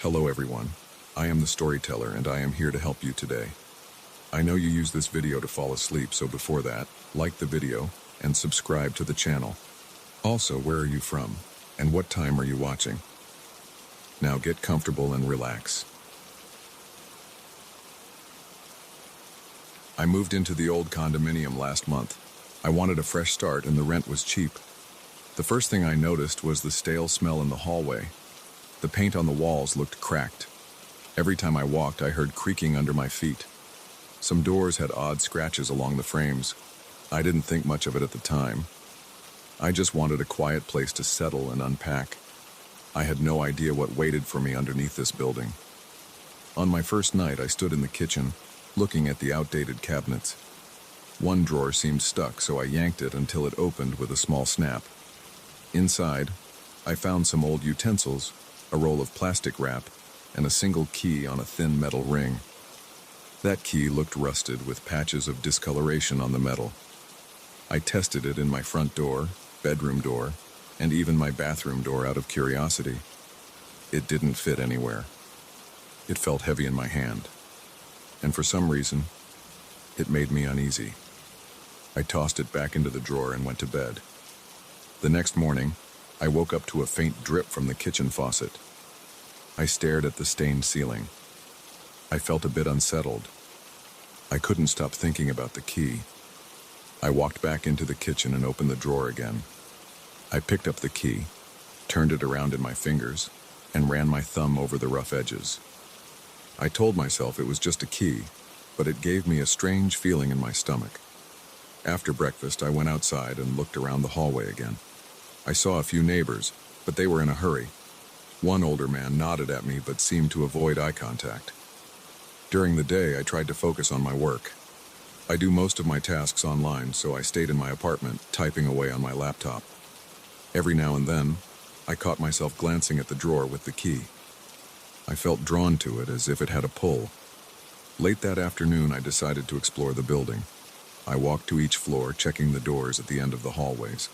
Hello everyone, I am the storyteller and I am here to help you today. I know you use this video to fall asleep, so before that, like the video and subscribe to the channel. Also, where are you from and what time are you watching? Now get comfortable and relax. I moved into the old condominium last month. I wanted a fresh start and the rent was cheap. The first thing I noticed was the stale smell in the hallway. The paint on the walls looked cracked. Every time I walked, I heard creaking under my feet. Some doors had odd scratches along the frames. I didn't think much of it at the time. I just wanted a quiet place to settle and unpack. I had no idea what waited for me underneath this building. On my first night, I stood in the kitchen, looking at the outdated cabinets. One drawer seemed stuck, so I yanked it until it opened with a small snap. Inside, I found some old utensils, a roll of plastic wrap, and a single key on a thin metal ring. That key looked rusted with patches of discoloration on the metal. I tested it in my front door, bedroom door, and even my bathroom door out of curiosity. It didn't fit anywhere. It felt heavy in my hand, and for some reason, it made me uneasy. I tossed it back into the drawer and went to bed. The next morning, I woke up to a faint drip from the kitchen faucet. I stared at the stained ceiling. I felt a bit unsettled. I couldn't stop thinking about the key. I walked back into the kitchen and opened the drawer again. I picked up the key, turned it around in my fingers, and ran my thumb over the rough edges. I told myself it was just a key, but it gave me a strange feeling in my stomach. After breakfast, I went outside and looked around the hallway again. I saw a few neighbors, but they were in a hurry. One older man nodded at me but seemed to avoid eye contact. During the day, I tried to focus on my work. I do most of my tasks online, so I stayed in my apartment, typing away on my laptop. Every now and then, I caught myself glancing at the drawer with the key. I felt drawn to it as if it had a pull. Late that afternoon, I decided to explore the building. I walked to each floor, checking the doors at the end of the hallways.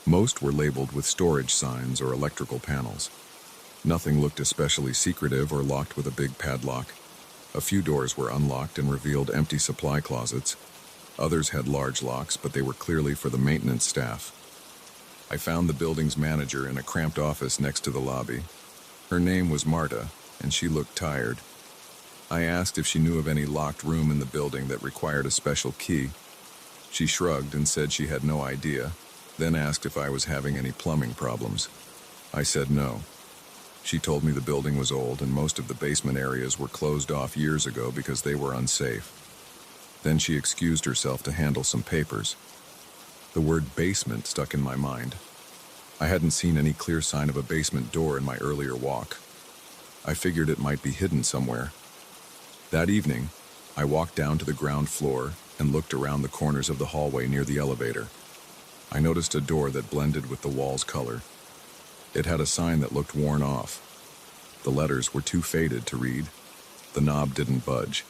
Most were labeled with storage signs or electrical panels. Nothing looked especially secretive or locked with a big padlock. A few doors were unlocked and revealed empty supply closets. Others had large locks, but they were clearly for the maintenance staff. I found the building's manager in a cramped office next to the lobby. Her name was Marta, and she looked tired. I asked if she knew of any locked room in the building that required a special key. She shrugged and said she had no idea, then asked if I was having any plumbing problems. I said no. She told me the building was old and most of the basement areas were closed off years ago because they were unsafe. Then she excused herself to handle some papers. The word basement stuck in my mind. I hadn't seen any clear sign of a basement door in my earlier walk. I figured it might be hidden somewhere. That evening, I walked down to the ground floor and looked around the corners of the hallway near the elevator. I noticed a door that blended with the wall's color. It had a sign that looked worn off. The letters were too faded to read. The knob didn't budge.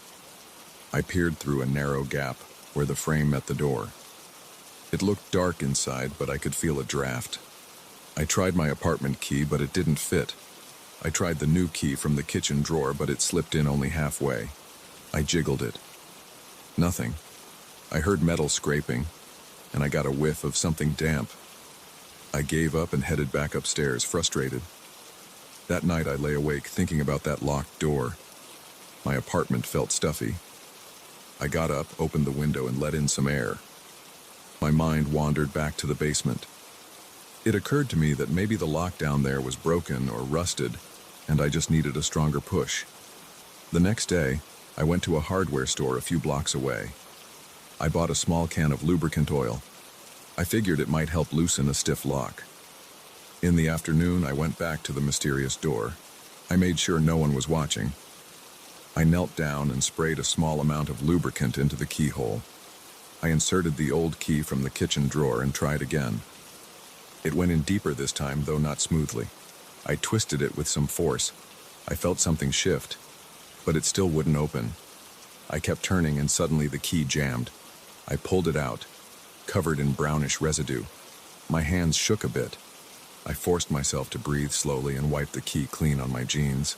I peered through a narrow gap where the frame met the door. It looked dark inside, but I could feel a draft. I tried my apartment key, but it didn't fit. I tried the new key from the kitchen drawer, but it slipped in only halfway. I jiggled it. Nothing. I heard metal scraping, and I got a whiff of something damp. I gave up and headed back upstairs, frustrated. That night I lay awake thinking about that locked door. My apartment felt stuffy. I got up, opened the window, and let in some air. My mind wandered back to the basement. It occurred to me that maybe the lock down there was broken or rusted, and I just needed a stronger push. The next day, I went to a hardware store a few blocks away. I bought a small can of lubricant oil. I figured it might help loosen a stiff lock. In the afternoon, I went back to the mysterious door. I made sure no one was watching. I knelt down and sprayed a small amount of lubricant into the keyhole. I inserted the old key from the kitchen drawer and tried again. It went in deeper this time, though not smoothly. I twisted it with some force. I felt something shift, but it still wouldn't open. I kept turning and suddenly the key jammed. I pulled it out, covered in brownish residue. My hands shook a bit. I forced myself to breathe slowly and wipe the key clean on my jeans.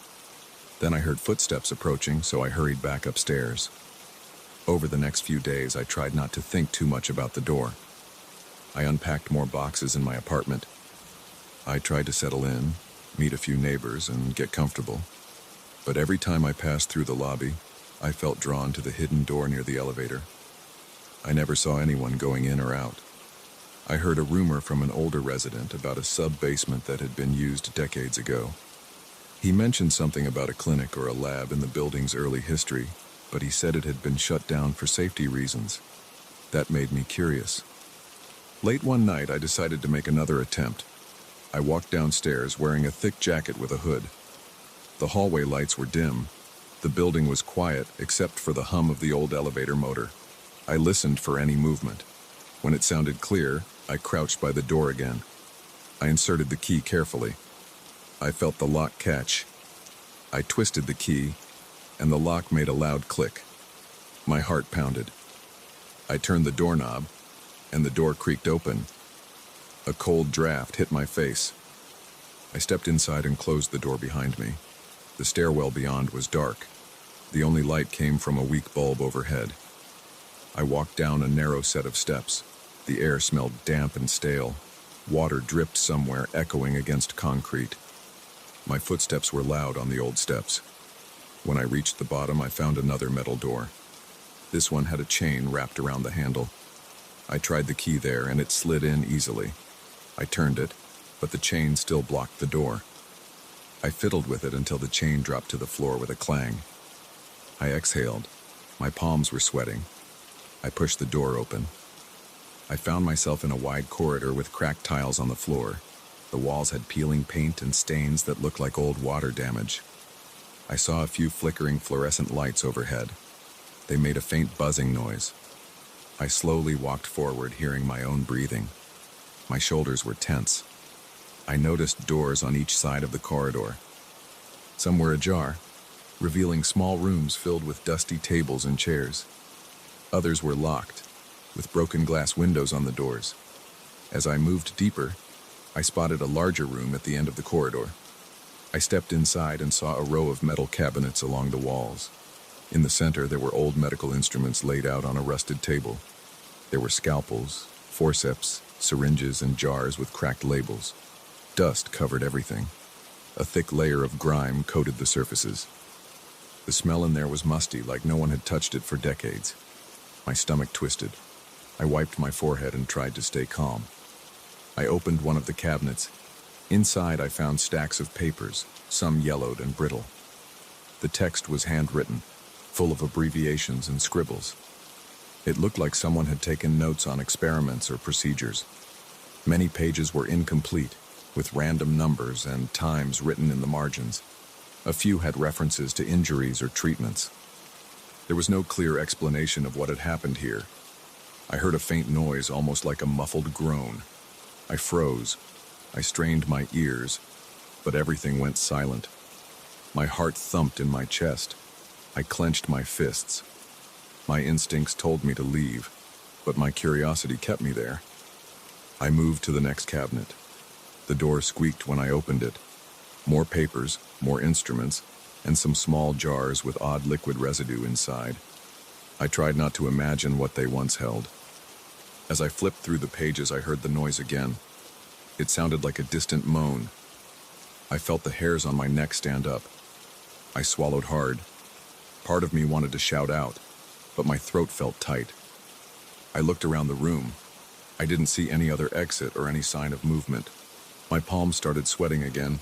Then I heard footsteps approaching, so I hurried back upstairs. Over the next few days, I tried not to think too much about the door. I unpacked more boxes in my apartment. I tried to settle in, meet a few neighbors, and get comfortable. But every time I passed through the lobby, I felt drawn to the hidden door near the elevator. I never saw anyone going in or out. I heard a rumor from an older resident about a sub-basement that had been used decades ago. He mentioned something about a clinic or a lab in the building's early history, but he said it had been shut down for safety reasons. That made me curious. Late one night, I decided to make another attempt. I walked downstairs wearing a thick jacket with a hood. The hallway lights were dim. The building was quiet except for the hum of the old elevator motor. I listened for any movement. When it sounded clear, I crouched by the door again. I inserted the key carefully. I felt the lock catch. I twisted the key, and the lock made a loud click. My heart pounded. I turned the doorknob, and the door creaked open. A cold draft hit my face. I stepped inside and closed the door behind me. The stairwell beyond was dark. The only light came from a weak bulb overhead. I walked down a narrow set of steps. The air smelled damp and stale. Water dripped somewhere, echoing against concrete. My footsteps were loud on the old steps. When I reached the bottom, I found another metal door. This one had a chain wrapped around the handle. I tried the key there, and it slid in easily. I turned it, but the chain still blocked the door. I fiddled with it until the chain dropped to the floor with a clang. I exhaled. My palms were sweating. I pushed the door open. I found myself in a wide corridor with cracked tiles on the floor. The walls had peeling paint and stains that looked like old water damage. I saw a few flickering fluorescent lights overhead. They made a faint buzzing noise. I slowly walked forward, hearing my own breathing. My shoulders were tense. I noticed doors on each side of the corridor. Some were ajar, revealing small rooms filled with dusty tables and chairs. Others were locked, with broken glass windows on the doors. As I moved deeper, I spotted a larger room at the end of the corridor. I stepped inside and saw a row of metal cabinets along the walls. In the center, there were old medical instruments laid out on a rusted table. There were scalpels, forceps, syringes, and jars with cracked labels. Dust covered everything. A thick layer of grime coated the surfaces. The smell in there was musty, like no one had touched it for decades. My stomach twisted. I wiped my forehead and tried to stay calm. I opened one of the cabinets. Inside, I found stacks of papers, some yellowed and brittle. The text was handwritten, full of abbreviations and scribbles. It looked like someone had taken notes on experiments or procedures. Many pages were incomplete, with random numbers and times written in the margins. A few had references to injuries or treatments. There was no clear explanation of what had happened here. I heard a faint noise, almost like a muffled groan. I froze. I strained my ears, but everything went silent. My heart thumped in my chest. I clenched my fists. My instincts told me to leave, but my curiosity kept me there. I moved to the next cabinet. The door squeaked when I opened it. More papers, more instruments, and some small jars with odd liquid residue inside. I tried not to imagine what they once held. As I flipped through the pages, I heard the noise again. It sounded like a distant moan. I felt the hairs on my neck stand up. I swallowed hard. Part of me wanted to shout out, but my throat felt tight. I looked around the room. I didn't see any other exit or any sign of movement. My palms started sweating again.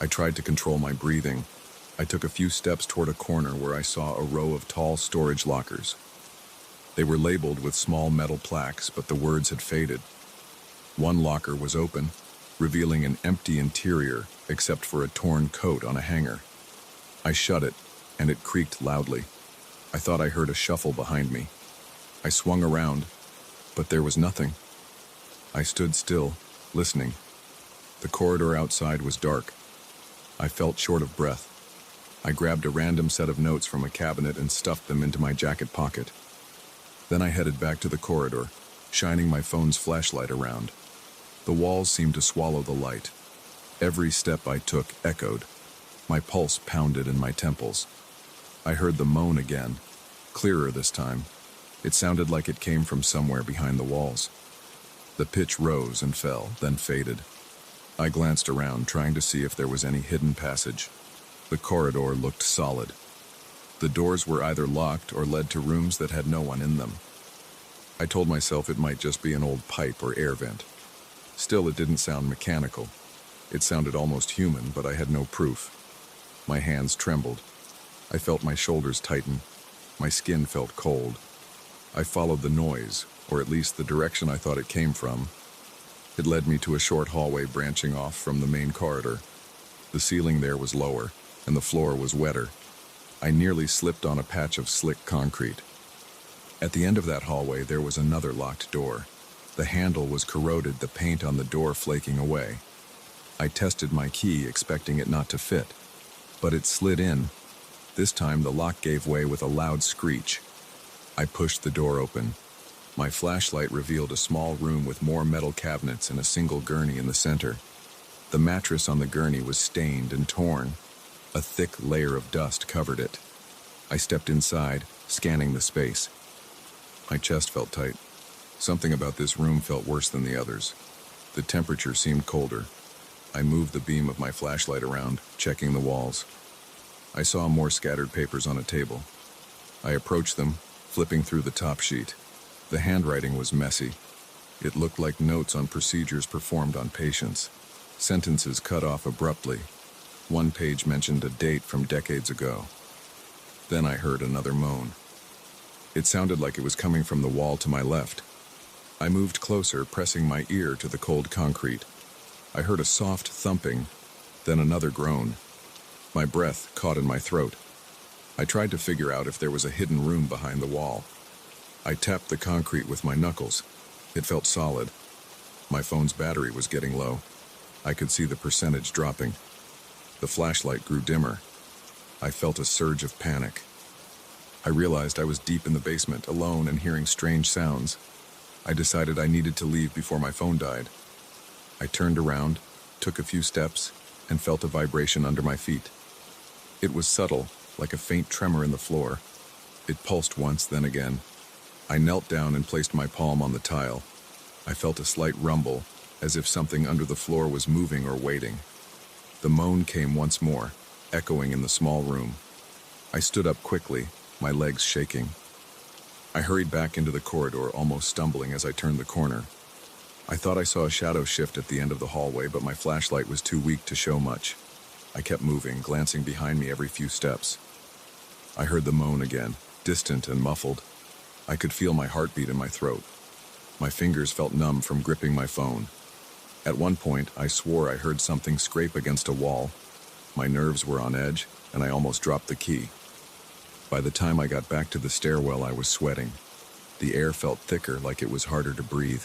I tried to control my breathing. I took a few steps toward a corner where I saw a row of tall storage lockers. They were labeled with small metal plaques, but the words had faded. One locker was open, revealing an empty interior except for a torn coat on a hanger. I shut it, and it creaked loudly. I thought I heard a shuffle behind me. I swung around, but there was nothing. I stood still, listening. The corridor outside was dark. I felt short of breath. I grabbed a random set of notes from a cabinet and stuffed them into my jacket pocket. Then I headed back to the corridor, shining my phone's flashlight around. The walls seemed to swallow the light. Every step I took echoed. My pulse pounded in my temples. I heard the moan again, clearer this time. It sounded like it came from somewhere behind the walls. The pitch rose and fell, then faded. I glanced around, trying to see if there was any hidden passage. The corridor looked solid. The doors were either locked or led to rooms that had no one in them. I told myself it might just be an old pipe or air vent. Still, it didn't sound mechanical. It sounded almost human, but I had no proof. My hands trembled. I felt my shoulders tighten. My skin felt cold. I followed the noise, or at least the direction I thought it came from. It led me to a short hallway branching off from the main corridor. The ceiling there was lower, and the floor was wetter. I nearly slipped on a patch of slick concrete. At the end of that hallway, there was another locked door. The handle was corroded, the paint on the door flaking away. I tested my key, expecting it not to fit, but it slid in. This time, the lock gave way with a loud screech. I pushed the door open. My flashlight revealed a small room with more metal cabinets and a single gurney in the center. The mattress on the gurney was stained and torn. A thick layer of dust covered it. I stepped inside, scanning the space. My chest felt tight. Something about this room felt worse than the others. The temperature seemed colder. I moved the beam of my flashlight around, checking the walls. I saw more scattered papers on a table. I approached them, flipping through the top sheet. The handwriting was messy. It looked like notes on procedures performed on patients. Sentences cut off abruptly. One page mentioned a date from decades ago. Then I heard another moan. It sounded like it was coming from the wall to my left. I moved closer, pressing my ear to the cold concrete. I heard a soft thumping, then another groan. My breath caught in my throat. I tried to figure out if there was a hidden room behind the wall. I tapped the concrete with my knuckles. It felt solid. My phone's battery was getting low. I could see the percentage dropping. The flashlight grew dimmer. I felt a surge of panic. I realized I was deep in the basement, alone and hearing strange sounds. I decided I needed to leave before my phone died. I turned around, took a few steps, and felt a vibration under my feet. It was subtle, like a faint tremor in the floor. It pulsed once, then again. I knelt down and placed my palm on the tile. I felt a slight rumble, as if something under the floor was moving or waiting. The moan came once more, echoing in the small room. I stood up quickly, my legs shaking. I hurried back into the corridor, almost stumbling as I turned the corner. I thought I saw a shadow shift at the end of the hallway, but my flashlight was too weak to show much. I kept moving, glancing behind me every few steps. I heard the moan again, distant and muffled. I could feel my heartbeat in my throat. My fingers felt numb from gripping my phone. At one point, I swore I heard something scrape against a wall. My nerves were on edge, and I almost dropped the key. By the time I got back to the stairwell, I was sweating. The air felt thicker, like it was harder to breathe.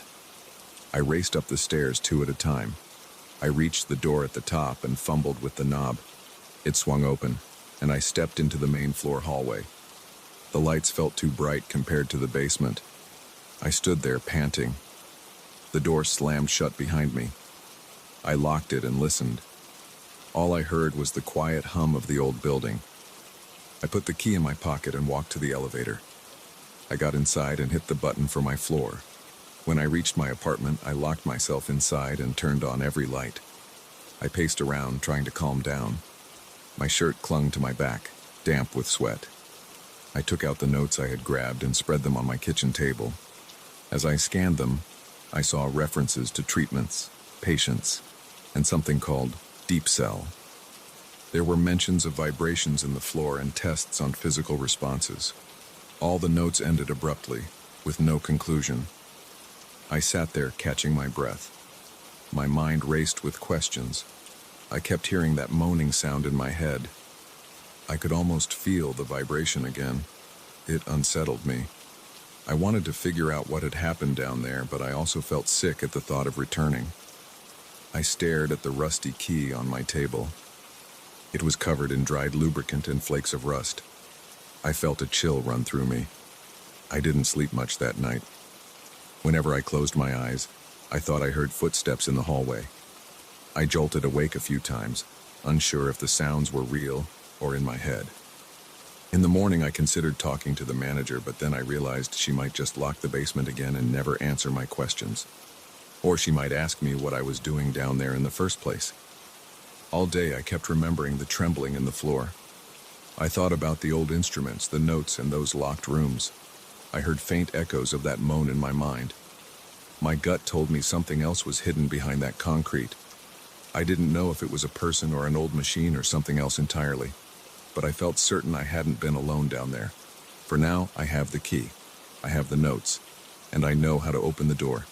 I raced up the stairs 2 at a time. I reached the door at the top and fumbled with the knob. It swung open, and I stepped into the main floor hallway. The lights felt too bright compared to the basement. I stood there, panting. The door slammed shut behind me. I locked it and listened. All I heard was the quiet hum of the old building. I put the key in my pocket and walked to the elevator. I got inside and hit the button for my floor. When I reached my apartment, I locked myself inside and turned on every light. I paced around, trying to calm down. My shirt clung to my back, damp with sweat. I took out the notes I had grabbed and spread them on my kitchen table. As I scanned them, I saw references to treatments, patients, and something called deep cell. There were mentions of vibrations in the floor and tests on physical responses. All the notes ended abruptly, with no conclusion. I sat there, catching my breath. My mind raced with questions. I kept hearing that moaning sound in my head. I could almost feel the vibration again. It unsettled me. I wanted to figure out what had happened down there, but I also felt sick at the thought of returning. I stared at the rusty key on my table. It was covered in dried lubricant and flakes of rust. I felt a chill run through me. I didn't sleep much that night. Whenever I closed my eyes, I thought I heard footsteps in the hallway. I jolted awake a few times, unsure if the sounds were real or in my head. In the morning, I considered talking to the manager, but then I realized she might just lock the basement again and never answer my questions. Or she might ask me what I was doing down there in the first place. All day, I kept remembering the trembling in the floor. I thought about the old instruments, the notes, and those locked rooms. I heard faint echoes of that moan in my mind. My gut told me something else was hidden behind that concrete. I didn't know if it was a person or an old machine or something else entirely, but I felt certain I hadn't been alone down there. For now, I have the key. I have the notes, and I know how to open the door.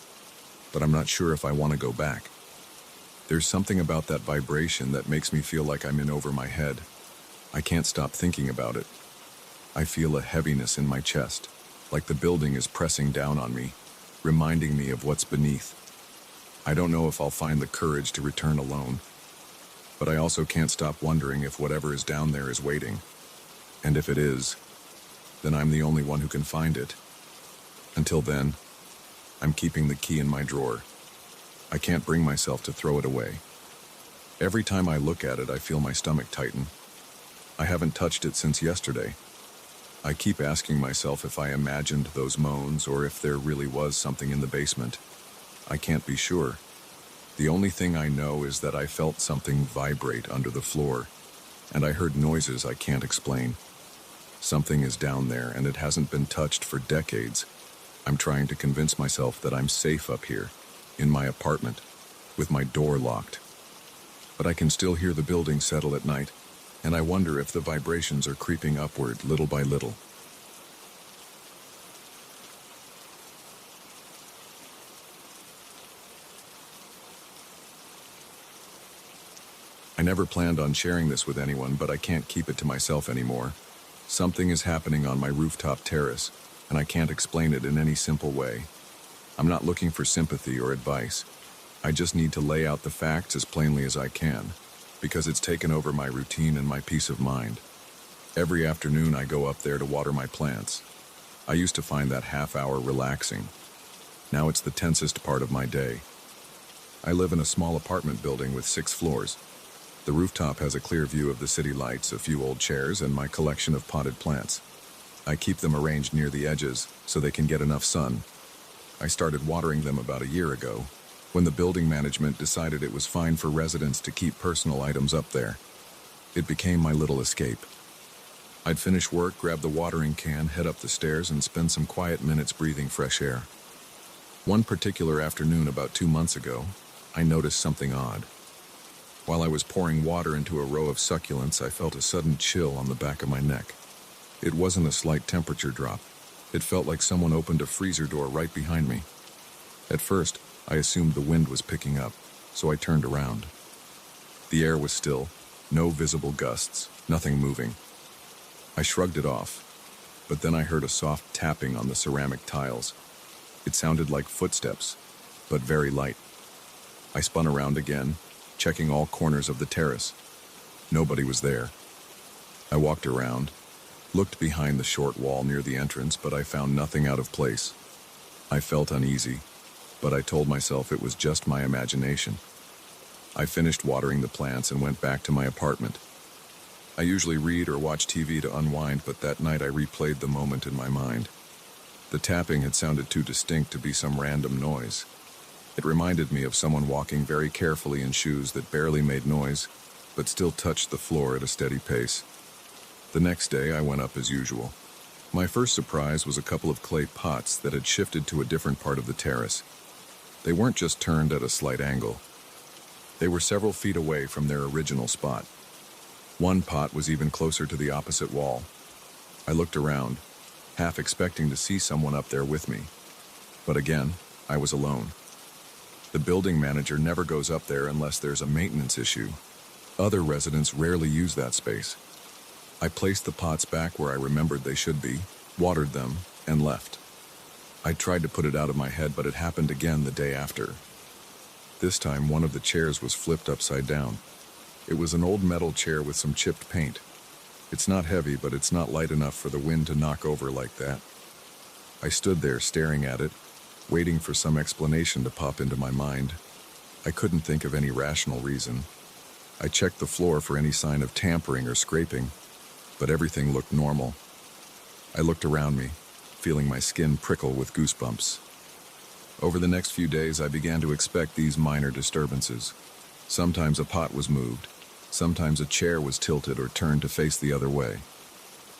But I'm not sure if I want to go back. There's something about that vibration that makes me feel like I'm in over my head. I can't stop thinking about it. I feel a heaviness in my chest, like the building is pressing down on me, reminding me of what's beneath. I don't know if I'll find the courage to return alone, but I also can't stop wondering if whatever is down there is waiting. And if it is, then I'm the only one who can find it. Until then, I'm keeping the key in my drawer. I can't bring myself to throw it away. Every time I look at it, I feel my stomach tighten. I haven't touched it since yesterday. I keep asking myself if I imagined those moans or if there really was something in the basement. I can't be sure. The only thing I know is that I felt something vibrate under the floor, and I heard noises I can't explain. Something is down there, and it hasn't been touched for decades. I'm trying to convince myself that I'm safe up here, in my apartment, with my door locked. But I can still hear the building settle at night, and I wonder if the vibrations are creeping upward little by little. I never planned on sharing this with anyone, but I can't keep it to myself anymore. Something is happening on my rooftop terrace, and I can't explain it in any simple way. I'm not looking for sympathy or advice. I just need to lay out the facts as plainly as I can, because it's taken over my routine and my peace of mind. Every afternoon I go up there to water my plants. I used to find that half hour relaxing. Now it's the tensest part of my day. I live in a small apartment building with 6 floors. The rooftop has a clear view of the city lights, a few old chairs, and my collection of potted plants. I keep them arranged near the edges so they can get enough sun. I started watering them about a year ago, when the building management decided it was fine for residents to keep personal items up there. It became my little escape. I'd finish work, grab the watering can, head up the stairs, and spend some quiet minutes breathing fresh air. One particular afternoon about 2 months ago, I noticed something odd. While I was pouring water into a row of succulents, I felt a sudden chill on the back of my neck. It wasn't a slight temperature drop. It felt like someone opened a freezer door right behind me. At first, I assumed the wind was picking up, so I turned around. The air was still, no visible gusts, nothing moving. I shrugged it off, but then I heard a soft tapping on the ceramic tiles. It sounded like footsteps, but very light. I spun around again, checking all corners of the terrace. Nobody was there. I walked around, looked behind the short wall near the entrance, but I found nothing out of place. I felt uneasy, but I told myself it was just my imagination. I finished watering the plants and went back to my apartment. I usually read or watch TV to unwind, but that night I replayed the moment in my mind. The tapping had sounded too distinct to be some random noise. It reminded me of someone walking very carefully in shoes that barely made noise, but still touched the floor at a steady pace. The next day I went up as usual. My first surprise was a couple of clay pots that had shifted to a different part of the terrace. They weren't just turned at a slight angle. They were several feet away from their original spot. One pot was even closer to the opposite wall. I looked around, half expecting to see someone up there with me. But again, I was alone. The building manager never goes up there unless there's a maintenance issue. Other residents rarely use that space. I placed the pots back where I remembered they should be, watered them, and left. I tried to put it out of my head, but it happened again the day after. This time, one of the chairs was flipped upside down. It was an old metal chair with some chipped paint. It's not heavy, but it's not light enough for the wind to knock over like that. I stood there staring at it, waiting for some explanation to pop into my mind. I couldn't think of any rational reason. I checked the floor for any sign of tampering or scraping, but everything looked normal. I looked around me, feeling my skin prickle with goosebumps. Over the next few days, I began to expect these minor disturbances. Sometimes a pot was moved, sometimes a chair was tilted or turned to face the other way.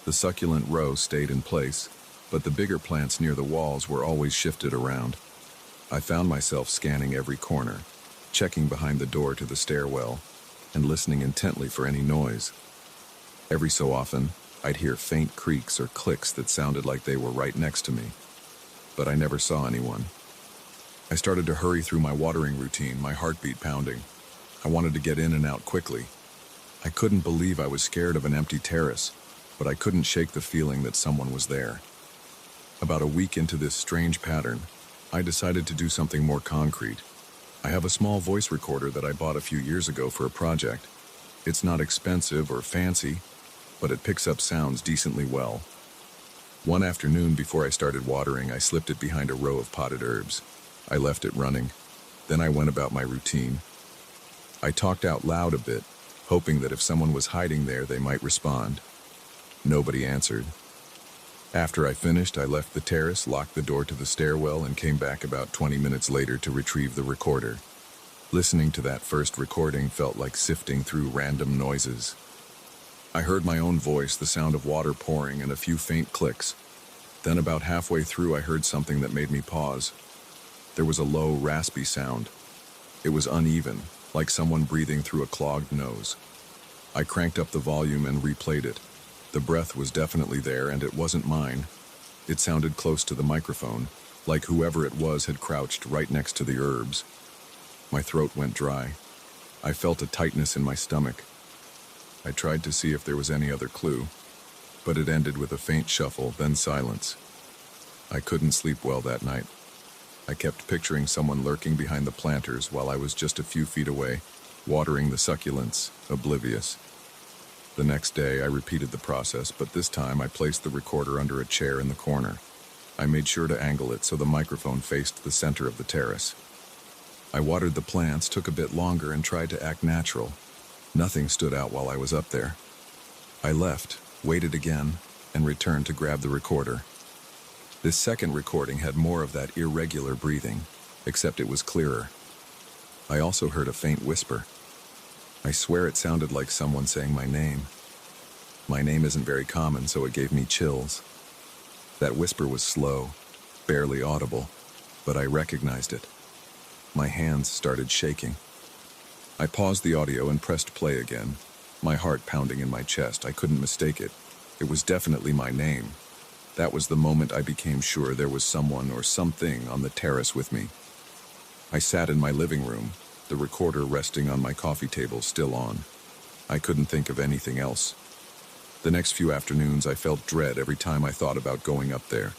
The succulent row stayed in place, but the bigger plants near the walls were always shifted around. I found myself scanning every corner, checking behind the door to the stairwell, and listening intently for any noise. Every so often, I'd hear faint creaks or clicks that sounded like they were right next to me, but I never saw anyone. I started to hurry through my watering routine, my heartbeat pounding. I wanted to get in and out quickly. I couldn't believe I was scared of an empty terrace, but I couldn't shake the feeling that someone was there. About a week into this strange pattern, I decided to do something more concrete. I have a small voice recorder that I bought a few years ago for a project. It's not expensive or fancy, but it picks up sounds decently well. One afternoon before I started watering, I slipped it behind a row of potted herbs. I left it running. Then I went about my routine. I talked out loud a bit, hoping that if someone was hiding there, they might respond. Nobody answered. After I finished, I left the terrace, locked the door to the stairwell, and came back about 20 minutes later to retrieve the recorder. Listening to that first recording felt like sifting through random noises. I heard my own voice, the sound of water pouring, and a few faint clicks. Then about halfway through, I heard something that made me pause. There was a low, raspy sound. It was uneven, like someone breathing through a clogged nose. I cranked up the volume and replayed it. The breath was definitely there, and it wasn't mine. It sounded close to the microphone, like whoever it was had crouched right next to the herbs. My throat went dry. I felt a tightness in my stomach. I tried to see if there was any other clue, but it ended with a faint shuffle, then silence. I couldn't sleep well that night. I kept picturing someone lurking behind the planters while I was just a few feet away, watering the succulents, oblivious. The next day, I repeated the process, but this time I placed the recorder under a chair in the corner. I made sure to angle it so the microphone faced the center of the terrace. I watered the plants, took a bit longer, and tried to act natural. Nothing stood out while I was up there. I left, waited again, and returned to grab the recorder. This second recording had more of that irregular breathing, except it was clearer. I also heard a faint whisper. I swear it sounded like someone saying my name. My name isn't very common, so it gave me chills. That whisper was slow, barely audible, but I recognized it. My hands started shaking. I paused the audio and pressed play again, my heart pounding in my chest. I couldn't mistake it. It was definitely my name. That was the moment I became sure there was someone or something on the terrace with me. I sat in my living room, the recorder resting on my coffee table still on. I couldn't think of anything else. The next few afternoons I felt dread every time I thought about going up there,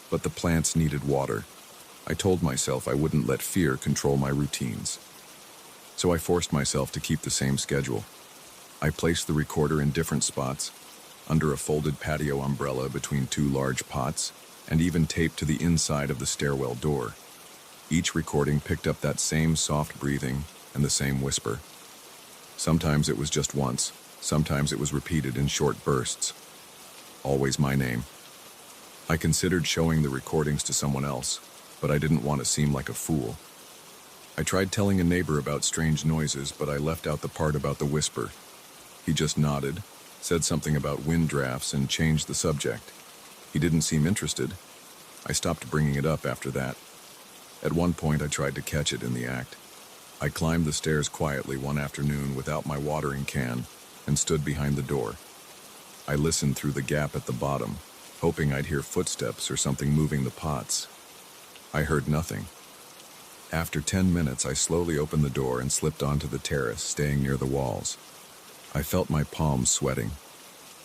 but the plants needed water. I told myself I wouldn't let fear control my routines. So I forced myself to keep the same schedule. I placed the recorder in different spots, under a folded patio umbrella between two large pots, and even taped to the inside of the stairwell door. Each recording picked up that same soft breathing and the same whisper. Sometimes it was just once, sometimes it was repeated in short bursts. Always my name. I considered showing the recordings to someone else, but I didn't want to seem like a fool. I tried telling a neighbor about strange noises, but I left out the part about the whisper. He just nodded, said something about wind drafts, and changed the subject. He didn't seem interested. I stopped bringing it up after that. At one point, I tried to catch it in the act. I climbed the stairs quietly one afternoon without my watering can and stood behind the door. I listened through the gap at the bottom, hoping I'd hear footsteps or something moving the pots. I heard nothing. After 10 minutes, I slowly opened the door and slipped onto the terrace, staying near the walls. I felt my palms sweating.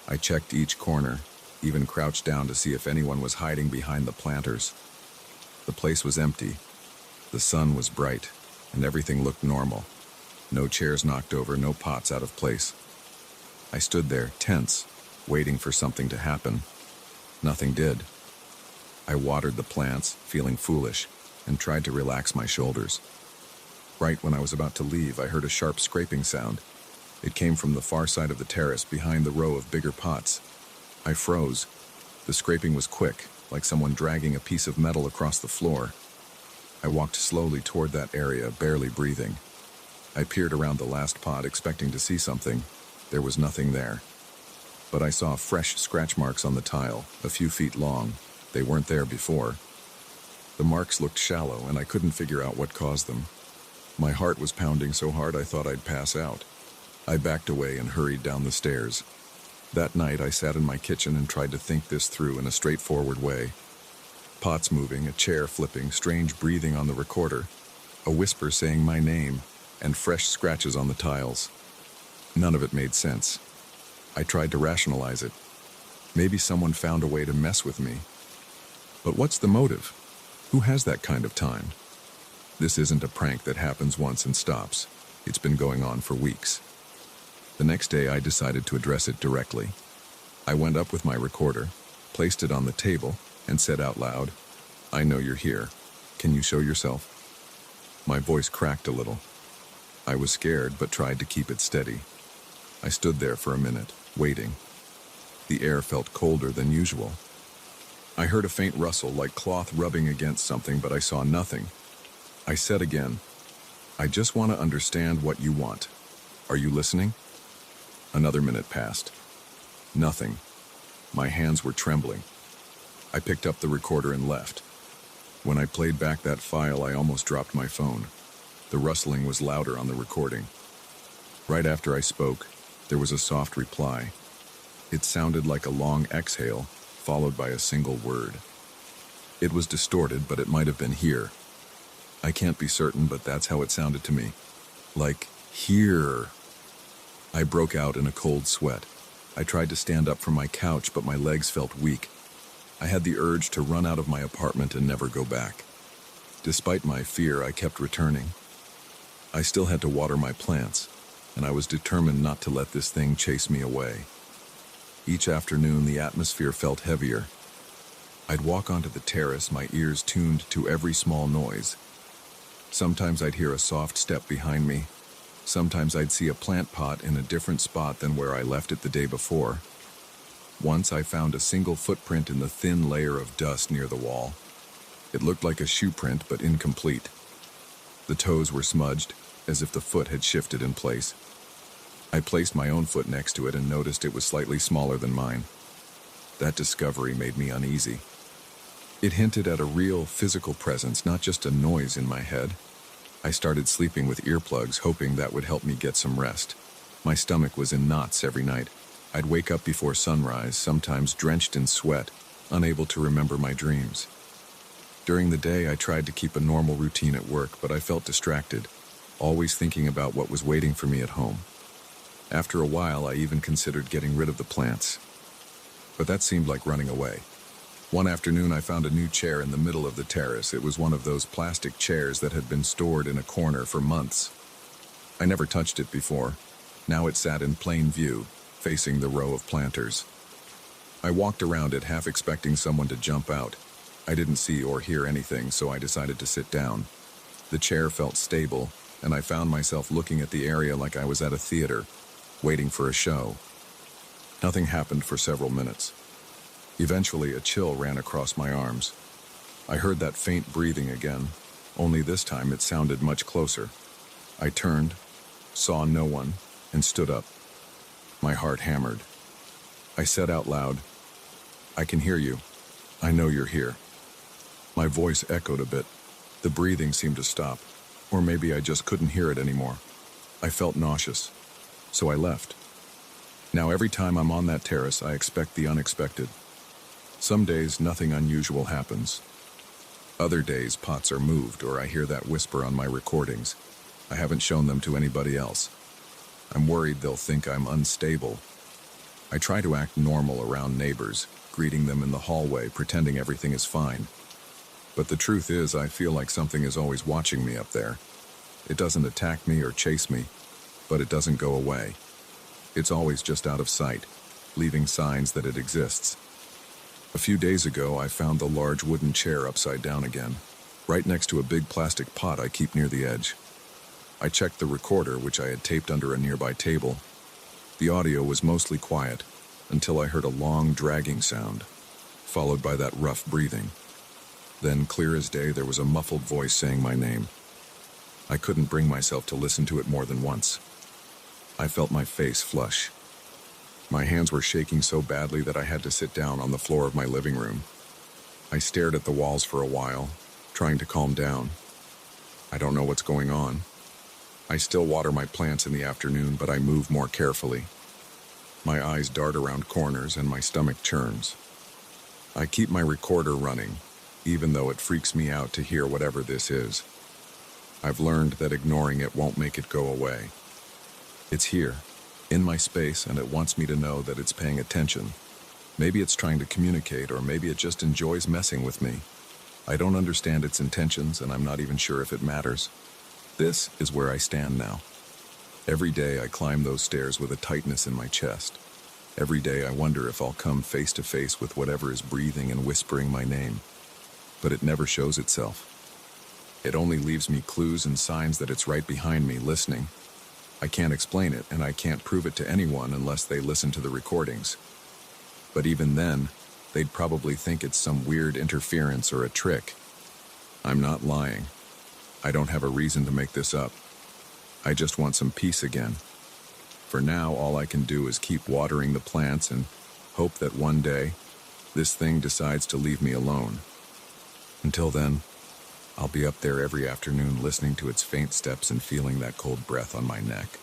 I checked each corner, even crouched down to see if anyone was hiding behind the planters. The place was empty. The sun was bright, and everything looked normal. No chairs knocked over, no pots out of place. I stood there, tense, waiting for something to happen. Nothing did. I watered the plants, feeling foolish, and tried to relax my shoulders. Right when I was about to leave, I heard a sharp scraping sound. It came from the far side of the terrace behind the row of bigger pots. I froze. The scraping was quick, like someone dragging a piece of metal across the floor. I walked slowly toward that area, barely breathing. I peered around the last pot, expecting to see something. There was nothing there. But I saw fresh scratch marks on the tile, a few feet long. They weren't there before. The marks looked shallow, and I couldn't figure out what caused them. My heart was pounding so hard I thought I'd pass out. I backed away and hurried down the stairs. That night, I sat in my kitchen and tried to think this through in a straightforward way. Pots moving, a chair flipping, strange breathing on the recorder, a whisper saying my name, and fresh scratches on the tiles. None of it made sense. I tried to rationalize it. Maybe someone found a way to mess with me. But what's the motive? Who has that kind of time? This isn't a prank that happens once and stops. It's been going on for weeks. The next day, I decided to address it directly. I went up with my recorder, placed it on the table, and said out loud, "I know you're here. Can you show yourself?" My voice cracked a little. I was scared, but tried to keep it steady. I stood there for a minute, waiting. The air felt colder than usual. I heard a faint rustle, like cloth rubbing against something, but I saw nothing. I said again, "I just want to understand what you want. Are you listening?" Another minute passed. Nothing. My hands were trembling. I picked up the recorder and left. When I played back that file, I almost dropped my phone. The rustling was louder on the recording. Right after I spoke, there was a soft reply. It sounded like a long exhale, followed by a single word. It was distorted, but it might have been "here." I can't be certain, but that's how it sounded to me. Like, "here." I broke out in a cold sweat. I tried to stand up from my couch, but my legs felt weak. I had the urge to run out of my apartment and never go back. Despite my fear, I kept returning. I still had to water my plants, and I was determined not to let this thing chase me away. Each afternoon, the atmosphere felt heavier. I'd walk onto the terrace, my ears tuned to every small noise. Sometimes I'd hear a soft step behind me. Sometimes I'd see a plant pot in a different spot than where I left it the day before. Once I found a single footprint in the thin layer of dust near the wall. It looked like a shoe print, but incomplete. The toes were smudged, as if the foot had shifted in place. I placed my own foot next to it and noticed it was slightly smaller than mine. That discovery made me uneasy. It hinted at a real physical presence, not just a noise in my head. I started sleeping with earplugs, hoping that would help me get some rest. My stomach was in knots every night. I'd wake up before sunrise, sometimes drenched in sweat, unable to remember my dreams. During the day, I tried to keep a normal routine at work, but I felt distracted, always thinking about what was waiting for me at home. After a while, I even considered getting rid of the plants. But that seemed like running away. One afternoon, I found a new chair in the middle of the terrace. It was one of those plastic chairs that had been stored in a corner for months. I never touched it before. Now it sat in plain view, facing the row of planters. I walked around it, half expecting someone to jump out. I didn't see or hear anything, so I decided to sit down. The chair felt stable, and I found myself looking at the area like I was at a theater, waiting for a show. Nothing happened for several minutes. Eventually, a chill ran across my arms. I heard that faint breathing again, only this time it sounded much closer. I turned, saw no one, and stood up. My heart hammered. I said out loud, "I can hear you. I know you're here." My voice echoed a bit. The breathing seemed to stop, or maybe I just couldn't hear it anymore. I felt nauseous, so I left. Now every time I'm on that terrace, I expect the unexpected. Some days, nothing unusual happens. Other days, pots are moved, or I hear that whisper on my recordings. I haven't shown them to anybody else. I'm worried they'll think I'm unstable. I try to act normal around neighbors, greeting them in the hallway, pretending everything is fine. But the truth is, I feel like something is always watching me up there. It doesn't attack me or chase me, but it doesn't go away. It's always just out of sight, leaving signs that it exists. A few days ago, I found the large wooden chair upside down again, right next to a big plastic pot I keep near the edge. I checked the recorder, which I had taped under a nearby table, The audio was mostly quiet until I heard a long, dragging sound, followed by that rough breathing. Then, clear as day, there was a muffled voice saying my name. I couldn't bring myself to listen to it more than once. I felt my face flush. My hands were shaking so badly that I had to sit down on the floor of my living room. I stared at the walls for a while, trying to calm down. I don't know what's going on. I still water my plants in the afternoon, but I move more carefully. My eyes dart around corners and my stomach churns. I keep my recorder running, even though it freaks me out to hear whatever this is. I've learned that ignoring it won't make it go away. It's here, in my space, and it wants me to know that it's paying attention. Maybe it's trying to communicate, or maybe it just enjoys messing with me. I don't understand its intentions, and I'm not even sure if it matters. This is where I stand now. Every day I climb those stairs with a tightness in my chest. Every day I wonder if I'll come face to face with whatever is breathing and whispering my name. But it never shows itself. It only leaves me clues and signs that it's right behind me, listening. I can't explain it, and I can't prove it to anyone unless they listen to the recordings. But even then, they'd probably think it's some weird interference or a trick. I'm not lying. I don't have a reason to make this up. I just want some peace again. For now, all I can do is keep watering the plants and hope that one day, this thing decides to leave me alone. Until then, I'll be up there every afternoon listening to its faint steps and feeling that cold breath on my neck.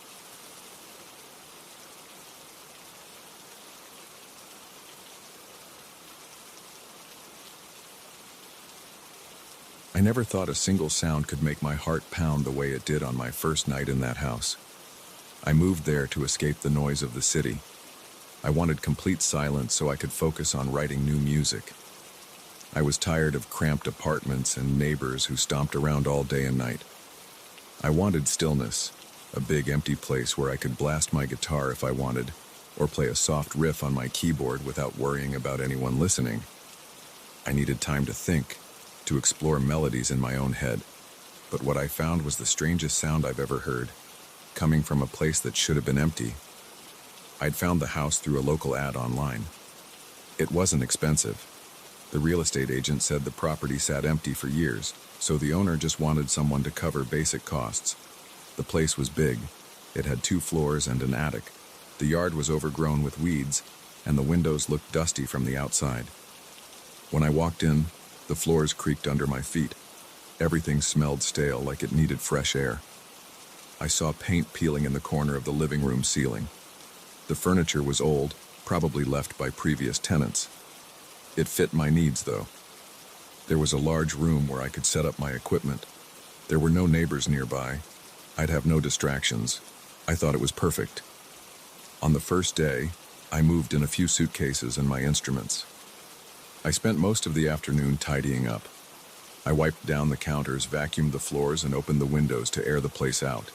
I never thought a single sound could make my heart pound the way it did on my first night in that house. I moved there to escape the noise of the city. I wanted complete silence so I could focus on writing new music. I was tired of cramped apartments and neighbors who stomped around all day and night. I wanted stillness, a big empty place where I could blast my guitar if I wanted, or play a soft riff on my keyboard without worrying about anyone listening. I needed time to think, to explore melodies in my own head. But what I found was the strangest sound I've ever heard, coming from a place that should have been empty. I'd found the house through a local ad online. It wasn't expensive. The real estate agent said the property sat empty for years, so the owner just wanted someone to cover basic costs. The place was big. It had 2 floors and an attic. The yard was overgrown with weeds, and the windows looked dusty from the outside. When I walked in, the floors creaked under my feet. Everything smelled stale, like it needed fresh air. I saw paint peeling in the corner of the living room ceiling. The furniture was old, probably left by previous tenants. It fit my needs, though. There was a large room where I could set up my equipment. There were no neighbors nearby. I'd have no distractions. I thought it was perfect. On the first day, I moved in a few suitcases and my instruments. I spent most of the afternoon tidying up. I wiped down the counters, vacuumed the floors, and opened the windows to air the place out.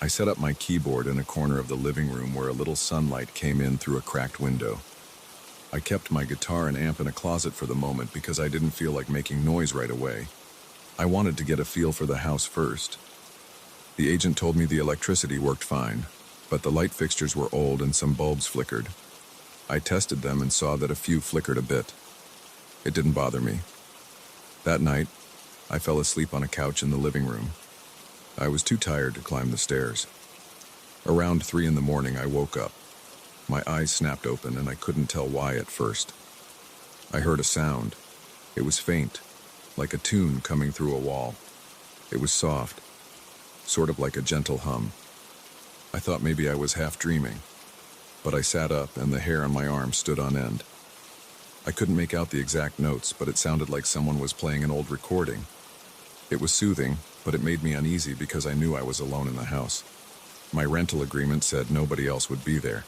I set up my keyboard in a corner of the living room where a little sunlight came in through a cracked window. I kept my guitar and amp in a closet for the moment because I didn't feel like making noise right away. I wanted to get a feel for the house first. The agent told me the electricity worked fine, but the light fixtures were old and some bulbs flickered. I tested them and saw that a few flickered a bit. It didn't bother me. That night, I fell asleep on a couch in the living room. I was too tired to climb the stairs. Around 3 in the morning, I woke up. My eyes snapped open and I couldn't tell why at first. I heard a sound. It was faint, like a tune coming through a wall. It was soft, sort of like a gentle hum. I thought maybe I was half dreaming, but I sat up and the hair on my arm stood on end. I couldn't make out the exact notes, but it sounded like someone was playing an old recording. It was soothing, but it made me uneasy because I knew I was alone in the house. My rental agreement said nobody else would be there.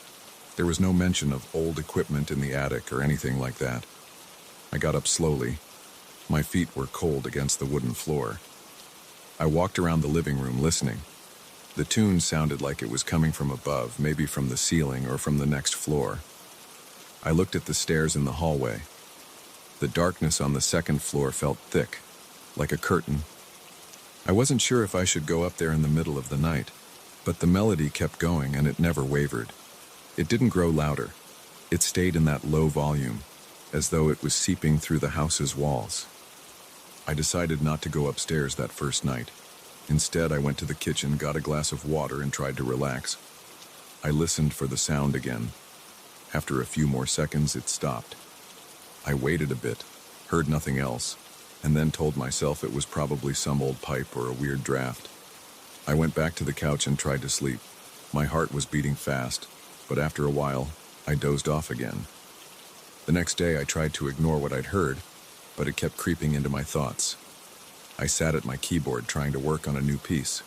There was no mention of old equipment in the attic or anything like that. I got up slowly. My feet were cold against the wooden floor. I walked around the living room listening. The tune sounded like it was coming from above, maybe from the ceiling or from the next floor. I looked at the stairs in the hallway. The darkness on the second floor felt thick, like a curtain. I wasn't sure if I should go up there in the middle of the night, but the melody kept going and it never wavered. It didn't grow louder. It stayed in that low volume, as though it was seeping through the house's walls. I decided not to go upstairs that first night. Instead, I went to the kitchen, got a glass of water, and tried to relax. I listened for the sound again. After a few more seconds, it stopped. I waited a bit, heard nothing else, and then told myself it was probably some old pipe or a weird draft. I went back to the couch and tried to sleep. My heart was beating fast, but after a while, I dozed off again. The next day, I tried to ignore what I'd heard, but it kept creeping into my thoughts. I sat at my keyboard trying to work on a new piece.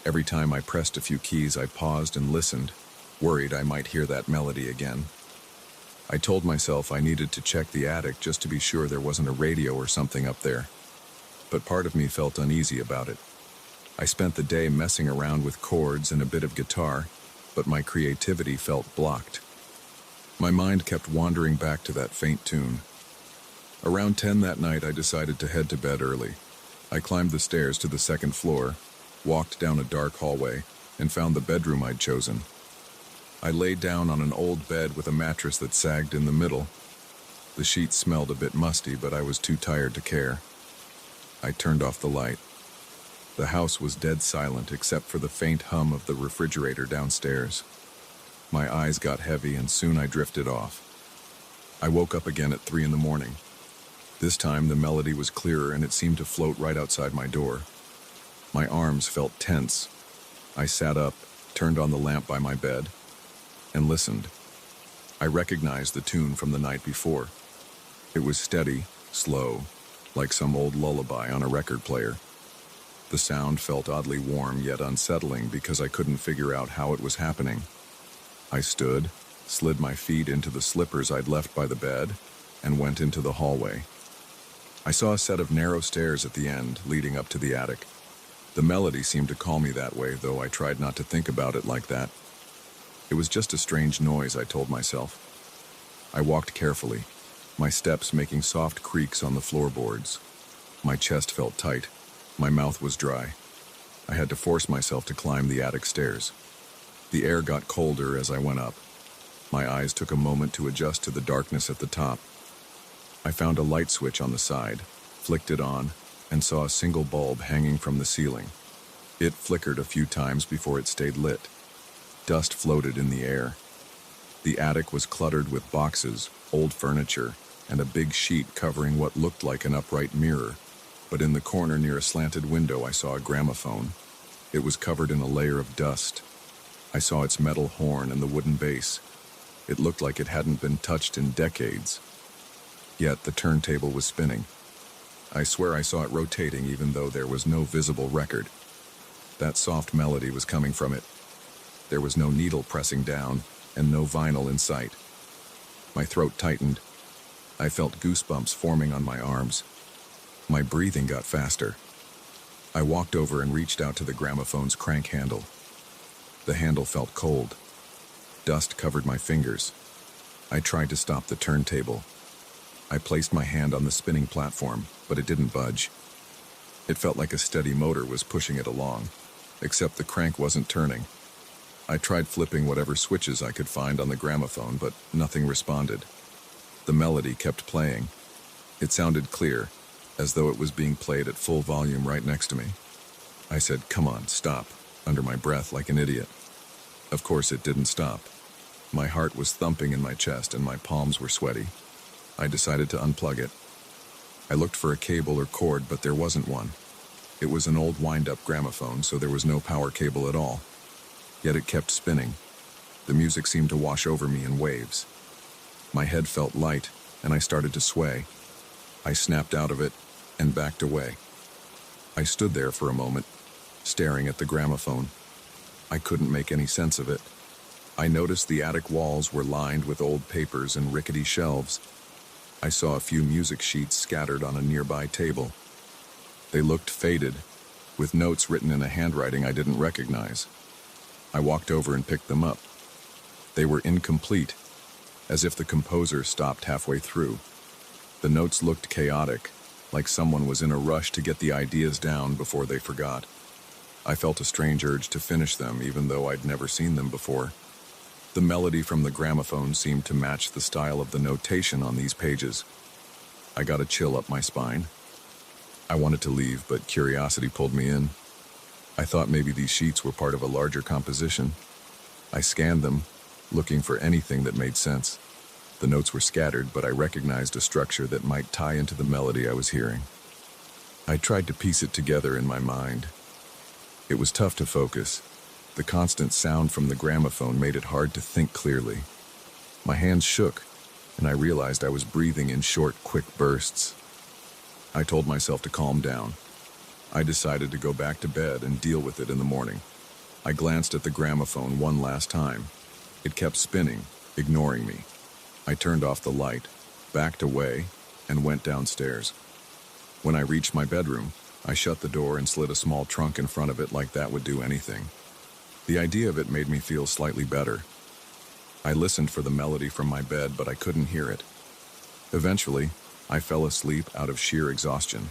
Every time I pressed a few keys, I paused and listened, worried I might hear that melody again. I told myself I needed to check the attic just to be sure there wasn't a radio or something up there. But part of me felt uneasy about it. I spent the day messing around with chords and a bit of guitar, but my creativity felt blocked. My mind kept wandering back to that faint tune. Around 10 that night, I decided to head to bed early. I climbed the stairs to the second floor, walked down a dark hallway, and found the bedroom I'd chosen. I laid down on an old bed with a mattress that sagged in the middle. The sheets smelled a bit musty, but I was too tired to care. I turned off the light. The house was dead silent except for the faint hum of the refrigerator downstairs. My eyes got heavy and soon I drifted off. I woke up again at 3 in the morning. This time the melody was clearer and it seemed to float right outside my door. My arms felt tense. I sat up, turned on the lamp by my bed, and listened. I recognized the tune from the night before. It was steady, slow, like some old lullaby on a record player. The sound felt oddly warm yet unsettling because I couldn't figure out how it was happening. I stood, slid my feet into the slippers I'd left by the bed, and went into the hallway. I saw a set of narrow stairs at the end, leading up to the attic. The melody seemed to call me that way, though I tried not to think about it like that. It was just a strange noise, I told myself. I walked carefully, my steps making soft creaks on the floorboards. My chest felt tight. My mouth was dry. I had to force myself to climb the attic stairs. The air got colder as I went up. My eyes took a moment to adjust to the darkness at the top. I found a light switch on the side, flicked it on, and saw a single bulb hanging from the ceiling. It flickered a few times before it stayed lit. Dust floated in the air. The attic was cluttered with boxes, old furniture, and a big sheet covering what looked like an upright mirror. But in the corner near a slanted window, I saw a gramophone. It was covered in a layer of dust. I saw its metal horn and the wooden base. It looked like it hadn't been touched in decades. Yet the turntable was spinning. I swear I saw it rotating even though there was no visible record. That soft melody was coming from it. There was no needle pressing down and no vinyl in sight. My throat tightened. I felt goosebumps forming on my arms. My breathing got faster. I walked over and reached out to the gramophone's crank handle. The handle felt cold. Dust covered my fingers. I tried to stop the turntable. I placed my hand on the spinning platform, but it didn't budge. It felt like a steady motor was pushing it along, except the crank wasn't turning. I tried flipping whatever switches I could find on the gramophone, but nothing responded. The melody kept playing. It sounded clear, as though it was being played at full volume right next to me. I said, "Come on, stop," under my breath like an idiot. Of course it didn't stop. My heart was thumping in my chest and my palms were sweaty. I decided to unplug it. I looked for a cable or cord, but there wasn't one. It was an old wind-up gramophone, so there was no power cable at all. Yet it kept spinning. The music seemed to wash over me in waves. My head felt light, and I started to sway. I snapped out of it and backed away. I stood there for a moment, staring at the gramophone. I couldn't make any sense of it. I noticed the attic walls were lined with old papers and rickety shelves. I saw a few music sheets scattered on a nearby table. They looked faded, with notes written in a handwriting I didn't recognize. I walked over and picked them up. They were incomplete, as if the composer stopped halfway through. The notes looked chaotic, like someone was in a rush to get the ideas down before they forgot. I felt a strange urge to finish them, even though I'd never seen them before. The melody from the gramophone seemed to match the style of the notation on these pages. I got a chill up my spine. I wanted to leave, but curiosity pulled me in. I thought maybe these sheets were part of a larger composition. I scanned them, looking for anything that made sense. The notes were scattered, but I recognized a structure that might tie into the melody I was hearing. I tried to piece it together in my mind. It was tough to focus. The constant sound from the gramophone made it hard to think clearly. My hands shook, and I realized I was breathing in short, quick bursts. I told myself to calm down. I decided to go back to bed and deal with it in the morning. I glanced at the gramophone one last time. It kept spinning, ignoring me. I turned off the light, backed away, and went downstairs. When I reached my bedroom, I shut the door and slid a small trunk in front of it like that would do anything. The idea of it made me feel slightly better. I listened for the melody from my bed, but I couldn't hear it. Eventually, I fell asleep out of sheer exhaustion.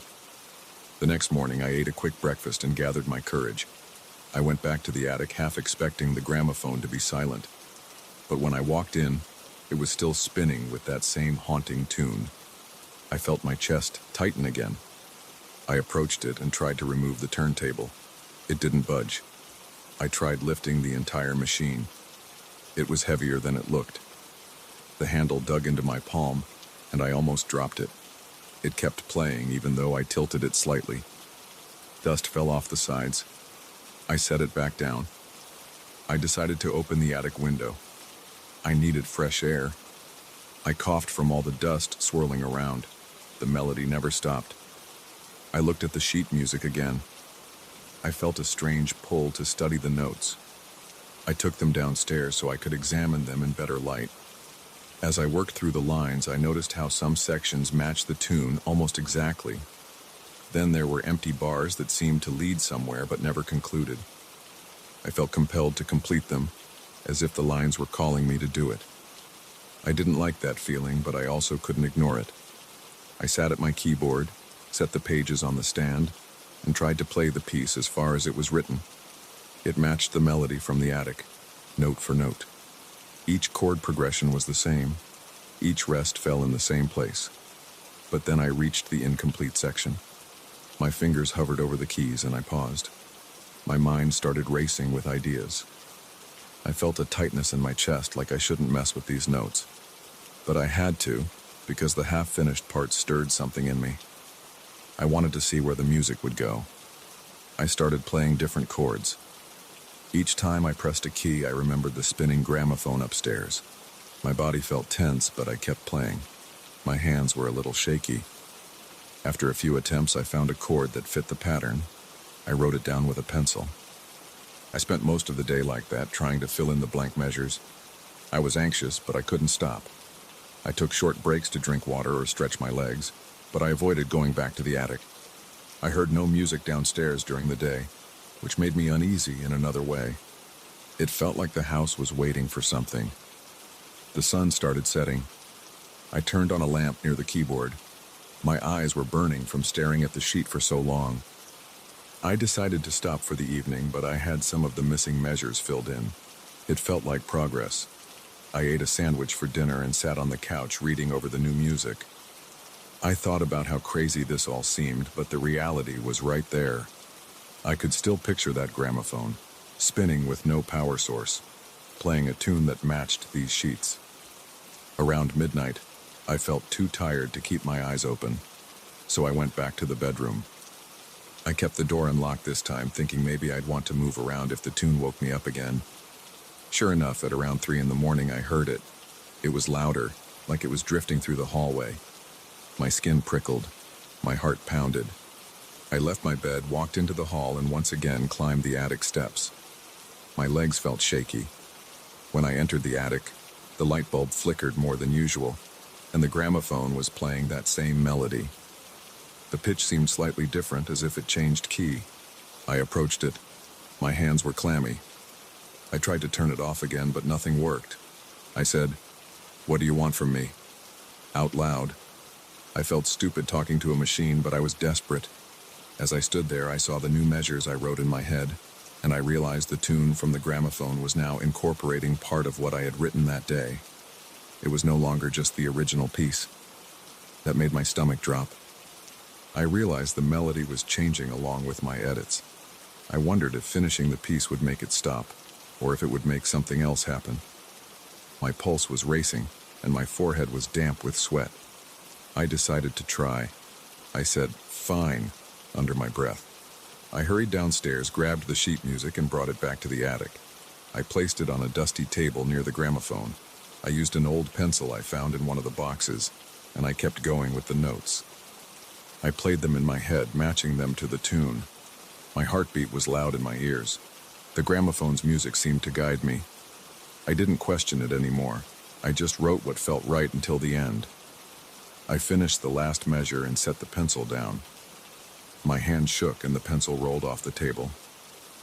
The next morning, I ate a quick breakfast and gathered my courage. I went back to the attic, half expecting the gramophone to be silent. But when I walked in, it was still spinning with that same haunting tune. I felt my chest tighten again. I approached it and tried to remove the turntable. It didn't budge. I tried lifting the entire machine. It was heavier than it looked. The handle dug into my palm, and I almost dropped it. It kept playing even though I tilted it slightly. Dust fell off the sides. I set it back down. I decided to open the attic window. I needed fresh air. I coughed from all the dust swirling around. The melody never stopped. I looked at the sheet music again. I felt a strange pull to study the notes. I took them downstairs so I could examine them in better light. As I worked through the lines, I noticed how some sections matched the tune almost exactly. Then there were empty bars that seemed to lead somewhere but never concluded. I felt compelled to complete them, as if the lines were calling me to do it. I didn't like that feeling, but I also couldn't ignore it. I sat at my keyboard, set the pages on the stand, and tried to play the piece as far as it was written. It matched the melody from the attic, note for note. Each chord progression was the same. Each rest fell in the same place. But then I reached the incomplete section. My fingers hovered over the keys and I paused. My mind started racing with ideas. I felt a tightness in my chest, like I shouldn't mess with these notes. But I had to, because the half-finished part stirred something in me. I wanted to see where the music would go. I started playing different chords. Each time I pressed a key, I remembered the spinning gramophone upstairs. My body felt tense, but I kept playing. My hands were a little shaky. After a few attempts, I found a chord that fit the pattern. I wrote it down with a pencil. I spent most of the day like that, trying to fill in the blank measures. I was anxious, but I couldn't stop. I took short breaks to drink water or stretch my legs, but I avoided going back to the attic. I heard no music downstairs during the day, which made me uneasy in another way. It felt like the house was waiting for something. The sun started setting. I turned on a lamp near the keyboard. My eyes were burning from staring at the sheet for so long. I decided to stop for the evening, but I had some of the missing measures filled in. It felt like progress. I ate a sandwich for dinner and sat on the couch reading over the new music. I thought about how crazy this all seemed, but the reality was right there. I could still picture that gramophone, spinning with no power source, playing a tune that matched these sheets. Around midnight, I felt too tired to keep my eyes open, so I went back to the bedroom. I kept the door unlocked this time, thinking maybe I'd want to move around if the tune woke me up again. Sure enough, at around 3 in the morning, I heard it. It was louder, like it was drifting through the hallway. My skin prickled. My heart pounded. I left my bed, walked into the hall, and once again climbed the attic steps. My legs felt shaky. When I entered the attic, the light bulb flickered more than usual, and the gramophone was playing that same melody. The pitch seemed slightly different, as if it changed key. I approached it. My hands were clammy. I tried to turn it off again, but nothing worked. I said, "What do you want from me?" Out loud. I felt stupid talking to a machine, but I was desperate. As I stood there, I saw the new measures I wrote in my head. and I realized the tune from the gramophone was now incorporating part of what I had written that day. It was no longer just the original piece. That made my stomach drop. I realized the melody was changing along with my edits. I wondered if finishing the piece would make it stop, or if it would make something else happen. My pulse was racing, and my forehead was damp with sweat. I decided to try. I said, "Fine," under my breath. I hurried downstairs, grabbed the sheet music, and brought it back to the attic. I placed it on a dusty table near the gramophone. I used an old pencil I found in one of the boxes, and I kept going with the notes. I played them in my head, matching them to the tune. My heartbeat was loud in my ears. The gramophone's music seemed to guide me. I didn't question it anymore. I just wrote what felt right until the end. I finished the last measure and set the pencil down. My hand shook and the pencil rolled off the table.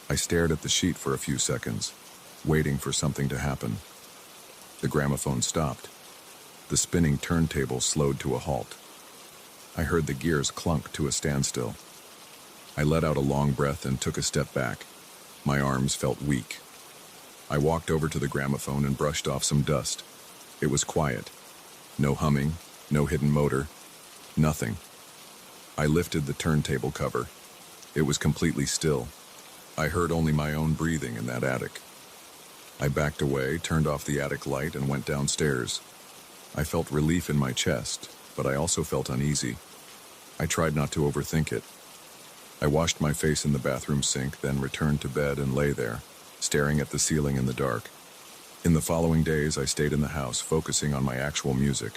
I stared at the sheet for a few seconds, waiting for something to happen. The gramophone stopped. The spinning turntable slowed to a halt. I heard the gears clunk to a standstill. I let out a long breath and took a step back. My arms felt weak. I walked over to the gramophone and brushed off some dust. It was quiet. No humming, no hidden motor, nothing. I lifted the turntable cover. It was completely still. I heard only my own breathing in that attic. I backed away, turned off the attic light, and went downstairs. I felt relief in my chest, but I also felt uneasy. I tried not to overthink it. I washed my face in the bathroom sink, then returned to bed and lay there, staring at the ceiling in the dark. In the following days, I stayed in the house, focusing on my actual music.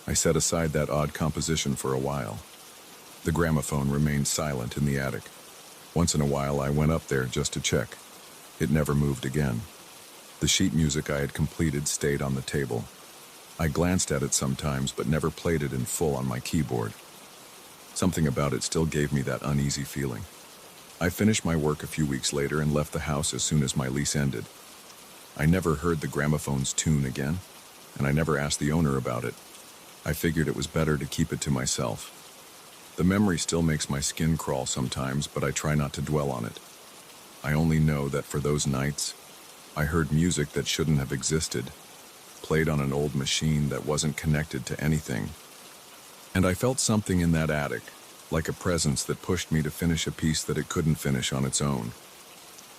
I set aside that odd composition for a while. The gramophone remained silent in the attic. Once in a while, I went up there just to check. It never moved again. The sheet music I had completed stayed on the table. I glanced at it sometimes, but never played it in full on my keyboard. Something about it still gave me that uneasy feeling. I finished my work a few weeks later and left the house as soon as my lease ended. I never heard the gramophone's tune again, and I never asked the owner about it. I figured it was better to keep it to myself. The memory still makes my skin crawl sometimes, but I try not to dwell on it. I only know that for those nights, I heard music that shouldn't have existed, played on an old machine that wasn't connected to anything. And I felt something in that attic, like a presence that pushed me to finish a piece that it couldn't finish on its own.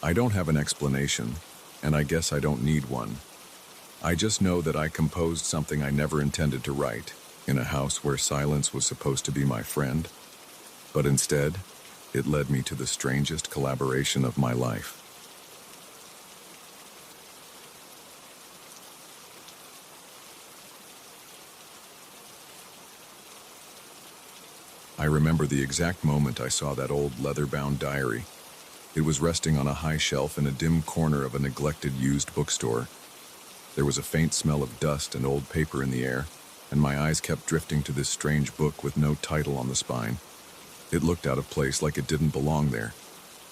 I don't have an explanation, and I guess I don't need one. I just know that I composed something I never intended to write, in a house where silence was supposed to be my friend, but instead, it led me to the strangest collaboration of my life. I remember the exact moment I saw that old leather-bound diary. It was resting on a high shelf in a dim corner of a neglected used bookstore. There was a faint smell of dust and old paper in the air, and my eyes kept drifting to this strange book with no title on the spine. It looked out of place, like it didn't belong there.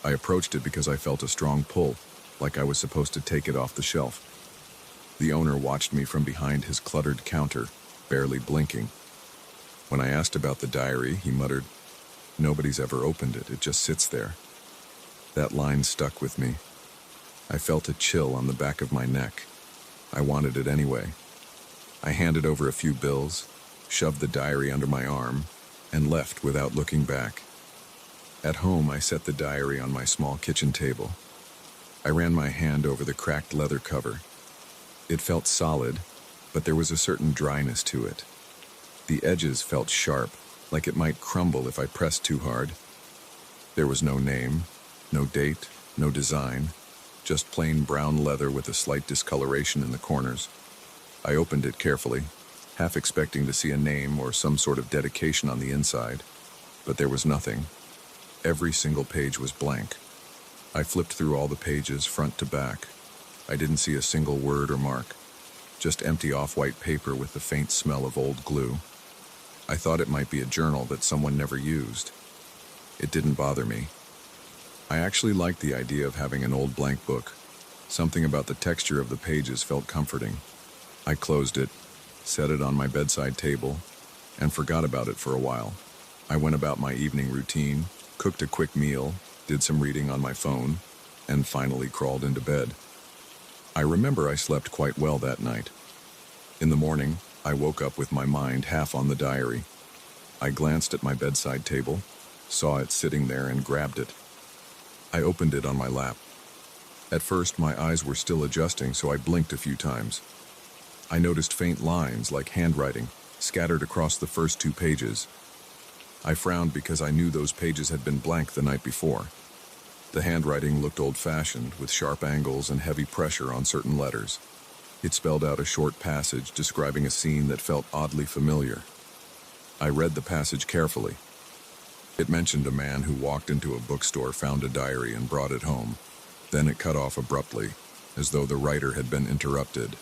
I approached it because I felt a strong pull, like I was supposed to take it off the shelf. The owner watched me from behind his cluttered counter, barely blinking. When I asked about the diary, he muttered, "Nobody's ever opened it, it just sits there." That line stuck with me. I felt a chill on the back of my neck. I wanted it anyway. I handed over a few bills, shoved the diary under my arm, and left without looking back. At home, I set the diary on my small kitchen table. I ran my hand over the cracked leather cover. It felt solid, but there was a certain dryness to it. The edges felt sharp, like it might crumble if I pressed too hard. There was no name, no date, no design, just plain brown leather with a slight discoloration in the corners. I opened it carefully, half expecting to see a name or some sort of dedication on the inside, but there was nothing. Every single page was blank. I flipped through all the pages, front to back. I didn't see a single word or mark, just empty off-white paper with the faint smell of old glue. I thought it might be a journal that someone never used. It didn't bother me. I actually liked the idea of having an old blank book. Something about the texture of the pages felt comforting. I closed it, set it on my bedside table, and forgot about it for a while. I went about my evening routine, cooked a quick meal, did some reading on my phone, and finally crawled into bed. I remember I slept quite well that night. In the morning, I woke up with my mind half on the diary. I glanced at my bedside table, saw it sitting there, and grabbed it. I opened it on my lap. At first, my eyes were still adjusting, so I blinked a few times. I noticed faint lines, like handwriting, scattered across the first 2 pages. I frowned because I knew those pages had been blank the night before. The handwriting looked old-fashioned, with sharp angles and heavy pressure on certain letters. It spelled out a short passage describing a scene that felt oddly familiar. I read the passage carefully. It mentioned a man who walked into a bookstore, found a diary, and brought it home. Then it cut off abruptly, as though the writer had been interrupted.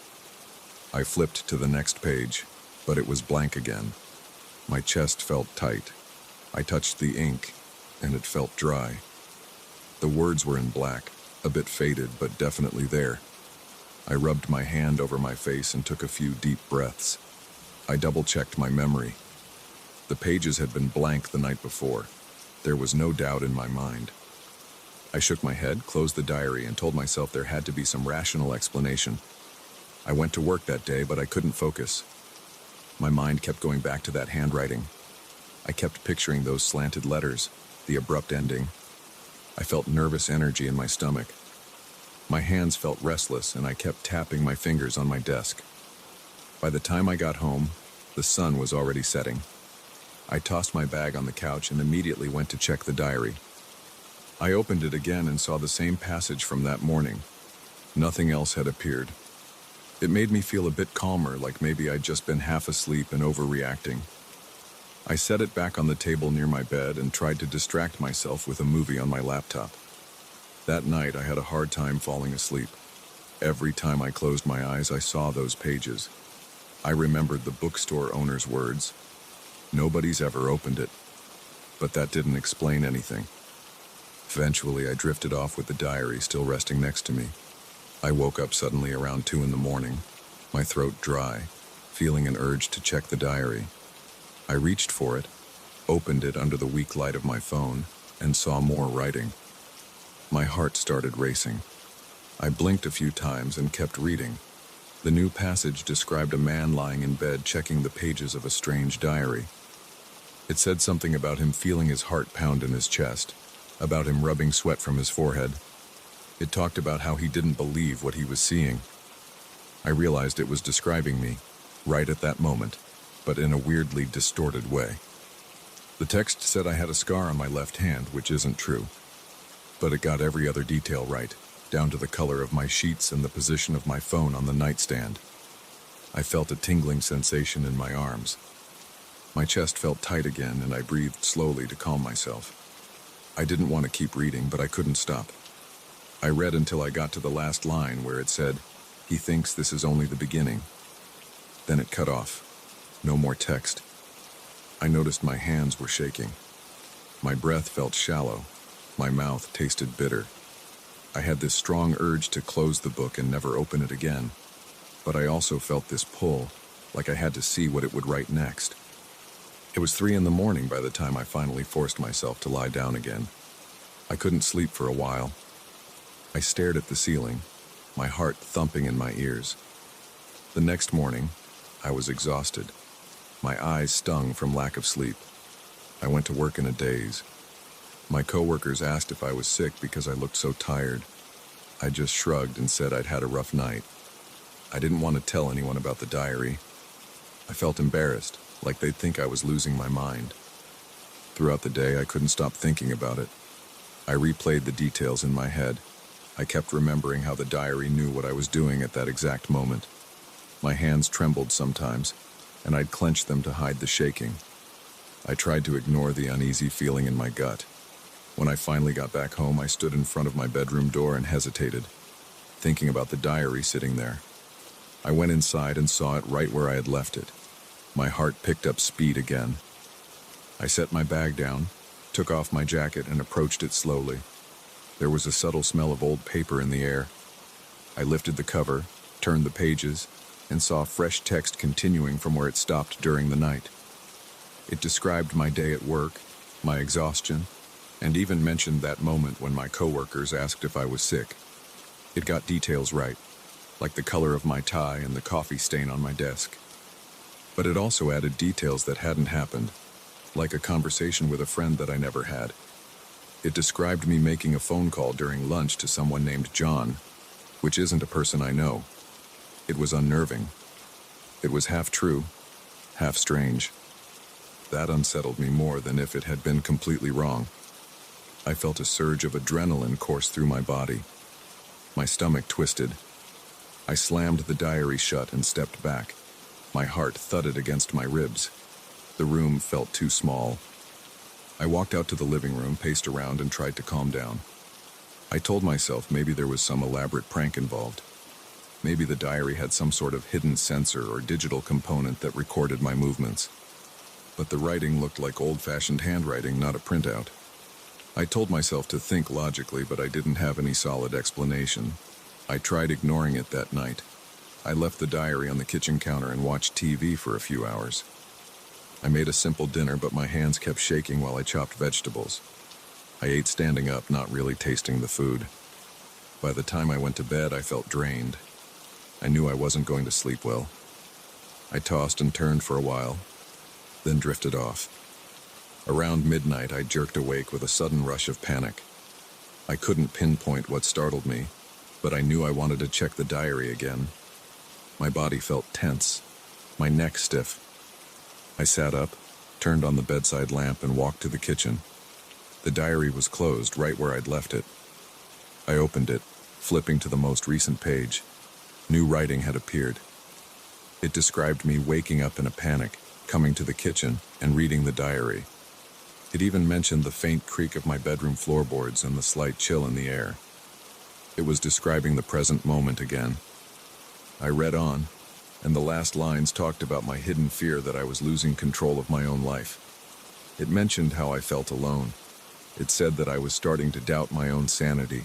I flipped to the next page, but it was blank again. My chest felt tight. I touched the ink, and it felt dry. The words were in black, a bit faded, but definitely there. I rubbed my hand over my face and took a few deep breaths. I double-checked my memory. The pages had been blank the night before. There was no doubt in my mind. I shook my head, closed the diary, and told myself there had to be some rational explanation. I went to work that day, but I couldn't focus. My mind kept going back to that handwriting. I kept picturing those slanted letters, the abrupt ending. I felt nervous energy in my stomach. My hands felt restless, and I kept tapping my fingers on my desk. By the time I got home, the sun was already setting. I tossed my bag on the couch and immediately went to check the diary. I opened it again and saw the same passage from that morning. Nothing else had appeared. It made me feel a bit calmer, like maybe I'd just been half asleep and overreacting. I set it back on the table near my bed and tried to distract myself with a movie on my laptop. That night, I had a hard time falling asleep. Every time I closed my eyes, I saw those pages. I remembered the bookstore owner's words. Nobody's ever opened it. But that didn't explain anything. Eventually, I drifted off with the diary still resting next to me. I woke up suddenly around 2 in the morning, my throat dry, feeling an urge to check the diary. I reached for it, opened it under the weak light of my phone, and saw more writing. My heart started racing. I blinked a few times and kept reading. The new passage described a man lying in bed checking the pages of a strange diary. It said something about him feeling his heart pound in his chest, about him rubbing sweat from his forehead. It talked about how he didn't believe what he was seeing. I realized it was describing me, right at that moment, but in a weirdly distorted way. The text said I had a scar on my left hand, which isn't true. But it got every other detail right, down to the color of my sheets and the position of my phone on the nightstand. I felt a tingling sensation in my arms. My chest felt tight again, and I breathed slowly to calm myself. I didn't want to keep reading, but I couldn't stop. I read until I got to the last line where it said, "He thinks this is only the beginning." Then it cut off. No more text. I noticed my hands were shaking. My breath felt shallow. My mouth tasted bitter. I had this strong urge to close the book and never open it again. But I also felt this pull, like I had to see what it would write next. It was 3 in the morning by the time I finally forced myself to lie down again. I couldn't sleep for a while. I stared at the ceiling, my heart thumping in my ears. The next morning, I was exhausted. My eyes stung from lack of sleep. I went to work in a daze. My coworkers asked if I was sick because I looked so tired. I just shrugged and said I'd had a rough night. I didn't want to tell anyone about the diary. I felt embarrassed, like they'd think I was losing my mind. Throughout the day, I couldn't stop thinking about it. I replayed the details in my head. I kept remembering how the diary knew what I was doing at that exact moment. My hands trembled sometimes, and I'd clench them to hide the shaking. I tried to ignore the uneasy feeling in my gut. When I finally got back home, I stood in front of my bedroom door and hesitated, thinking about the diary sitting there. I went inside and saw it right where I had left it. My heart picked up speed again. I set my bag down, took off my jacket, and approached it slowly. There was a subtle smell of old paper in the air. I lifted the cover, turned the pages, and saw fresh text continuing from where it stopped during the night. It described my day at work, my exhaustion, and even mentioned that moment when my coworkers asked if I was sick. It got details right, like the color of my tie and the coffee stain on my desk. But it also added details that hadn't happened, like a conversation with a friend that I never had. It described me making a phone call during lunch to someone named John, which isn't a person I know. It was unnerving. It was half true, half strange. That unsettled me more than if it had been completely wrong. I felt a surge of adrenaline course through my body. My stomach twisted. I slammed the diary shut and stepped back. My heart thudded against my ribs. The room felt too small. I walked out to the living room, paced around, and tried to calm down. I told myself maybe there was some elaborate prank involved. Maybe the diary had some sort of hidden sensor or digital component that recorded my movements. But the writing looked like old-fashioned handwriting, not a printout. I told myself to think logically, but I didn't have any solid explanation. I tried ignoring it that night. I left the diary on the kitchen counter and watched TV for a few hours. I made a simple dinner, but my hands kept shaking while I chopped vegetables. I ate standing up, not really tasting the food. By the time I went to bed, I felt drained. I knew I wasn't going to sleep well. I tossed and turned for a while, then drifted off. Around midnight, I jerked awake with a sudden rush of panic. I couldn't pinpoint what startled me, but I knew I wanted to check the diary again. My body felt tense, my neck stiff. I sat up, turned on the bedside lamp, and walked to the kitchen. The diary was closed right where I'd left it. I opened it, flipping to the most recent page. New writing had appeared. It described me waking up in a panic, coming to the kitchen, and reading the diary. It even mentioned the faint creak of my bedroom floorboards and the slight chill in the air. It was describing the present moment again. I read on, and the last lines talked about my hidden fear that I was losing control of my own life. It mentioned how I felt alone. It said that I was starting to doubt my own sanity.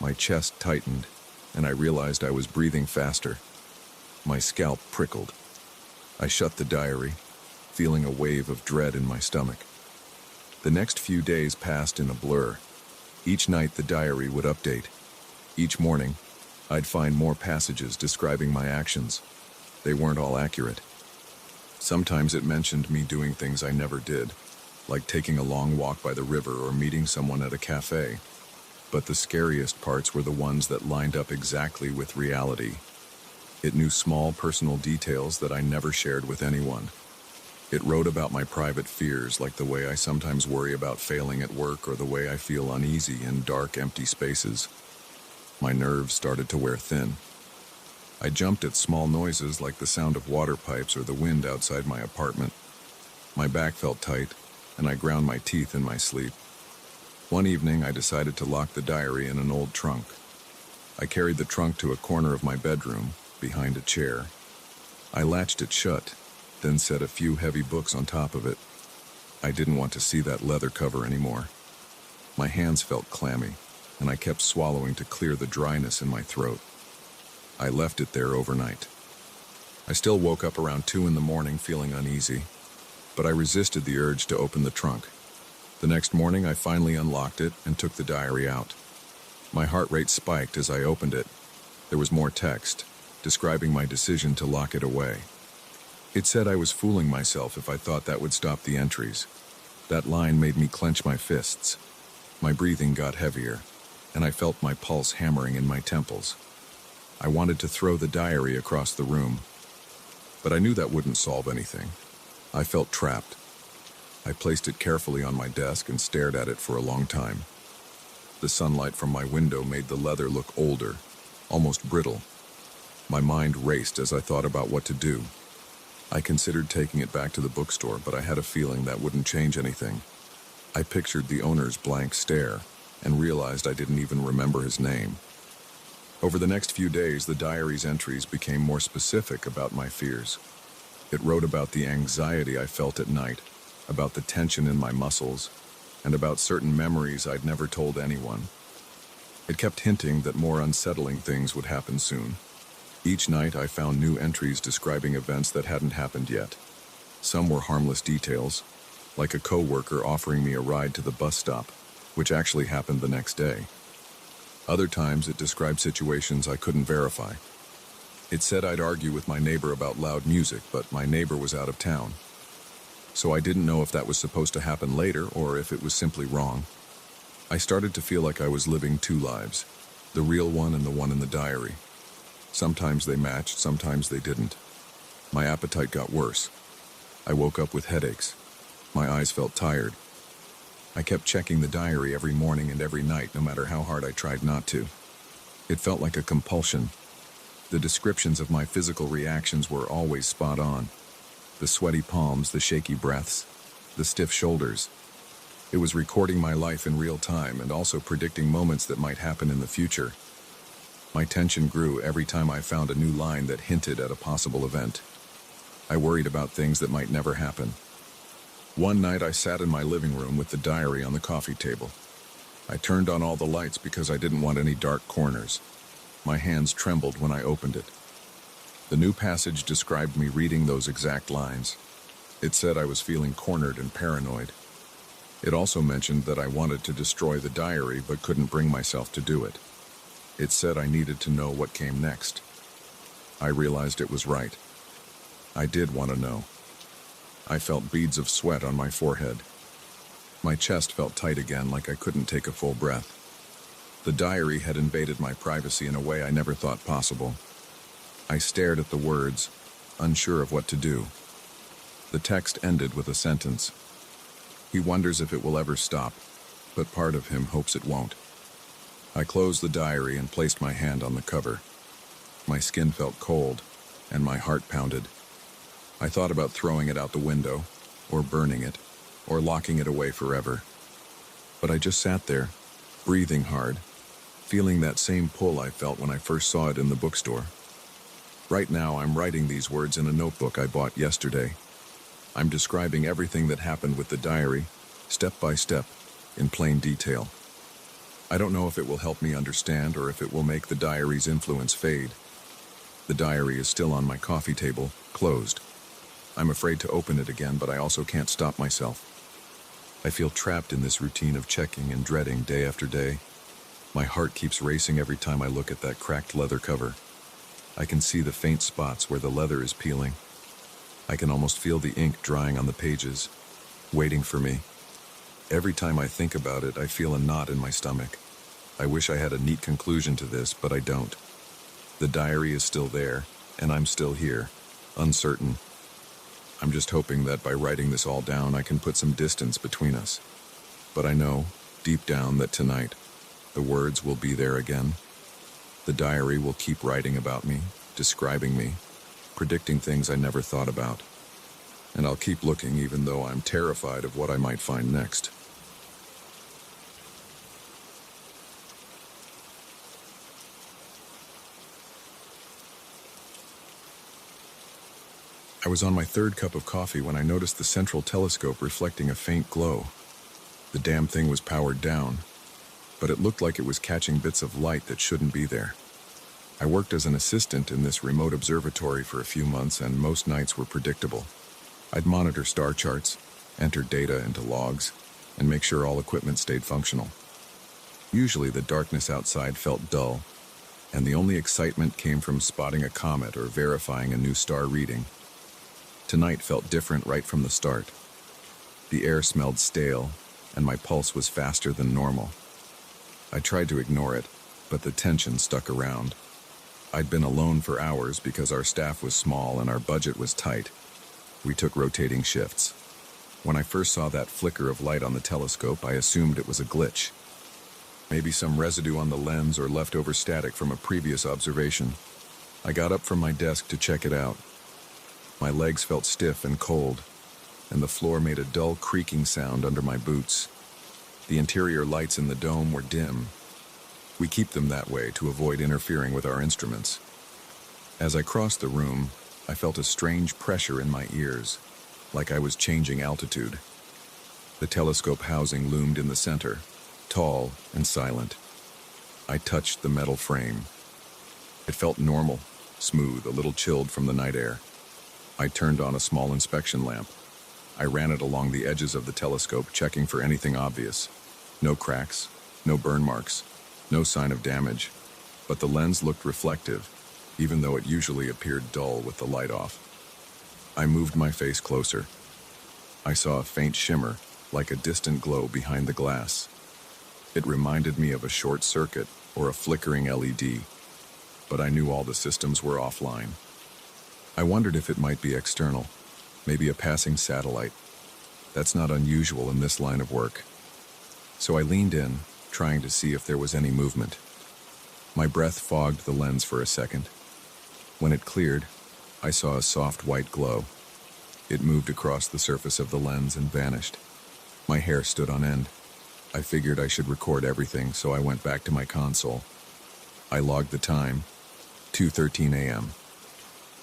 My chest tightened, and I realized I was breathing faster. My scalp prickled. I shut the diary, feeling a wave of dread in my stomach. The next few days passed in a blur. Each night the diary would update. Each morning, I'd find more passages describing my actions. They weren't all accurate. Sometimes it mentioned me doing things I never did, like taking a long walk by the river or meeting someone at a cafe. But the scariest parts were the ones that lined up exactly with reality. It knew small personal details that I never shared with anyone. It wrote about my private fears, like the way I sometimes worry about failing at work or the way I feel uneasy in dark, empty spaces. My nerves started to wear thin. I jumped at small noises like the sound of water pipes or the wind outside my apartment. My back felt tight, and I ground my teeth in my sleep. One evening, I decided to lock the diary in an old trunk. I carried the trunk to a corner of my bedroom, behind a chair. I latched it shut, then set a few heavy books on top of it. I didn't want to see that leather cover anymore. My hands felt clammy, and I kept swallowing to clear the dryness in my throat. I left it there overnight. I still woke up around 2 in the morning feeling uneasy, but I resisted the urge to open the trunk. The next morning, I finally unlocked it and took the diary out. My heart rate spiked as I opened it. There was more text, describing my decision to lock it away. It said I was fooling myself if I thought that would stop the entries. That line made me clench my fists. My breathing got heavier, and I felt my pulse hammering in my temples. I wanted to throw the diary across the room, but I knew that wouldn't solve anything. I felt trapped. I placed it carefully on my desk and stared at it for a long time. The sunlight from my window made the leather look older, almost brittle. My mind raced as I thought about what to do. I considered taking it back to the bookstore, but I had a feeling that wouldn't change anything. I pictured the owner's blank stare and realized I didn't even remember his name. Over the next few days, the diary's entries became more specific about my fears. It wrote about the anxiety I felt at night, about the tension in my muscles, and about certain memories I'd never told anyone. It kept hinting that more unsettling things would happen soon. Each night I found new entries describing events that hadn't happened yet. Some were harmless details, like a coworker offering me a ride to the bus stop, which actually happened the next day. Other times it described situations I couldn't verify. It said I'd argue with my neighbor about loud music, but my neighbor was out of town. So I didn't know if that was supposed to happen later or if it was simply wrong. I started to feel like I was living two lives, the real one and the one in the diary. Sometimes they matched, sometimes they didn't. My appetite got worse. I woke up with headaches. My eyes felt tired. I kept checking the diary every morning and every night, no matter how hard I tried not to. It felt like a compulsion. The descriptions of my physical reactions were always spot on. The sweaty palms, the shaky breaths, the stiff shoulders. It was recording my life in real time and also predicting moments that might happen in the future. My tension grew every time I found a new line that hinted at a possible event. I worried about things that might never happen. One night I sat in my living room with the diary on the coffee table. I turned on all the lights because I didn't want any dark corners. My hands trembled when I opened it. The new passage described me reading those exact lines. It said I was feeling cornered and paranoid. It also mentioned that I wanted to destroy the diary but couldn't bring myself to do it. It said I needed to know what came next. I realized it was right. I did want to know. I felt beads of sweat on my forehead. My chest felt tight again, like I couldn't take a full breath. The diary had invaded my privacy in a way I never thought possible. I stared at the words, unsure of what to do. The text ended with a sentence. He wonders if it will ever stop, but part of him hopes it won't. I closed the diary and placed my hand on the cover. My skin felt cold, and my heart pounded. I thought about throwing it out the window, or burning it, or locking it away forever. But I just sat there, breathing hard, feeling that same pull I felt when I first saw it in the bookstore. Right now, I'm writing these words in a notebook I bought yesterday. I'm describing everything that happened with the diary, step by step, in plain detail. I don't know if it will help me understand or if it will make the diary's influence fade. The diary is still on my coffee table, closed. I'm afraid to open it again, but I also can't stop myself. I feel trapped in this routine of checking and dreading day after day. My heart keeps racing every time I look at that cracked leather cover. I can see the faint spots where the leather is peeling. I can almost feel the ink drying on the pages, waiting for me. Every time I think about it, I feel a knot in my stomach. I wish I had a neat conclusion to this, but I don't. The diary is still there, and I'm still here, uncertain. I'm just hoping that by writing this all down, I can put some distance between us. But I know, deep down, that tonight, the words will be there again. The diary will keep writing about me, describing me, predicting things I never thought about. And I'll keep looking even though I'm terrified of what I might find next. I was on my third cup of coffee when I noticed the central telescope reflecting a faint glow. The damn thing was powered down, but it looked like it was catching bits of light that shouldn't be there. I worked as an assistant in this remote observatory for a few months, and most nights were predictable. I'd monitor star charts, enter data into logs, and make sure all equipment stayed functional. Usually the darkness outside felt dull, and the only excitement came from spotting a comet or verifying a new star reading. Tonight felt different right from the start. The air smelled stale, and my pulse was faster than normal. I tried to ignore it, but the tension stuck around. I'd been alone for hours because our staff was small and our budget was tight. We took rotating shifts. When I first saw that flicker of light on the telescope, I assumed it was a glitch. Maybe some residue on the lens or leftover static from a previous observation. I got up from my desk to check it out. My legs felt stiff and cold, and the floor made a dull creaking sound under my boots. The interior lights in the dome were dim. We keep them that way to avoid interfering with our instruments. As I crossed the room, I felt a strange pressure in my ears, like I was changing altitude. The telescope housing loomed in the center, tall and silent. I touched the metal frame. It felt normal, smooth, a little chilled from the night air. I turned on a small inspection lamp. I ran it along the edges of the telescope, checking for anything obvious. No cracks, no burn marks, no sign of damage, but the lens looked reflective, even though it usually appeared dull with the light off. I moved my face closer. I saw a faint shimmer, like a distant glow behind the glass. It reminded me of a short circuit or a flickering LED, but I knew all the systems were offline. I wondered if it might be external, maybe a passing satellite. That's not unusual in this line of work. So I leaned in, trying to see if there was any movement. My breath fogged the lens for a second. When it cleared, I saw a soft white glow. It moved across the surface of the lens and vanished. My hair stood on end. I figured I should record everything, so I went back to my console. I logged the time, 2:13 a.m.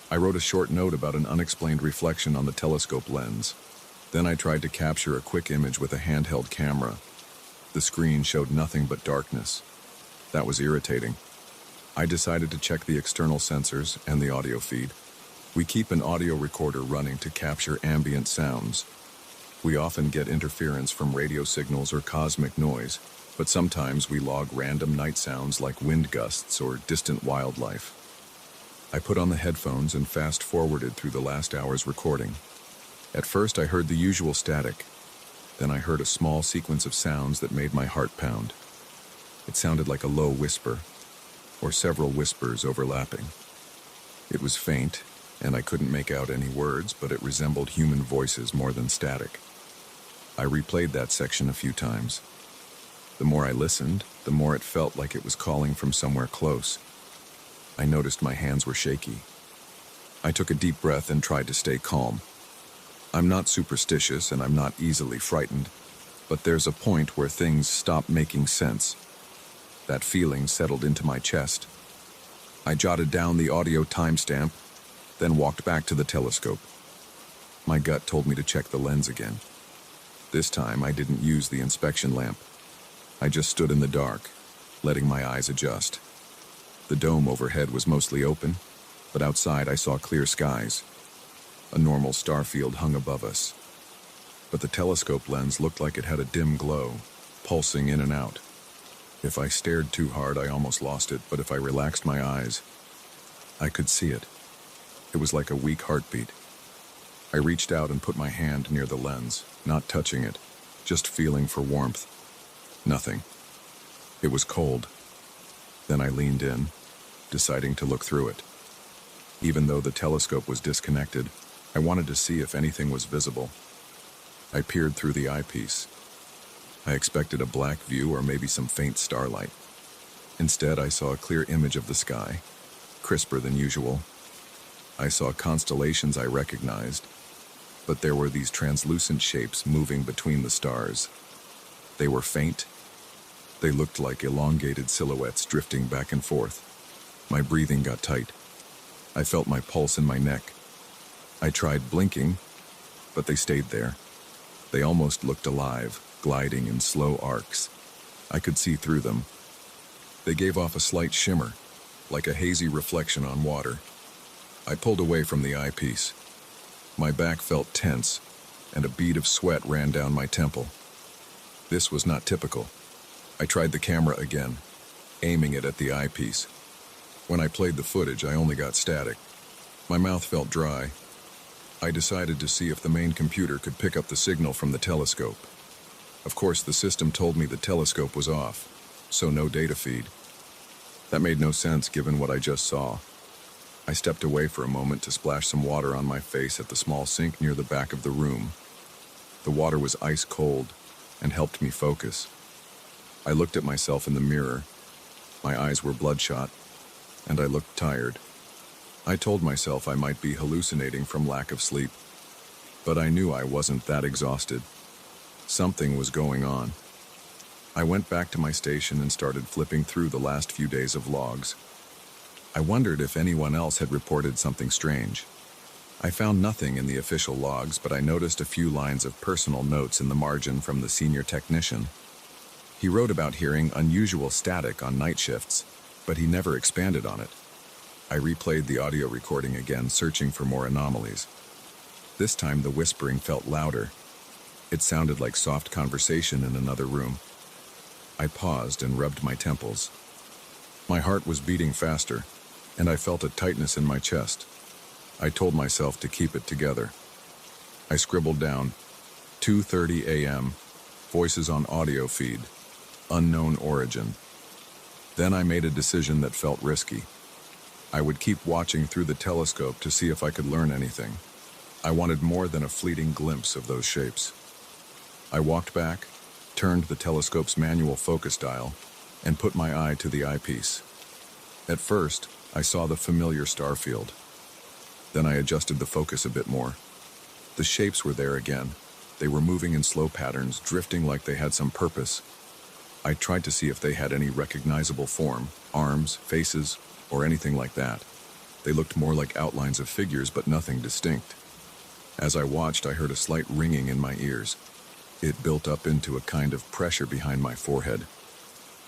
I wrote a short note about an unexplained reflection on the telescope lens. Then I tried to capture a quick image with a handheld camera. The screen showed nothing but darkness. That was irritating. I decided to check the external sensors and the audio feed. We keep an audio recorder running to capture ambient sounds. We often get interference from radio signals or cosmic noise, but sometimes we log random night sounds like wind gusts or distant wildlife. I put on the headphones and fast-forwarded through the last hour's recording. At first I heard the usual static. Then I heard a small sequence of sounds that made my heart pound. It sounded like a low whisper, or several whispers overlapping. It was faint, and I couldn't make out any words, but it resembled human voices more than static. I replayed that section a few times. The more I listened, the more it felt like it was calling from somewhere close. I noticed my hands were shaky. I took a deep breath and tried to stay calm. I'm not superstitious and I'm not easily frightened, but there's a point where things stop making sense. That feeling settled into my chest. I jotted down the audio timestamp, then walked back to the telescope. My gut told me to check the lens again. This time I didn't use the inspection lamp. I just stood in the dark, letting my eyes adjust. The dome overhead was mostly open, but outside I saw clear skies. A normal star field hung above us. But the telescope lens looked like it had a dim glow, pulsing in and out. If I stared too hard, I almost lost it, but if I relaxed my eyes, I could see it. It was like a weak heartbeat. I reached out and put my hand near the lens, not touching it, just feeling for warmth. Nothing. It was cold. Then I leaned in, deciding to look through it. Even though the telescope was disconnected, I wanted to see if anything was visible. I peered through the eyepiece. I expected a black view or maybe some faint starlight. Instead, I saw a clear image of the sky, crisper than usual. I saw constellations I recognized, but there were these translucent shapes moving between the stars. They were faint. They looked like elongated silhouettes drifting back and forth. My breathing got tight. I felt my pulse in my neck. I tried blinking, but they stayed there. They almost looked alive, gliding in slow arcs. I could see through them. They gave off a slight shimmer, like a hazy reflection on water. I pulled away from the eyepiece. My back felt tense, and a bead of sweat ran down my temple. This was not typical. I tried the camera again, aiming it at the eyepiece. When I played the footage, I only got static. My mouth felt dry. I decided to see if the main computer could pick up the signal from the telescope. Of course, the system told me the telescope was off, so no data feed. That made no sense given what I just saw. I stepped away for a moment to splash some water on my face at the small sink near the back of the room. The water was ice cold and helped me focus. I looked at myself in the mirror. My eyes were bloodshot, and I looked tired. I told myself I might be hallucinating from lack of sleep, but I knew I wasn't that exhausted. Something was going on. I went back to my station and started flipping through the last few days of logs. I wondered if anyone else had reported something strange. I found nothing in the official logs, but I noticed a few lines of personal notes in the margin from the senior technician. He wrote about hearing unusual static on night shifts, but he never expanded on it. I replayed the audio recording again, searching for more anomalies. This time the whispering felt louder. It sounded like soft conversation in another room. I paused and rubbed my temples. My heart was beating faster, and I felt a tightness in my chest. I told myself to keep it together. I scribbled down, 2:30 a.m., voices on audio feed, unknown origin. Then I made a decision that felt risky. I would keep watching through the telescope to see if I could learn anything. I wanted more than a fleeting glimpse of those shapes. I walked back, turned the telescope's manual focus dial, and put my eye to the eyepiece. At first, I saw the familiar star field. Then I adjusted the focus a bit more. The shapes were there again. They were moving in slow patterns, drifting like they had some purpose. I tried to see if they had any recognizable form, arms, faces, or anything like that. They looked more like outlines of figures, but nothing distinct. As I watched, I heard a slight ringing in my ears. It built up into a kind of pressure behind my forehead.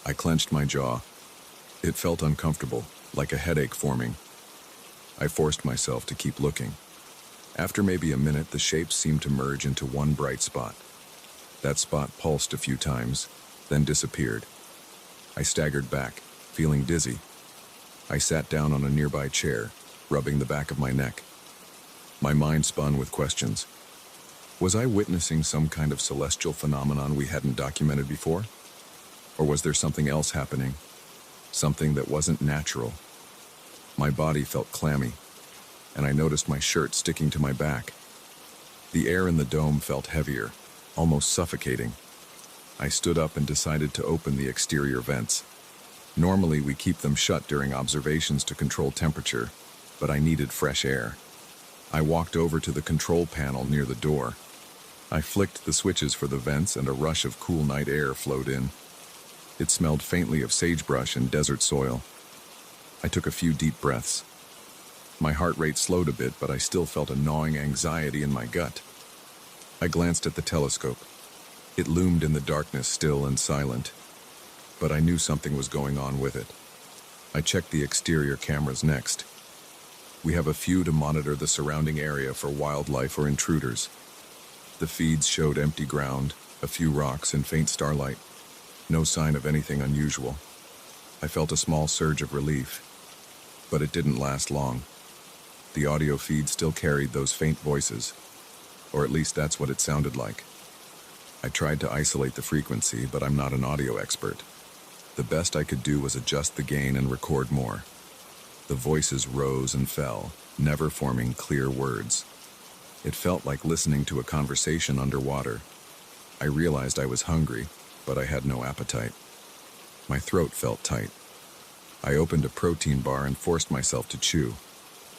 I clenched my jaw. It felt uncomfortable, like a headache forming. I forced myself to keep looking. After maybe a minute, the shapes seemed to merge into one bright spot. That spot pulsed a few times, then disappeared. I staggered back, feeling dizzy. I sat down on a nearby chair, rubbing the back of my neck. My mind spun with questions. Was I witnessing some kind of celestial phenomenon we hadn't documented before? Or was there something else happening? Something that wasn't natural? My body felt clammy, and I noticed my shirt sticking to my back. The air in the dome felt heavier, almost suffocating. I stood up and decided to open the exterior vents. Normally, we keep them shut during observations to control temperature, but I needed fresh air. I walked over to the control panel near the door. I flicked the switches for the vents and a rush of cool night air flowed in. It smelled faintly of sagebrush and desert soil. I took a few deep breaths. My heart rate slowed a bit, but I still felt a gnawing anxiety in my gut. I glanced at the telescope. It loomed in the darkness, still and silent, but I knew something was going on with it. I checked the exterior cameras next. We have a few to monitor the surrounding area for wildlife or intruders. The feeds showed empty ground, a few rocks and faint starlight. No sign of anything unusual. I felt a small surge of relief, but it didn't last long. The audio feed still carried those faint voices, or at least that's what it sounded like. I tried to isolate the frequency, but I'm not an audio expert. The best I could do was adjust the gain and record more. The voices rose and fell, never forming clear words. It felt like listening to a conversation underwater. I realized I was hungry, but I had no appetite. My throat felt tight. I opened a protein bar and forced myself to chew.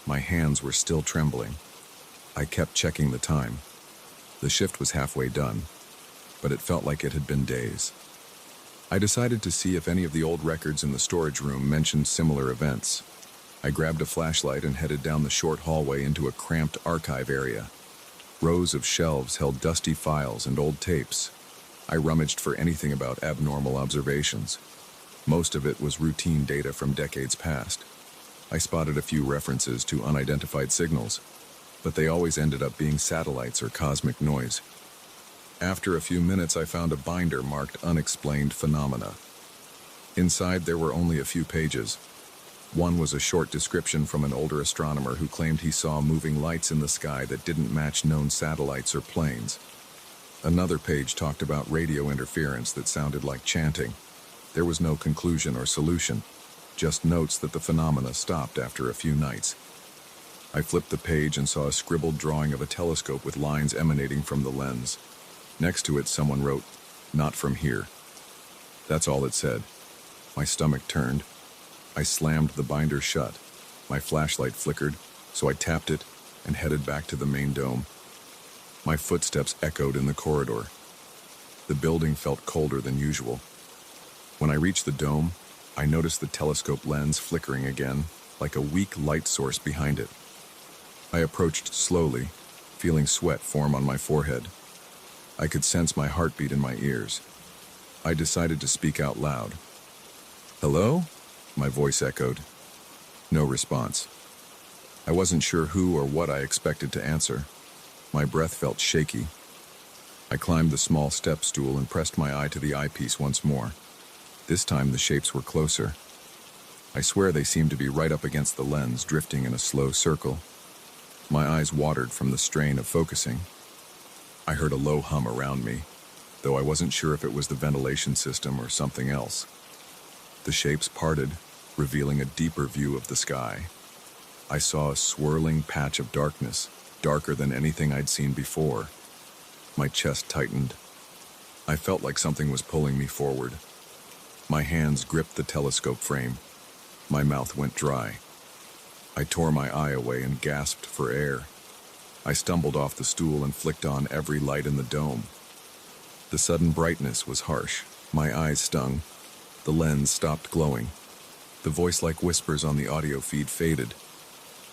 My hands were still trembling. I kept checking the time. The shift was halfway done, but it felt like it had been days. I decided to see if any of the old records in the storage room mentioned similar events. I grabbed a flashlight and headed down the short hallway into a cramped archive area. Rows of shelves held dusty files and old tapes. I rummaged for anything about abnormal observations. Most of it was routine data from decades past. I spotted a few references to unidentified signals, but they always ended up being satellites or cosmic noise. After a few minutes, I found a binder marked Unexplained Phenomena. Inside, there were only a few pages. One was a short description from an older astronomer who claimed he saw moving lights in the sky that didn't match known satellites or planes. Another page talked about radio interference that sounded like chanting. There was no conclusion or solution, just notes that the phenomena stopped after a few nights. I flipped the page and saw a scribbled drawing of a telescope with lines emanating from the lens. Next to it, someone wrote, "Not from here." That's all it said. My stomach turned. I slammed the binder shut. My flashlight flickered, so I tapped it and headed back to the main dome. My footsteps echoed in the corridor. The building felt colder than usual. When I reached the dome, I noticed the telescope lens flickering again, like a weak light source behind it. I approached slowly, feeling sweat form on my forehead. I could sense my heartbeat in my ears. I decided to speak out loud. "Hello?" My voice echoed. No response. I wasn't sure who or what I expected to answer. My breath felt shaky. I climbed the small step stool and pressed my eye to the eyepiece once more. This time the shapes were closer. I swear they seemed to be right up against the lens, drifting in a slow circle. My eyes watered from the strain of focusing. I heard a low hum around me, though I wasn't sure if it was the ventilation system or something else. The shapes parted, revealing a deeper view of the sky. I saw a swirling patch of darkness, darker than anything I'd seen before. My chest tightened. I felt like something was pulling me forward. My hands gripped the telescope frame. My mouth went dry. I tore my eye away and gasped for air. I stumbled off the stool and flicked on every light in the dome. The sudden brightness was harsh. My eyes stung. The lens stopped glowing. The voice-like whispers on the audio feed faded.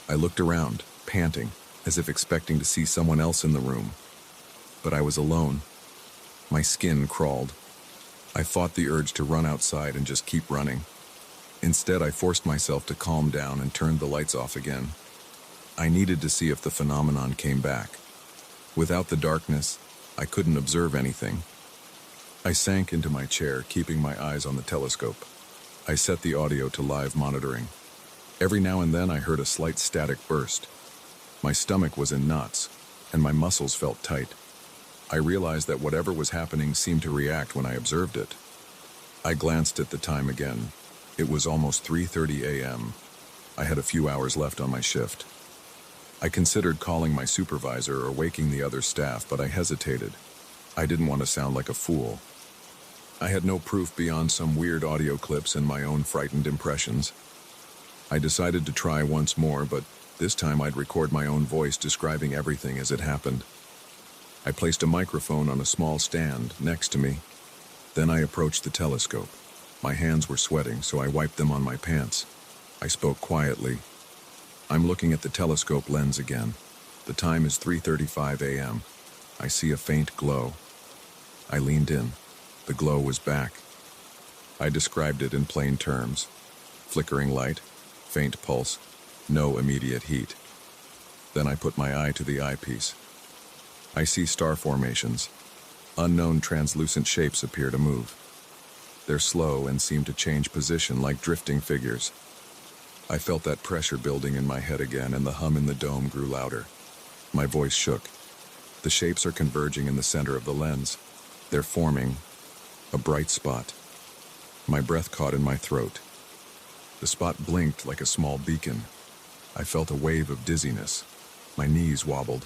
I looked around, panting, as if expecting to see someone else in the room. But I was alone. My skin crawled. I fought the urge to run outside and just keep running. Instead, I forced myself to calm down and turned the lights off again. I needed to see if the phenomenon came back. Without the darkness, I couldn't observe anything. I sank into my chair, keeping my eyes on the telescope. I set the audio to live monitoring. Every now and then I heard a slight static burst. My stomach was in knots, and my muscles felt tight. I realized that whatever was happening seemed to react when I observed it. I glanced at the time again. It was almost 3:30 a.m. I had a few hours left on my shift. I considered calling my supervisor or waking the other staff, but I hesitated. I didn't want to sound like a fool. I had no proof beyond some weird audio clips and my own frightened impressions. I decided to try once more, but this time I'd record my own voice describing everything as it happened. I placed a microphone on a small stand next to me. Then I approached the telescope. My hands were sweating, so I wiped them on my pants. I spoke quietly. I'm looking at the telescope lens again. The time is 3:35 a.m. I see a faint glow. I leaned in. The glow was back. I described it in plain terms. Flickering light, faint pulse, no immediate heat. Then I put my eye to the eyepiece. I see star formations. Unknown translucent shapes appear to move. They're slow and seem to change position like drifting figures. I felt that pressure building in my head again, and the hum in the dome grew louder. My voice shook. The shapes are converging in the center of the lens. They're forming a bright spot. My breath caught in my throat. The spot blinked like a small beacon. I felt a wave of dizziness. My knees wobbled.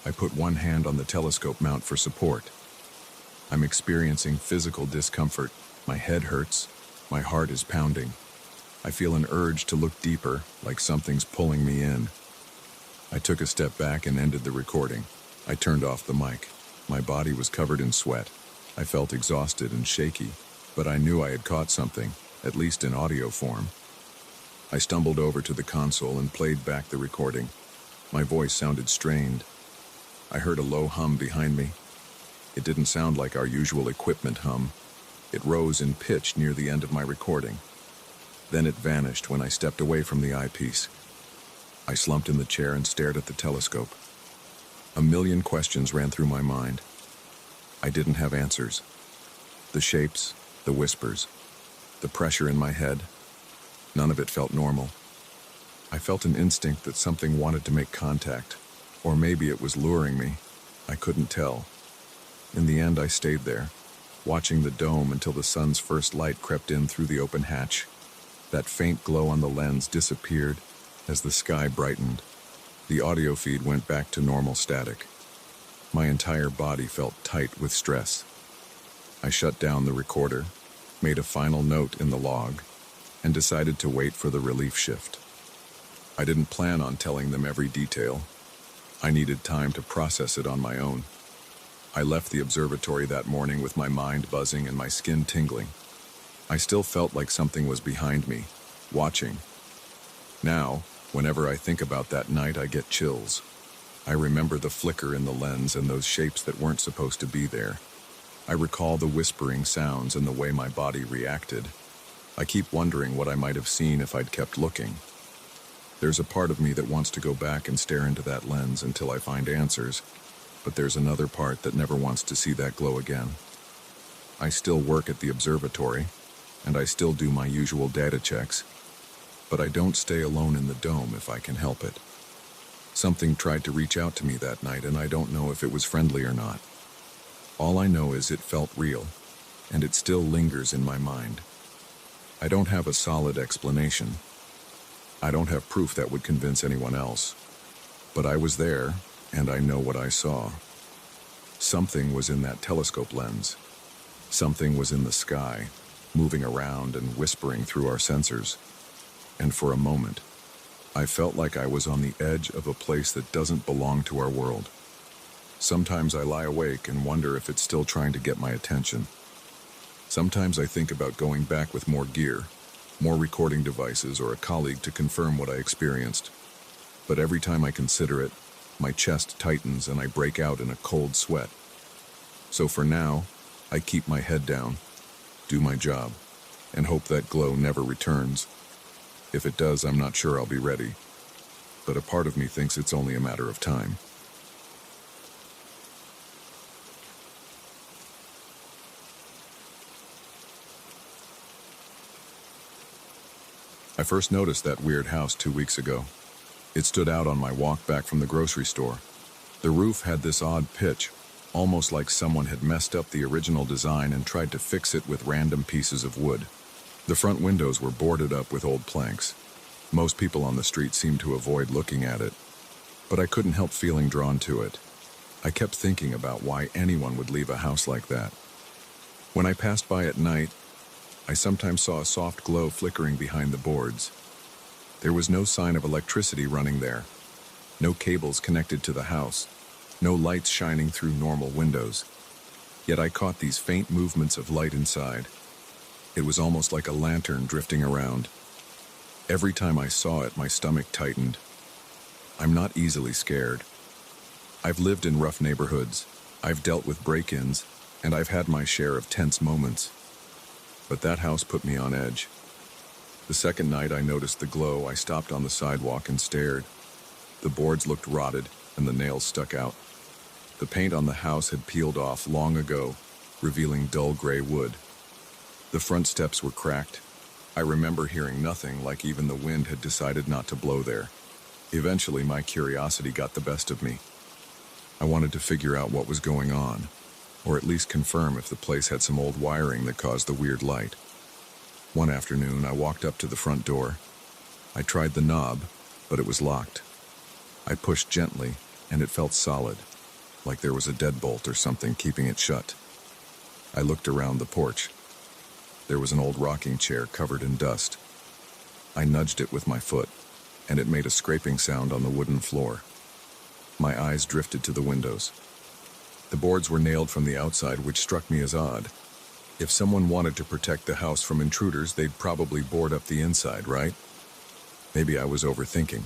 I put one hand on the telescope mount for support. I'm experiencing physical discomfort. My head hurts. My heart is pounding. I feel an urge to look deeper, like something's pulling me in. I took a step back and ended the recording. I turned off the mic. My body was covered in sweat. I felt exhausted and shaky, but I knew I had caught something, at least in audio form. I stumbled over to the console and played back the recording. My voice sounded strained. I heard a low hum behind me. It didn't sound like our usual equipment hum. It rose in pitch near the end of my recording. Then it vanished when I stepped away from the eyepiece. I slumped in the chair and stared at the telescope. A million questions ran through my mind. I didn't have answers. The shapes, the whispers, the pressure in my head, none of it felt normal. I felt an instinct that something wanted to make contact, or maybe it was luring me. I couldn't tell. In the end, I stayed there, watching the dome until the sun's first light crept in through the open hatch. That faint glow on the lens disappeared as the sky brightened. The audio feed went back to normal static. My entire body felt tight with stress. I shut down the recorder, made a final note in the log, and decided to wait for the relief shift. I didn't plan on telling them every detail. I needed time to process it on my own. I left the observatory that morning with my mind buzzing and my skin tingling. I still felt like something was behind me, watching. Now, whenever I think about that night, I get chills. I remember the flicker in the lens and those shapes that weren't supposed to be there. I recall the whispering sounds and the way my body reacted. I keep wondering what I might have seen if I'd kept looking. There's a part of me that wants to go back and stare into that lens until I find answers, but there's another part that never wants to see that glow again. I still work at the observatory, and I still do my usual data checks, but I don't stay alone in the dome if I can help it. Something tried to reach out to me that night, and I don't know if it was friendly or not. All I know is it felt real, and it still lingers in my mind. I don't have a solid explanation. I don't have proof that would convince anyone else. But I was there, and I know what I saw. Something was in that telescope lens. Something was in the sky, moving around and whispering through our sensors. And for a moment, I felt like I was on the edge of a place that doesn't belong to our world. Sometimes I lie awake and wonder if it's still trying to get my attention. Sometimes I think about going back with more gear, more recording devices, or a colleague to confirm what I experienced. But every time I consider it, my chest tightens and I break out in a cold sweat. So for now, I keep my head down, do my job, and hope that glow never returns. If it does, I'm not sure I'll be ready, but a part of me thinks it's only a matter of time. I first noticed that weird house 2 weeks ago. It stood out on my walk back from the grocery store. The roof had this odd pitch, almost like someone had messed up the original design and tried to fix it with random pieces of wood. The front windows were boarded up with old planks. Most people on the street seemed to avoid looking at it, but I couldn't help feeling drawn to it. I kept thinking about why anyone would leave a house like that. When I passed by at night, I sometimes saw a soft glow flickering behind the boards. There was no sign of electricity running there, no cables connected to the house, no lights shining through normal windows. Yet I caught these faint movements of light inside. It was almost like a lantern drifting around. Every time I saw it, my stomach tightened. I'm not easily scared. I've lived in rough neighborhoods, I've dealt with break-ins, and I've had my share of tense moments. But that house put me on edge. The second night I noticed the glow, I stopped on the sidewalk and stared. The boards looked rotted, and the nails stuck out. The paint on the house had peeled off long ago, revealing dull gray wood. The front steps were cracked. I remember hearing nothing, like even the wind had decided not to blow there. Eventually, my curiosity got the best of me. I wanted to figure out what was going on, or at least confirm if the place had some old wiring that caused the weird light. One afternoon, I walked up to the front door. I tried the knob, but it was locked. I pushed gently, and it felt solid, like there was a deadbolt or something keeping it shut. I looked around the porch. There was an old rocking chair covered in dust. I nudged it with my foot, and it made a scraping sound on the wooden floor. My eyes drifted to the windows. The boards were nailed from the outside, which struck me as odd. If someone wanted to protect the house from intruders, they'd probably board up the inside, right? Maybe I was overthinking.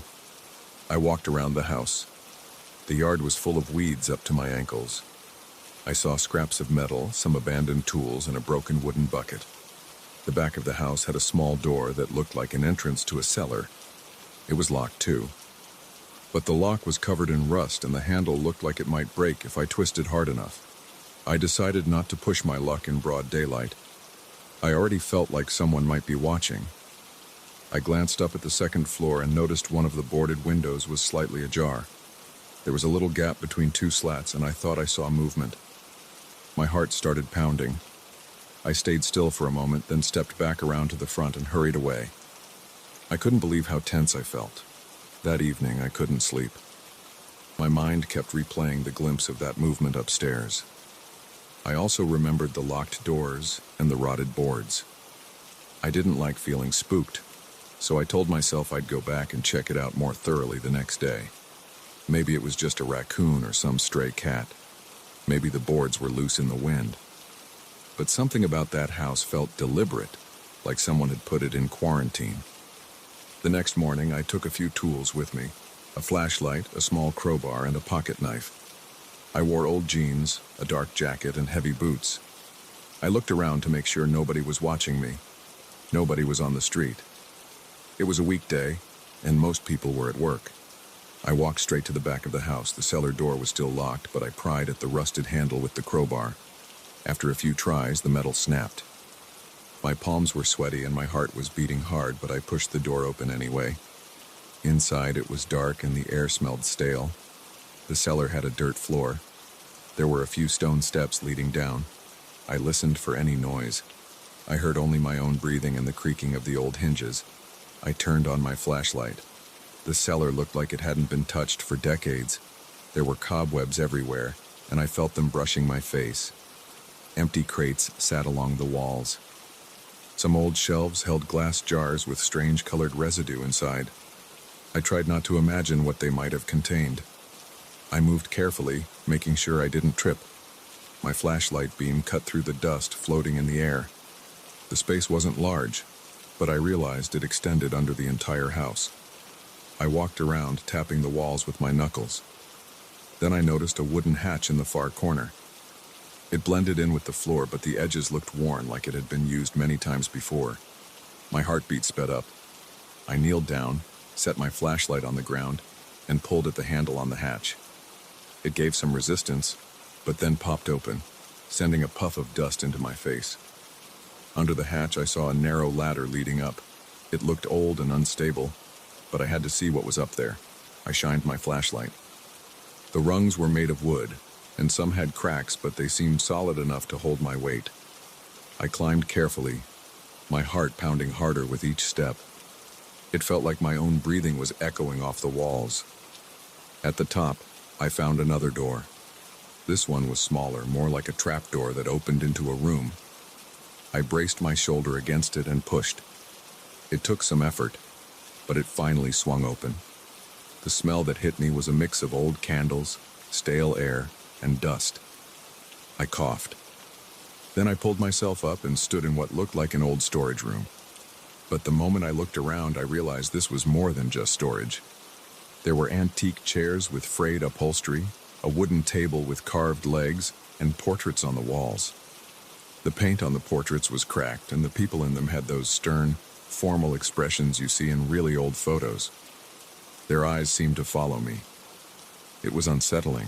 I walked around the house. The yard was full of weeds up to my ankles. I saw scraps of metal, some abandoned tools, and a broken wooden bucket. The back of the house had a small door that looked like an entrance to a cellar. It was locked too. But the lock was covered in rust, and the handle looked like it might break if I twisted hard enough. I decided not to push my luck in broad daylight. I already felt like someone might be watching. I glanced up at the second floor and noticed one of the boarded windows was slightly ajar. There was a little gap between two slats, and I thought I saw movement. My heart started pounding. I stayed still for a moment, then stepped back around to the front and hurried away. I couldn't believe how tense I felt. That evening, I couldn't sleep. My mind kept replaying the glimpse of that movement upstairs. I also remembered the locked doors and the rotted boards. I didn't like feeling spooked, so I told myself I'd go back and check it out more thoroughly the next day. Maybe it was just a raccoon or some stray cat. Maybe the boards were loose in the wind. But something about that house felt deliberate, like someone had put it in quarantine. The next morning, I took a few tools with me: a flashlight, a small crowbar, and a pocket knife. I wore old jeans, a dark jacket, and heavy boots. I looked around to make sure nobody was watching me. Nobody was on the street. It was a weekday, and most people were at work. I walked straight to the back of the house. The cellar door was still locked, but I pried at the rusted handle with the crowbar. After a few tries, the metal snapped. My palms were sweaty and my heart was beating hard, but I pushed the door open anyway. Inside, it was dark and the air smelled stale. The cellar had a dirt floor. There were a few stone steps leading down. I listened for any noise. I heard only my own breathing and the creaking of the old hinges. I turned on my flashlight. The cellar looked like it hadn't been touched for decades. There were cobwebs everywhere, and I felt them brushing my face. Empty crates sat along the walls. Some old shelves held glass jars with strange colored residue inside. I tried not to imagine what they might have contained. I moved carefully, making sure I didn't trip. My flashlight beam cut through the dust floating in the air. The space wasn't large, but I realized it extended under the entire house. I walked around, tapping the walls with my knuckles. Then I noticed a wooden hatch in the far corner. It blended in with the floor, but the edges looked worn like it had been used many times before. My heartbeat sped up. I kneeled down, set my flashlight on the ground, and pulled at the handle on the hatch. It gave some resistance, but then popped open, sending a puff of dust into my face. Under the hatch, I saw a narrow ladder leading up. It looked old and unstable, but I had to see what was up there. I shined my flashlight. The rungs were made of wood, and some had cracks, but they seemed solid enough to hold my weight. I climbed carefully, my heart pounding harder with each step. It felt like my own breathing was echoing off the walls. At the top, I found another door. This one was smaller, more like a trapdoor that opened into a room. I braced my shoulder against it and pushed. It took some effort, but it finally swung open. The smell that hit me was a mix of old candles, stale air, and dust. I coughed. Then I pulled myself up and stood in what looked like an old storage room. But the moment I looked around, I realized this was more than just storage. There were antique chairs with frayed upholstery, a wooden table with carved legs, and portraits on the walls. The paint on the portraits was cracked, and the people in them had those stern, formal expressions you see in really old photos. Their eyes seemed to follow me. It was unsettling.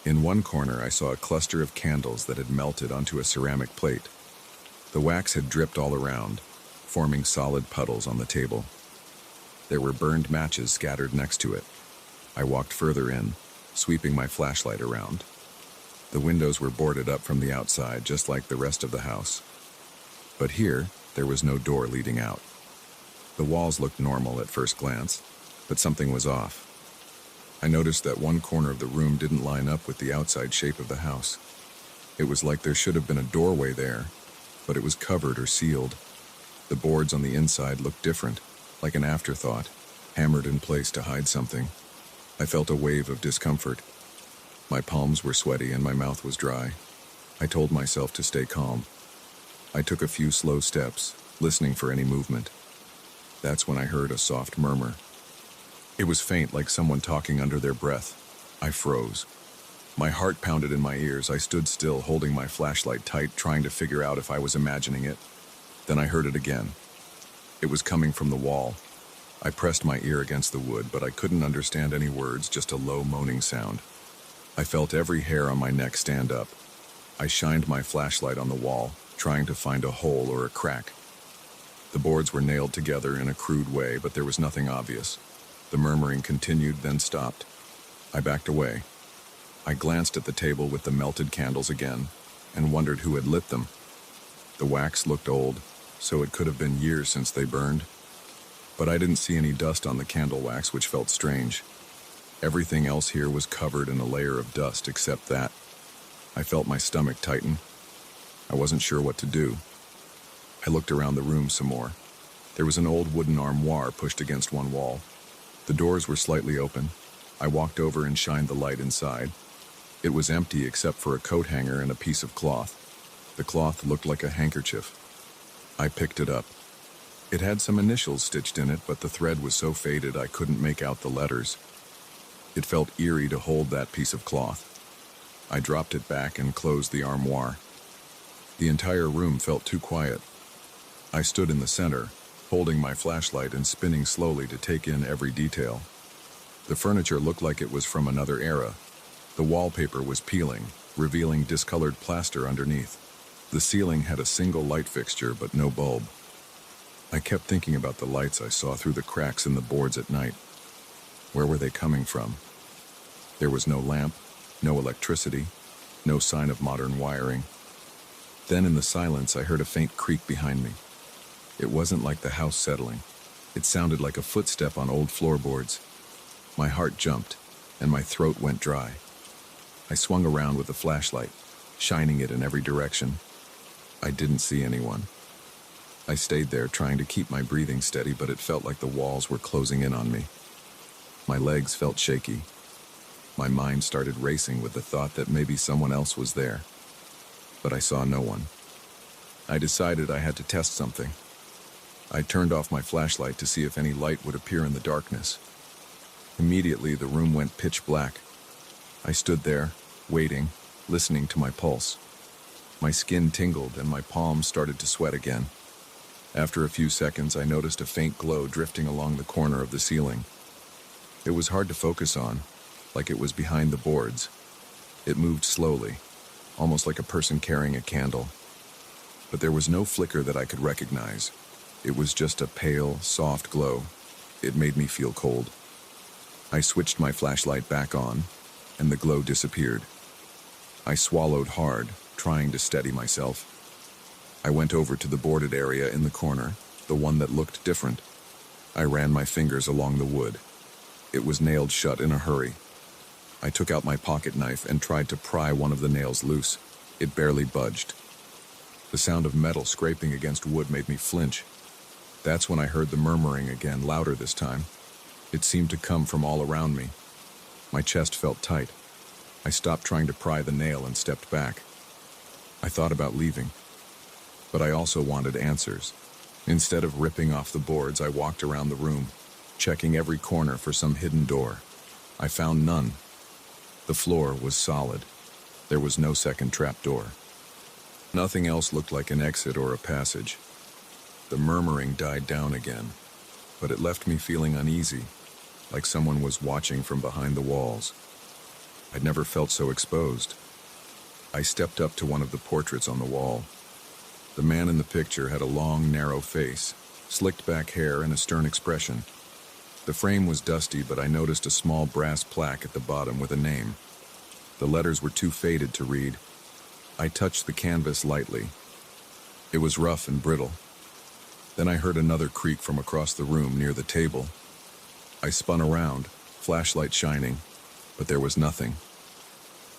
In one corner, I saw a cluster of candles that had melted onto a ceramic plate. The wax had dripped all around, forming solid puddles on the table. There were burned matches scattered next to it. I walked further in, sweeping my flashlight around. The windows were boarded up from the outside, just like the rest of the house. But here, there was no door leading out. The walls looked normal at first glance, but something was off. I noticed that one corner of the room didn't line up with the outside shape of the house. It was like there should have been a doorway there, but it was covered or sealed. The boards on the inside looked different, like an afterthought, hammered in place to hide something. I felt a wave of discomfort. My palms were sweaty and my mouth was dry. I told myself to stay calm. I took a few slow steps, listening for any movement. That's when I heard a soft murmur. It was faint, like someone talking under their breath. I froze. My heart pounded in my ears. I stood still, holding my flashlight tight, trying to figure out if I was imagining it. Then I heard it again. It was coming from the wall. I pressed my ear against the wood, but I couldn't understand any words, just a low moaning sound. I felt every hair on my neck stand up. I shined my flashlight on the wall, trying to find a hole or a crack. The boards were nailed together in a crude way, but there was nothing obvious. The murmuring continued, then stopped. I backed away. I glanced at the table with the melted candles again, and wondered who had lit them. The wax looked old, so it could have been years since they burned. But I didn't see any dust on the candle wax, which felt strange. Everything else here was covered in a layer of dust except that. I felt my stomach tighten. I wasn't sure what to do. I looked around the room some more. There was an old wooden armoire pushed against one wall. The doors were slightly open. I walked over and shined the light inside. It was empty except for a coat hanger and a piece of cloth. The cloth looked like a handkerchief. I picked it up. It had some initials stitched in it, but the thread was so faded I couldn't make out the letters. It felt eerie to hold that piece of cloth. I dropped it back and closed the armoire. The entire room felt too quiet. I stood in the center, holding my flashlight and spinning slowly to take in every detail. The furniture looked like it was from another era. The wallpaper was peeling, revealing discolored plaster underneath. The ceiling had a single light fixture, but no bulb. I kept thinking about the lights I saw through the cracks in the boards at night. Where were they coming from? There was no lamp, no electricity, no sign of modern wiring. Then in the silence, I heard a faint creak behind me. It wasn't like the house settling. It sounded like a footstep on old floorboards. My heart jumped, and my throat went dry. I swung around with the flashlight, shining it in every direction. I didn't see anyone. I stayed there trying to keep my breathing steady, but it felt like the walls were closing in on me. My legs felt shaky. My mind started racing with the thought that maybe someone else was there. But I saw no one. I decided I had to test something. I turned off my flashlight to see if any light would appear in the darkness. Immediately, the room went pitch black. I stood there, waiting, listening to my pulse. My skin tingled and my palms started to sweat again. After a few seconds, I noticed a faint glow drifting along the corner of the ceiling. It was hard to focus on, like it was behind the boards. It moved slowly, almost like a person carrying a candle. But there was no flicker that I could recognize. It was just a pale, soft glow. It made me feel cold. I switched my flashlight back on, and the glow disappeared. I swallowed hard, trying to steady myself. I went over to the boarded area in the corner, the one that looked different. I ran my fingers along the wood. It was nailed shut in a hurry. I took out my pocket knife and tried to pry one of the nails loose. It barely budged. The sound of metal scraping against wood made me flinch. That's when I heard the murmuring again, louder this time. It seemed to come from all around me. My chest felt tight. I stopped trying to pry the nail and stepped back. I thought about leaving, but I also wanted answers. Instead of ripping off the boards, I walked around the room, checking every corner for some hidden door. I found none. The floor was solid. There was no second trap door. Nothing else looked like an exit or a passage. The murmuring died down again, but it left me feeling uneasy, like someone was watching from behind the walls. I'd never felt so exposed. I stepped up to one of the portraits on the wall. The man in the picture had a long, narrow face, slicked back hair, and a stern expression. The frame was dusty, but I noticed a small brass plaque at the bottom with a name. The letters were too faded to read. I touched the canvas lightly. It was rough and brittle. Then I heard another creak from across the room near the table. I spun around, flashlight shining, but there was nothing.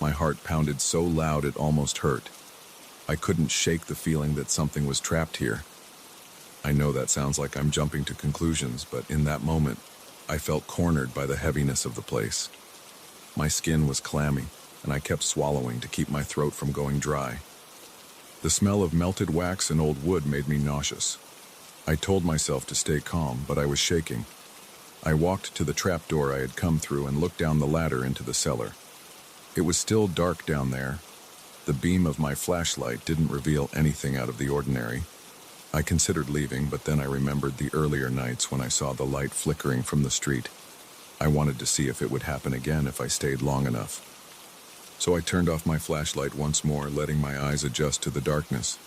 My heart pounded so loud it almost hurt. I couldn't shake the feeling that something was trapped here. I know that sounds like I'm jumping to conclusions, but in that moment, I felt cornered by the heaviness of the place. My skin was clammy, and I kept swallowing to keep my throat from going dry. The smell of melted wax and old wood made me nauseous. I told myself to stay calm, but I was shaking. I walked to the trapdoor I had come through and looked down the ladder into the cellar. It was still dark down there. The beam of my flashlight didn't reveal anything out of the ordinary. I considered leaving, but then I remembered the earlier nights when I saw the light flickering from the street. I wanted to see if it would happen again if I stayed long enough. So I turned off my flashlight once more, letting my eyes adjust to the darkness.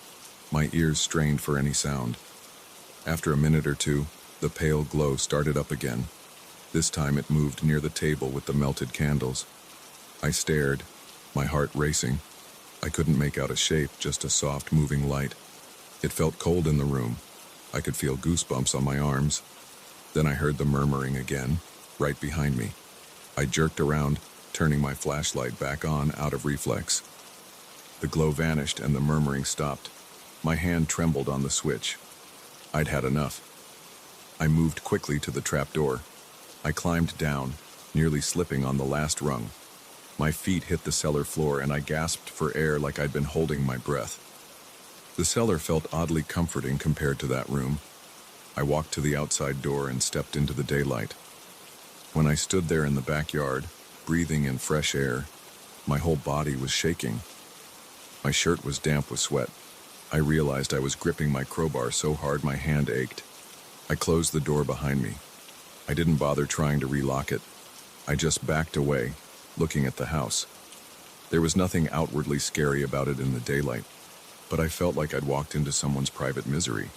My ears strained for any sound. After a minute or two, the pale glow started up again. This time it moved near the table with the melted candles. I stared, my heart racing. I couldn't make out a shape, just a soft moving light. It felt cold in the room. I could feel goosebumps on my arms. Then I heard the murmuring again, right behind me. I jerked around, turning my flashlight back on out of reflex. The glow vanished and the murmuring stopped. My hand trembled on the switch. I'd had enough. I moved quickly to the trapdoor. I climbed down, nearly slipping on the last rung. My feet hit the cellar floor and I gasped for air like I'd been holding my breath. The cellar felt oddly comforting compared to that room. I walked to the outside door and stepped into the daylight. When I stood there in the backyard, breathing in fresh air, my whole body was shaking. My shirt was damp with sweat. I realized I was gripping my crowbar so hard my hand ached. I closed the door behind me. I didn't bother trying to relock it. I just backed away, looking at the house. There was nothing outwardly scary about it in the daylight, but I felt like I'd walked into someone's private misery.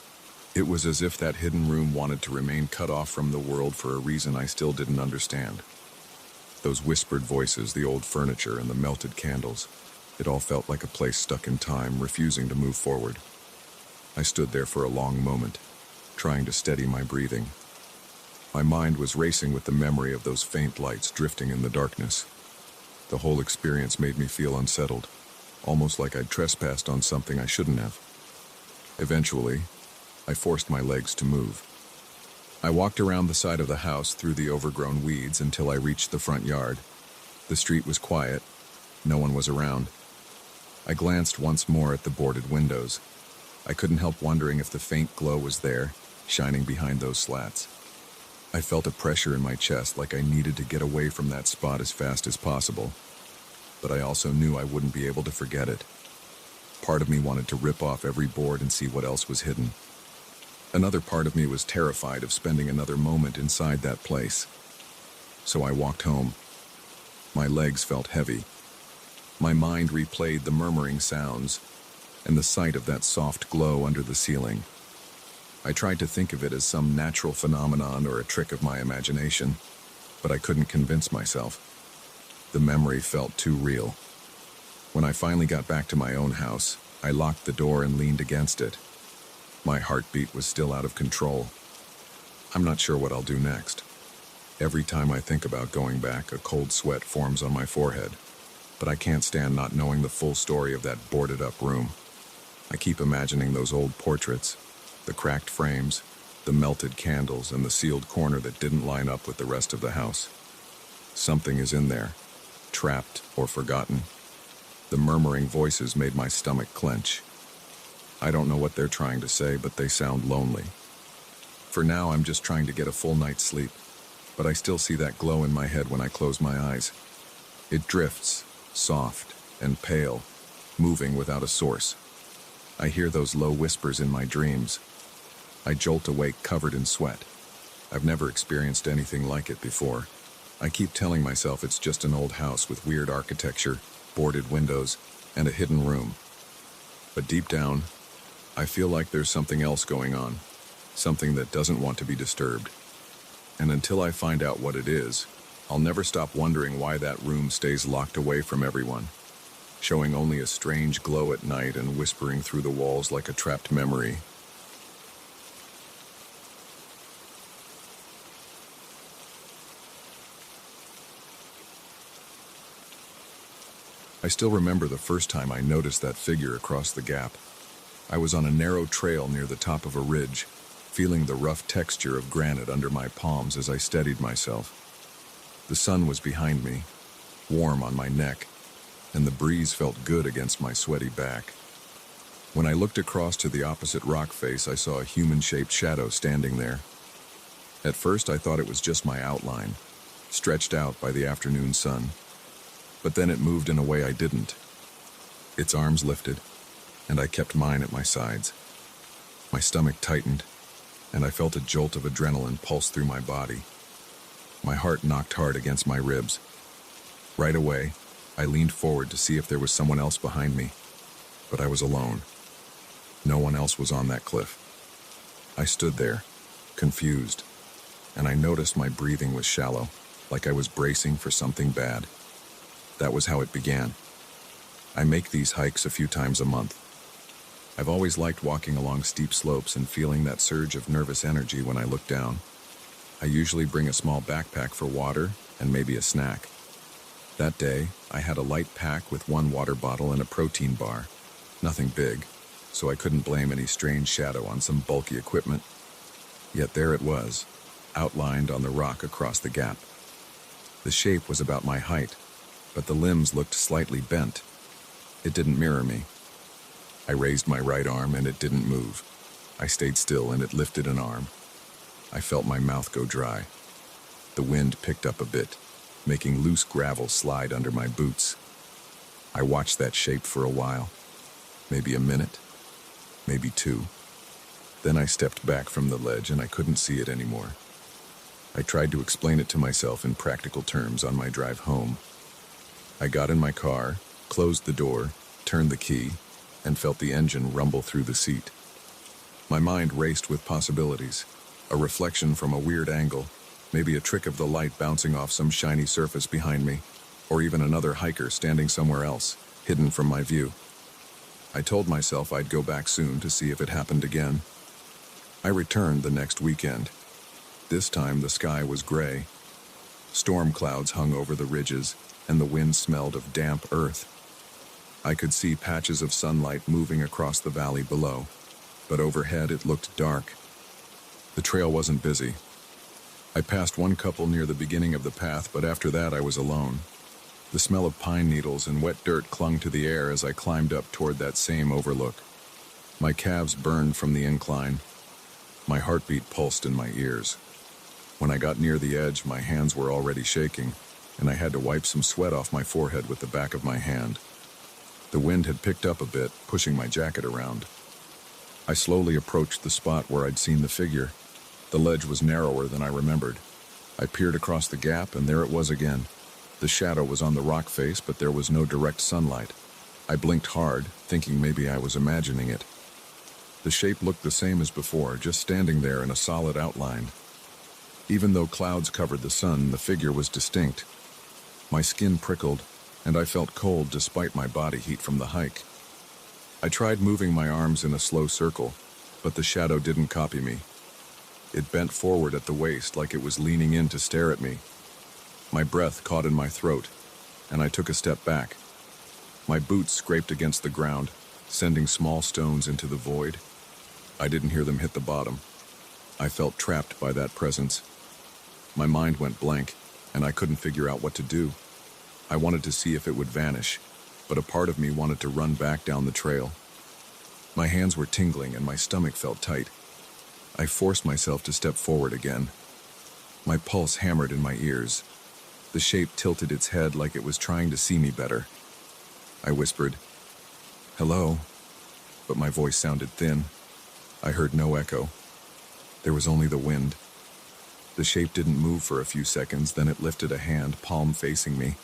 It was as if that hidden room wanted to remain cut off from the world for a reason I still didn't understand. Those whispered voices, the old furniture, and the melted candles, it all felt like a place stuck in time, refusing to move forward. I stood there for a long moment, trying to steady my breathing. My mind was racing with the memory of those faint lights drifting in the darkness. The whole experience made me feel unsettled, almost like I'd trespassed on something I shouldn't have. Eventually, I forced my legs to move. I walked around the side of the house through the overgrown weeds until I reached the front yard. The street was quiet. No one was around. I glanced once more at the boarded windows. I couldn't help wondering if the faint glow was there, shining behind those slats. I felt a pressure in my chest, like I needed to get away from that spot as fast as possible. But I also knew I wouldn't be able to forget it. Part of me wanted to rip off every board and see what else was hidden. Another part of me was terrified of spending another moment inside that place. So I walked home. My legs felt heavy. My mind replayed the murmuring sounds and the sight of that soft glow under the ceiling. I tried to think of it as some natural phenomenon or a trick of my imagination, but I couldn't convince myself. The memory felt too real. When I finally got back to my own house, I locked the door and leaned against it. My heartbeat was still out of control. I'm not sure what I'll do next. Every time I think about going back, a cold sweat forms on my forehead, but I can't stand not knowing the full story of that boarded-up room. I keep imagining those old portraits, the cracked frames, the melted candles, and the sealed corner that didn't line up with the rest of the house. Something is in there, trapped or forgotten. The murmuring voices made my stomach clench. I don't know what they're trying to say, but they sound lonely. For now, I'm just trying to get a full night's sleep, but I still see that glow in my head when I close my eyes. It drifts, soft and pale, moving without a source. I hear those low whispers in my dreams. I jolt awake covered in sweat. I've never experienced anything like it before. I keep telling myself it's just an old house with weird architecture, boarded windows, and a hidden room. But deep down, I feel like there's something else going on, something that doesn't want to be disturbed. And until I find out what it is, I'll never stop wondering why that room stays locked away from everyone, showing only a strange glow at night and whispering through the walls like a trapped memory. I still remember the first time I noticed that figure across the gap. I was on a narrow trail near the top of a ridge, feeling the rough texture of granite under my palms as I steadied myself. The sun was behind me, warm on my neck, and the breeze felt good against my sweaty back. When I looked across to the opposite rock face, I saw a human-shaped shadow standing there. At first, I thought it was just my outline, stretched out by the afternoon sun. But then it moved in a way I didn't. Its arms lifted, and I kept mine at my sides. My stomach tightened, and I felt a jolt of adrenaline pulse through my body. My heart knocked hard against my ribs. Right away, I leaned forward to see if there was someone else behind me, but I was alone. No one else was on that cliff. I stood there, confused, and I noticed my breathing was shallow, like I was bracing for something bad. That was how it began. I make these hikes a few times a month. I've always liked walking along steep slopes and feeling that surge of nervous energy when I look down. I usually bring a small backpack for water and maybe a snack. That day, I had a light pack with one water bottle and a protein bar. Nothing big, so I couldn't blame any strange shadow on some bulky equipment. Yet there it was, outlined on the rock across the gap. The shape was about my height, but the limbs looked slightly bent. It didn't mirror me. I raised my right arm and it didn't move. I stayed still and it lifted an arm. I felt my mouth go dry. The wind picked up a bit, making loose gravel slide under my boots. I watched that shape for a while. Maybe a minute, maybe two. Then I stepped back from the ledge and I couldn't see it anymore. I tried to explain it to myself in practical terms on my drive home. I got in my car, closed the door, turned the key, and felt the engine rumble through the seat. My mind raced with possibilities. A reflection from a weird angle, maybe a trick of the light bouncing off some shiny surface behind me, or even another hiker standing somewhere else, hidden from my view. I told myself I'd go back soon to see if it happened again. I returned the next weekend. This time the sky was gray. Storm clouds hung over the ridges, and the wind smelled of damp earth. I could see patches of sunlight moving across the valley below, but overhead it looked dark. The trail wasn't busy. I passed one couple near the beginning of the path, but after that I was alone. The smell of pine needles and wet dirt clung to the air as I climbed up toward that same overlook. My calves burned from the incline. My heartbeat pulsed in my ears. When I got near the edge, my hands were already shaking, and I had to wipe some sweat off my forehead with the back of my hand. The wind had picked up a bit, pushing my jacket around. I slowly approached the spot where I'd seen the figure. The ledge was narrower than I remembered. I peered across the gap, and there it was again. The shadow was on the rock face, but there was no direct sunlight. I blinked hard, thinking maybe I was imagining it. The shape looked the same as before, just standing there in a solid outline. Even though clouds covered the sun, the figure was distinct. My skin prickled, and I felt cold despite my body heat from the hike. I tried moving my arms in a slow circle, but the shadow didn't copy me. It bent forward at the waist like it was leaning in to stare at me. My breath caught in my throat, and I took a step back. My boots scraped against the ground, sending small stones into the void. I didn't hear them hit the bottom. I felt trapped by that presence. My mind went blank, and I couldn't figure out what to do. I wanted to see if it would vanish, but a part of me wanted to run back down the trail. My hands were tingling and my stomach felt tight. I forced myself to step forward again. My pulse hammered in my ears. The shape tilted its head like it was trying to see me better. I whispered, "Hello," but my voice sounded thin. I heard no echo. There was only the wind. The shape didn't move for a few seconds, then it lifted a hand, palm facing me.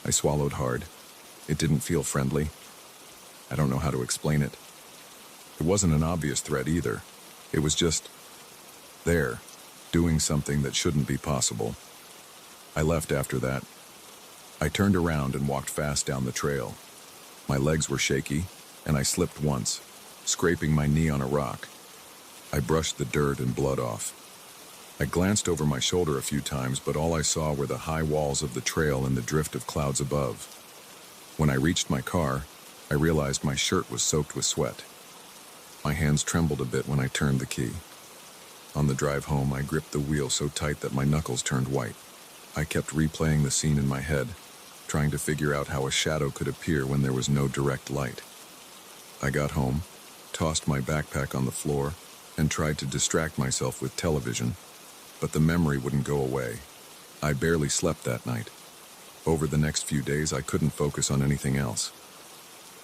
I swallowed hard. It didn't feel friendly. I don't know how to explain it. It wasn't an obvious threat either. It was just there, doing something that shouldn't be possible. I left after that. I turned around and walked fast down the trail. My legs were shaky, and I slipped once, scraping my knee on a rock. I brushed the dirt and blood off. I glanced over my shoulder a few times, but all I saw were the high walls of the trail and the drift of clouds above. When I reached my car, I realized my shirt was soaked with sweat. My hands trembled a bit when I turned the key. On the drive home, I gripped the wheel so tight that my knuckles turned white. I kept replaying the scene in my head, trying to figure out how a shadow could appear when there was no direct light. I got home, tossed my backpack on the floor, and tried to distract myself with television, but the memory wouldn't go away. I barely slept that night. Over the next few days, I couldn't focus on anything else.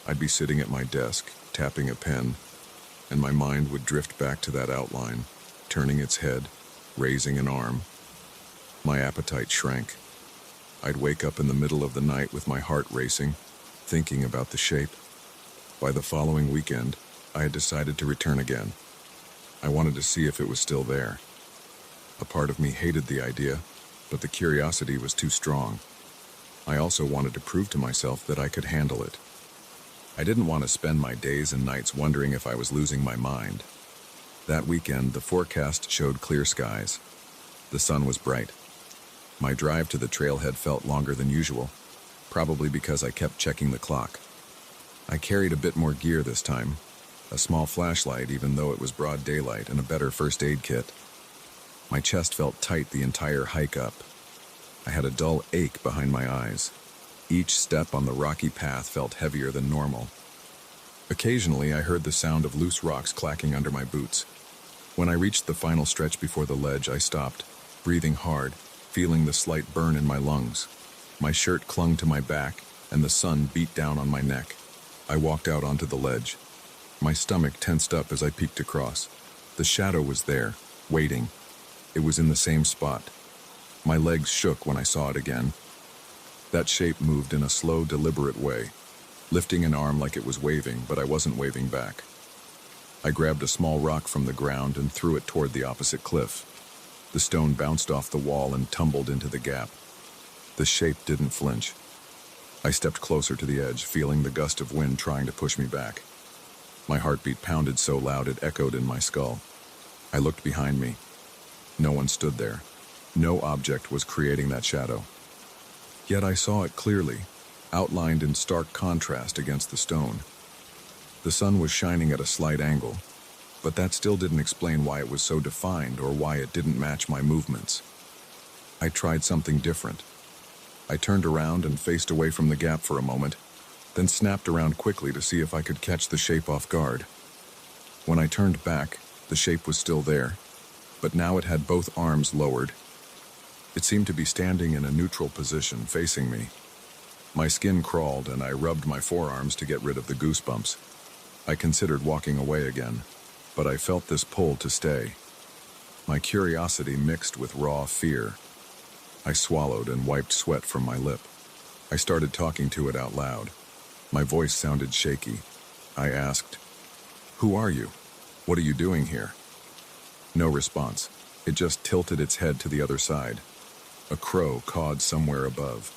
I'd be sitting at my desk, tapping a pen, and my mind would drift back to that outline, turning its head, raising an arm. My appetite shrank. I'd wake up in the middle of the night with my heart racing, thinking about the shape. By the following weekend, I had decided to return again. I wanted to see if it was still there. A part of me hated the idea, but the curiosity was too strong. I also wanted to prove to myself that I could handle it. I didn't want to spend my days and nights wondering if I was losing my mind. That weekend, the forecast showed clear skies. The sun was bright. My drive to the trailhead felt longer than usual, probably because I kept checking the clock. I carried a bit more gear this time, a small flashlight even though it was broad daylight, and a better first aid kit. My chest felt tight the entire hike up. I had a dull ache behind my eyes. Each step on the rocky path felt heavier than normal. Occasionally, I heard the sound of loose rocks clacking under my boots. When I reached the final stretch before the ledge, I stopped, breathing hard, feeling the slight burn in my lungs. My shirt clung to my back, and the sun beat down on my neck. I walked out onto the ledge. My stomach tensed up as I peeked across. The shadow was there, waiting. It was in the same spot. My legs shook when I saw it again. That shape moved in a slow, deliberate way, lifting an arm like it was waving, but I wasn't waving back. I grabbed a small rock from the ground and threw it toward the opposite cliff. The stone bounced off the wall and tumbled into the gap. The shape didn't flinch. I stepped closer to the edge, feeling the gust of wind trying to push me back. My heartbeat pounded so loud it echoed in my skull. I looked behind me. No one stood there. No object was creating that shadow. Yet I saw it clearly, outlined in stark contrast against the stone. The sun was shining at a slight angle, but that still didn't explain why it was so defined or why it didn't match my movements. I tried something different. I turned around and faced away from the gap for a moment, then snapped around quickly to see if I could catch the shape off guard. When I turned back, the shape was still there, but now it had both arms lowered. It seemed to be standing in a neutral position, facing me. My skin crawled and I rubbed my forearms to get rid of the goosebumps. I considered walking away again, but I felt this pull to stay. My curiosity mixed with raw fear. I swallowed and wiped sweat from my lip. I started talking to it out loud. My voice sounded shaky. I asked, "Who are you? What are you doing here?" No response. It just tilted its head to the other side. A crow cawed somewhere above.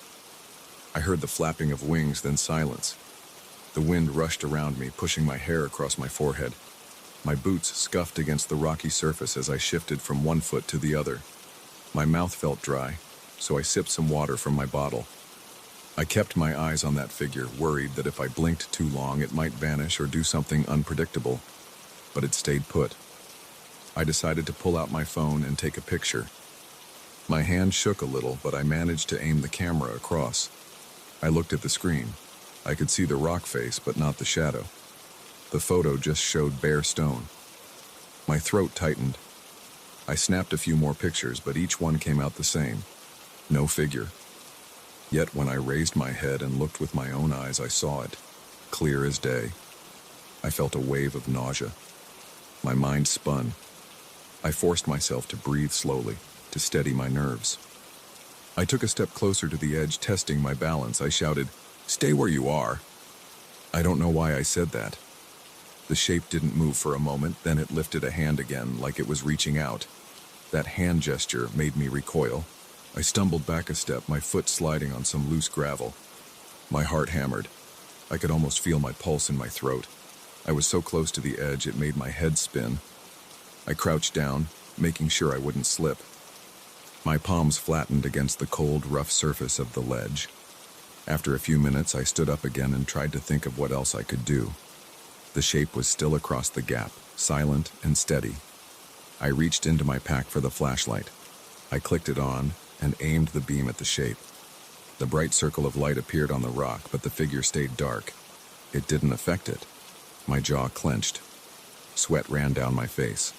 I heard the flapping of wings, then silence. The wind rushed around me, pushing my hair across my forehead. My boots scuffed against the rocky surface as I shifted from one foot to the other. My mouth felt dry, so I sipped some water from my bottle. I kept my eyes on that figure, worried that if I blinked too long it might vanish or do something unpredictable. But it stayed put. I decided to pull out my phone and take a picture. My hand shook a little, but I managed to aim the camera across. I looked at the screen. I could see the rock face, but not the shadow. The photo just showed bare stone. My throat tightened. I snapped a few more pictures, but each one came out the same. No figure. Yet when I raised my head and looked with my own eyes, I saw it, clear as day. I felt a wave of nausea. My mind spun. I forced myself to breathe slowly, to steady my nerves. I took a step closer to the edge, testing my balance. I shouted, "Stay where you are." I don't know why I said that. The shape didn't move for a moment, then it lifted a hand again, like it was reaching out. That hand gesture made me recoil. I stumbled back a step, my foot sliding on some loose gravel. My heart hammered. I could almost feel my pulse in my throat. I was so close to the edge it made my head spin. I crouched down, making sure I wouldn't slip. My palms flattened against the cold, rough surface of the ledge. After a few minutes, I stood up again and tried to think of what else I could do. The shape was still across the gap, silent and steady. I reached into my pack for the flashlight. I clicked it on and aimed the beam at the shape. The bright circle of light appeared on the rock, but the figure stayed dark. It didn't affect it. My jaw clenched. Sweat ran down my face.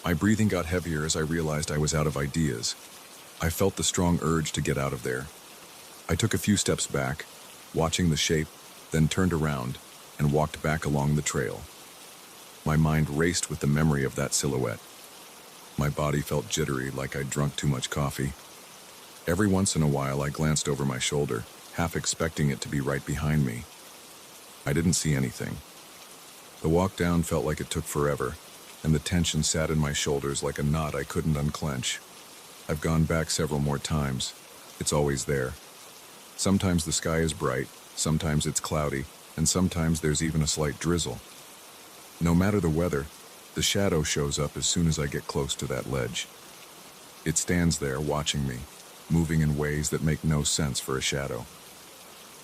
My breathing got heavier as I realized I was out of ideas. I felt the strong urge to get out of there. I took a few steps back, watching the shape, then turned around and walked back along the trail. My mind raced with the memory of that silhouette. My body felt jittery, like I'd drunk too much coffee. Every once in a while, I glanced over my shoulder, half expecting it to be right behind me. I didn't see anything. The walk down felt like it took forever, and the tension sat in my shoulders like a knot I couldn't unclench. I've gone back several more times. It's always there. Sometimes the sky is bright, sometimes it's cloudy, and sometimes there's even a slight drizzle. No matter the weather, the shadow shows up as soon as I get close to that ledge. It stands there watching me, moving in ways that make no sense for a shadow.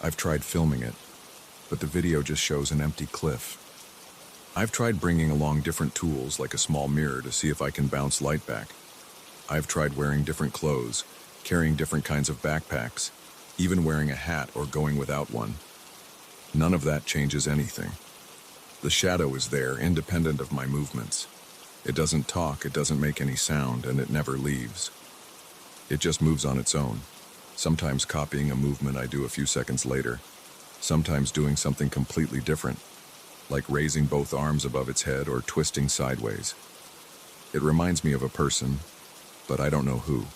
I've tried filming it, but the video just shows an empty cliff. I've tried bringing along different tools like a small mirror to see if I can bounce light back. I've tried wearing different clothes, carrying different kinds of backpacks, even wearing a hat or going without one. None of that changes anything. The shadow is there, independent of my movements. It doesn't talk, it doesn't make any sound, and it never leaves. It just moves on its own, sometimes copying a movement I do a few seconds later, sometimes doing something completely different. like raising both arms above its head or twisting sideways. It reminds me of a person, but I don't know who.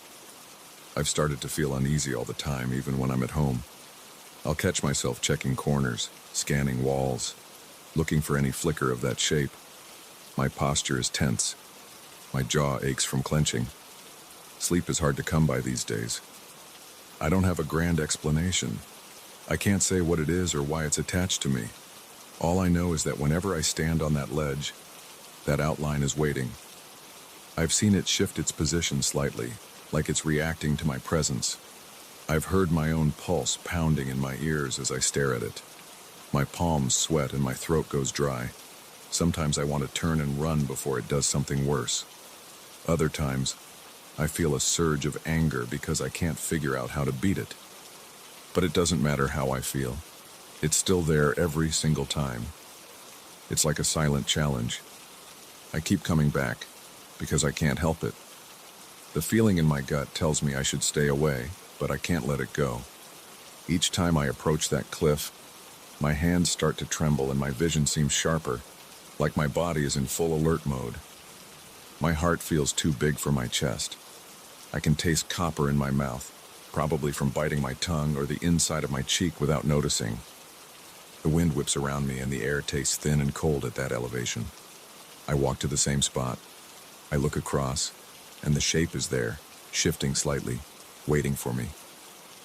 I've started to feel uneasy all the time, even when I'm at home. I'll catch myself checking corners, scanning walls, looking for any flicker of that shape. My posture is tense. My jaw aches from clenching. Sleep is hard to come by these days. I don't have a grand explanation. I can't say what it is or why it's attached to me. All I know is that whenever I stand on that ledge, that outline is waiting. I've seen it shift its position slightly, like it's reacting to my presence. I've heard my own pulse pounding in my ears as I stare at it. My palms sweat and my throat goes dry. Sometimes I want to turn and run before it does something worse. Other times, I feel a surge of anger because I can't figure out how to beat it. But it doesn't matter how I feel. It's still there every single time. It's like a silent challenge. I keep coming back because I can't help it. The feeling in my gut tells me I should stay away, but I can't let it go. Each time I approach that cliff, my hands start to tremble and my vision seems sharper, like my body is in full alert mode. My heart feels too big for my chest. I can taste copper in my mouth, probably from biting my tongue or the inside of my cheek without noticing. The wind whips around me and the air tastes thin and cold at that elevation. I walk to the same spot. I look across, and the shape is there, shifting slightly, waiting for me.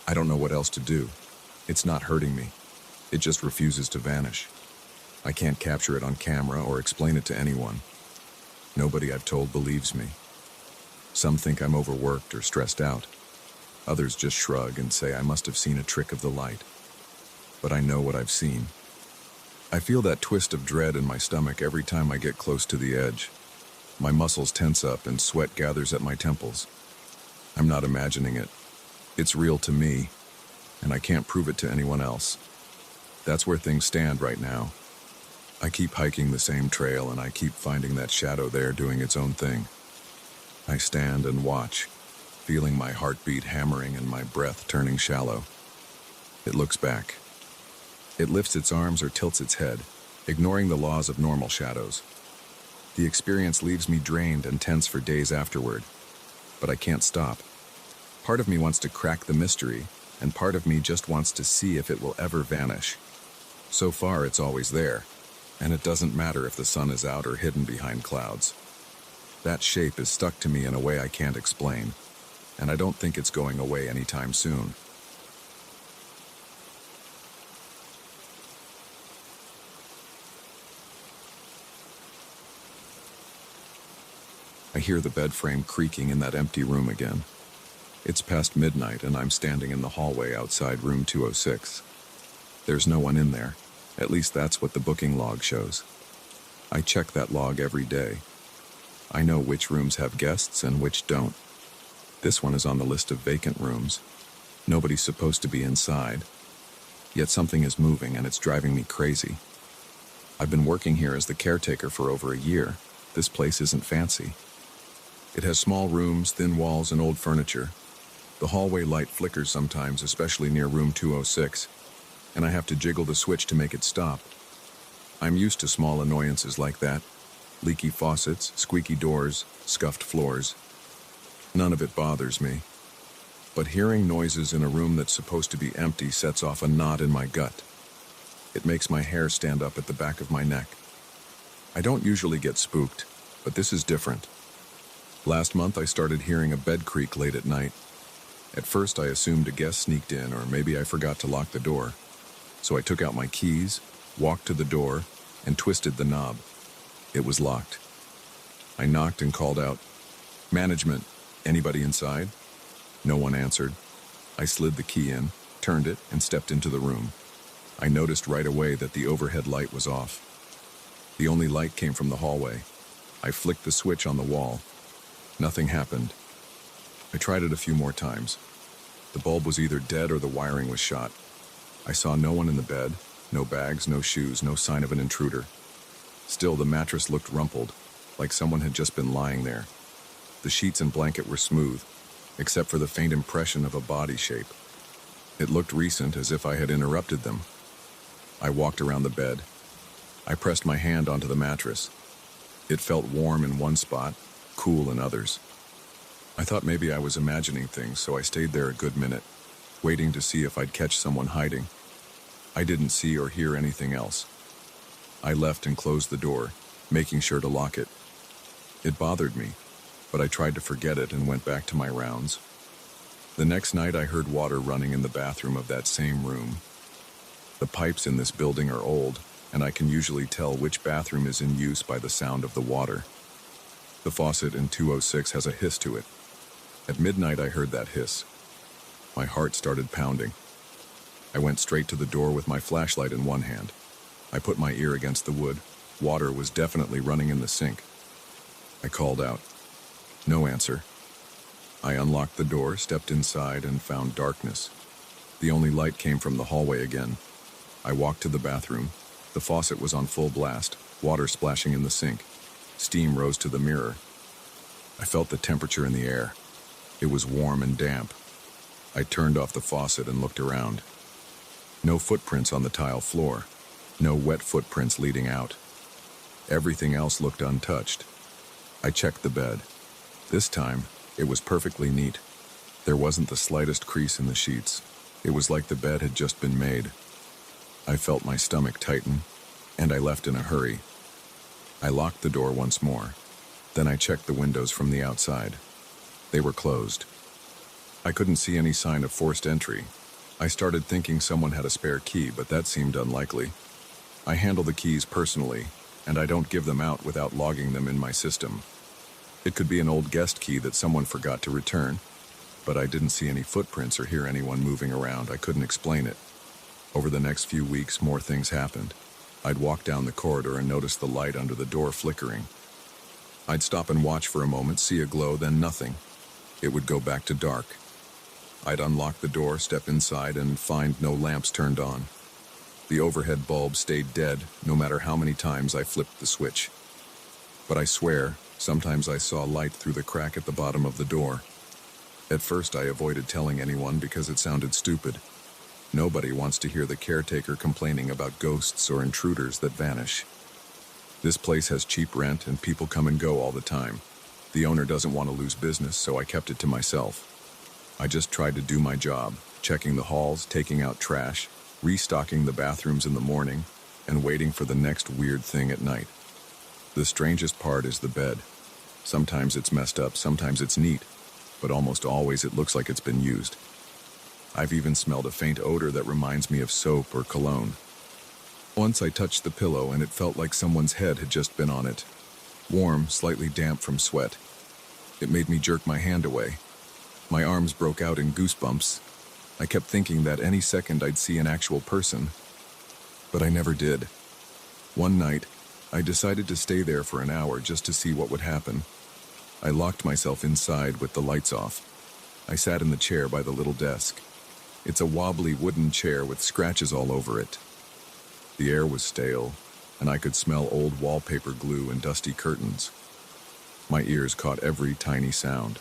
I don't know what else to do. It's not hurting me. It just refuses to vanish. I can't capture it on camera or explain it to anyone. Nobody I've told believes me. Some think I'm overworked or stressed out. Others just shrug and say I must have seen a trick of the light. But I know what I've seen. I feel that twist of dread in my stomach every time I get close to the edge. My muscles tense up and sweat gathers at my temples. I'm not imagining it. It's real to me, and I can't prove it to anyone else. That's where things stand right now. I keep hiking the same trail and I keep finding that shadow there doing its own thing. I stand and watch, feeling my heartbeat hammering and my breath turning shallow. It looks back. It lifts its arms or tilts its head, ignoring the laws of normal shadows. The experience leaves me drained and tense for days afterward, but I can't stop. Part of me wants to crack the mystery, and part of me just wants to see if it will ever vanish. So far, it's always there, and it doesn't matter if the sun is out or hidden behind clouds. That shape is stuck to me in a way I can't explain, and I don't think it's going away anytime soon. I hear the bed frame creaking in that empty room again. It's past midnight and I'm standing in the hallway outside room 206. There's no one in there. At least that's what the booking log shows. I check that log every day. I know which rooms have guests and which don't. This one is on the list of vacant rooms. Nobody's supposed to be inside. Yet something is moving and it's driving me crazy. I've been working here as the caretaker for over a year. This place isn't fancy. It has small rooms, thin walls, and old furniture. The hallway light flickers sometimes, especially near room 206, and I have to jiggle the switch to make it stop. I'm used to small annoyances like that. Leaky faucets, squeaky doors, scuffed floors. None of it bothers me. But hearing noises in a room that's supposed to be empty sets off a knot in my gut. It makes my hair stand up at the back of my neck. I don't usually get spooked, but this is different. Last month I started hearing a bed creak late at night. At first I assumed a guest sneaked in or maybe I forgot to lock the door. So I took out my keys, walked to the door, and twisted the knob. It was locked. I knocked and called out, "Management, anybody inside?" No one answered. I slid the key in, turned it, and stepped into the room. I noticed right away that the overhead light was off. The only light came from the hallway. I flicked the switch on the wall. Nothing happened. I tried it a few more times. The bulb was either dead or the wiring was shot. I saw no one in the bed, no bags, no shoes, no sign of an intruder. Still, the mattress looked rumpled, like someone had just been lying there. The sheets and blanket were smooth, except for the faint impression of a body shape. It looked recent, as if I had interrupted them. I walked around the bed. I pressed my hand onto the mattress. It felt warm in one spot, cool in others. I thought maybe I was imagining things, so I stayed there a good minute, waiting to see if I'd catch someone hiding. I didn't see or hear anything else. I left and closed the door, making sure to lock it. It bothered me, but I tried to forget it and went back to my rounds. The next night I heard water running in the bathroom of that same room. The pipes in this building are old, and I can usually tell which bathroom is in use by the sound of the water. The faucet in 206 has a hiss to it. At midnight I heard that hiss. My heart started pounding. I went straight to the door with my flashlight in one hand. I put my ear against the wood. Water was definitely running in the sink. I called out. No answer. I unlocked the door, stepped inside, and found darkness. The only light came from the hallway again. I walked to the bathroom. The faucet was on full blast, water splashing in the sink. Steam rose to the mirror. I felt the temperature in the air. It was warm and damp. I turned off the faucet and looked around. No footprints on the tile floor. No wet footprints leading out. Everything else looked untouched. I checked the bed. This time, it was perfectly neat. There wasn't the slightest crease in the sheets. It was like the bed had just been made. I felt my stomach tighten, and I left in a hurry. I locked the door once more. Then I checked the windows from the outside. They were closed. I couldn't see any sign of forced entry. I started thinking someone had a spare key, but that seemed unlikely. I handle the keys personally, and I don't give them out without logging them in my system. It could be an old guest key that someone forgot to return, but I didn't see any footprints or hear anyone moving around. I couldn't explain it. Over the next few weeks, more things happened. I'd walk down the corridor and notice the light under the door flickering. I'd stop and watch for a moment, see a glow, then nothing. It would go back to dark. I'd unlock the door, step inside, and find no lamps turned on. The overhead bulb stayed dead, no matter how many times I flipped the switch. But I swear, sometimes I saw light through the crack at the bottom of the door. At first I avoided telling anyone because it sounded stupid. Nobody wants to hear the caretaker complaining about ghosts or intruders that vanish. This place has cheap rent and people come and go all the time. The owner doesn't want to lose business, so I kept it to myself. I just tried to do my job, checking the halls, taking out trash, restocking the bathrooms in the morning, and waiting for the next weird thing at night. The strangest part is the bed. Sometimes it's messed up, sometimes it's neat, but almost always it looks like it's been used. I've even smelled a faint odor that reminds me of soap or cologne. Once I touched the pillow and it felt like someone's head had just been on it. Warm, slightly damp from sweat. It made me jerk my hand away. My arms broke out in goosebumps. I kept thinking that any second I'd see an actual person, but I never did. One night, I decided to stay there for an hour just to see what would happen. I locked myself inside with the lights off. I sat in the chair by the little desk. It's a wobbly wooden chair with scratches all over it. The air was stale, and I could smell old wallpaper glue and dusty curtains. My ears caught every tiny sound.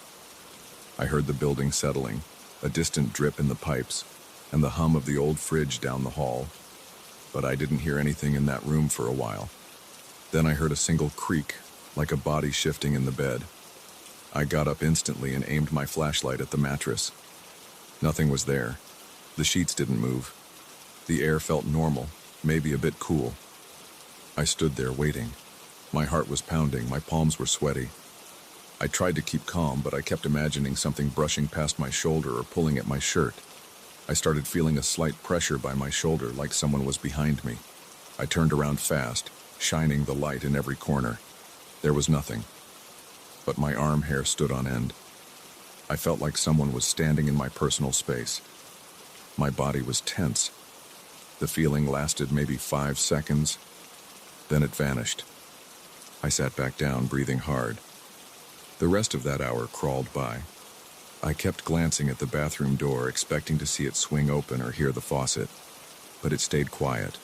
I heard the building settling, a distant drip in the pipes, and the hum of the old fridge down the hall. But I didn't hear anything in that room for a while. Then I heard a single creak, like a body shifting in the bed. I got up instantly and aimed my flashlight at the mattress. Nothing was there. The sheets didn't move. The air felt normal, maybe a bit cool. I stood there waiting. My heart was pounding, my palms were sweaty. I tried to keep calm, but I kept imagining something brushing past my shoulder or pulling at my shirt. I started feeling a slight pressure by my shoulder, like someone was behind me. I turned around fast, shining the light in every corner. There was nothing, but my arm hair stood on end. I felt like someone was standing in my personal space. My body was tense. The feeling lasted maybe 5 seconds, then it vanished. I sat back down, breathing hard. The rest of that hour crawled by. I kept glancing at the bathroom door, expecting to see it swing open or hear the faucet, but it stayed quiet.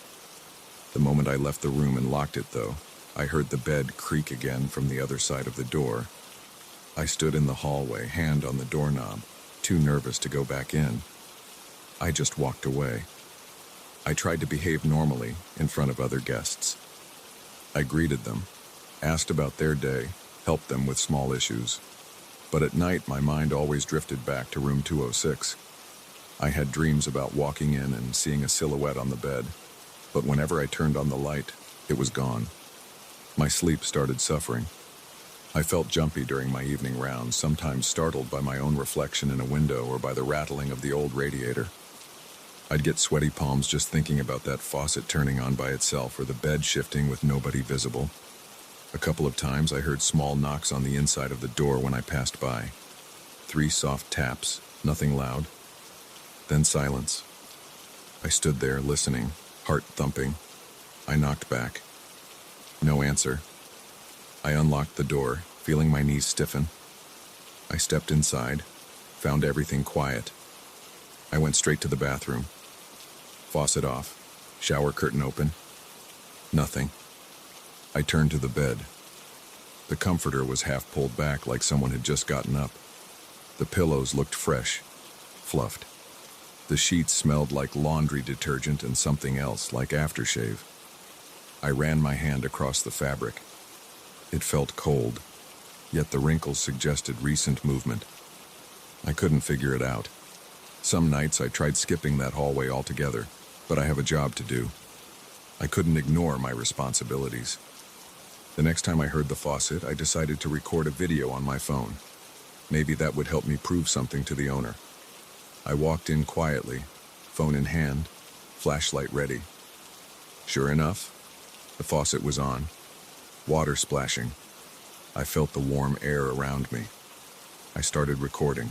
The moment I left the room and locked it, though, I heard the bed creak again from the other side of the door. I stood in the hallway, hand on the doorknob, too nervous to go back in. I just walked away. I tried to behave normally in front of other guests. I greeted them, asked about their day, helped them with small issues. But at night, my mind always drifted back to room 206. I had dreams about walking in and seeing a silhouette on the bed, but whenever I turned on the light, it was gone. My sleep started suffering. I felt jumpy during my evening rounds, sometimes startled by my own reflection in a window or by the rattling of the old radiator. I'd get sweaty palms just thinking about that faucet turning on by itself or the bed shifting with nobody visible. A couple of times I heard small knocks on the inside of the door when I passed by. 3 soft taps, nothing loud. Then silence. I stood there listening, heart thumping. I knocked back. No answer. I unlocked the door, feeling my knees stiffen. I stepped inside, found everything quiet. I went straight to the bathroom. Faucet off, shower curtain open. Nothing. I turned to the bed. The comforter was half pulled back like someone had just gotten up. The pillows looked fresh, fluffed. The sheets smelled like laundry detergent and something else like aftershave. I ran my hand across the fabric. It felt cold, yet the wrinkles suggested recent movement. I couldn't figure it out. Some nights I tried skipping that hallway altogether, but I have a job to do. I couldn't ignore my responsibilities. The next time I heard the faucet, I decided to record a video on my phone. Maybe that would help me prove something to the owner. I walked in quietly, phone in hand, flashlight ready. Sure enough, the faucet was on, water splashing. I felt the warm air around me. I started recording.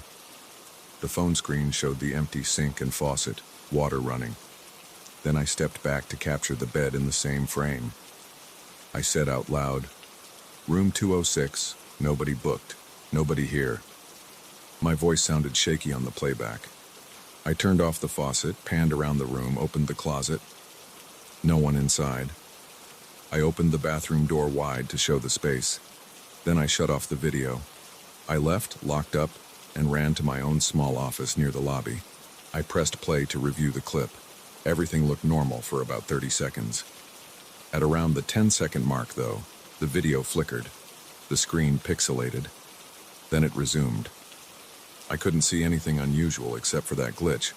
The phone screen showed the empty sink and faucet, water running. Then I stepped back to capture the bed in the same frame. I said out loud, "Room 206, nobody booked, nobody here." My voice sounded shaky on the playback. I turned off the faucet, panned around the room, opened the closet. No one inside. I opened the bathroom door wide to show the space. Then I shut off the video. I left, locked up, and ran to my own small office near the lobby. I pressed play to review the clip. Everything looked normal for about 30 seconds. At around the 10-second mark, though, the video flickered. The screen pixelated. Then it resumed. I couldn't see anything unusual except for that glitch,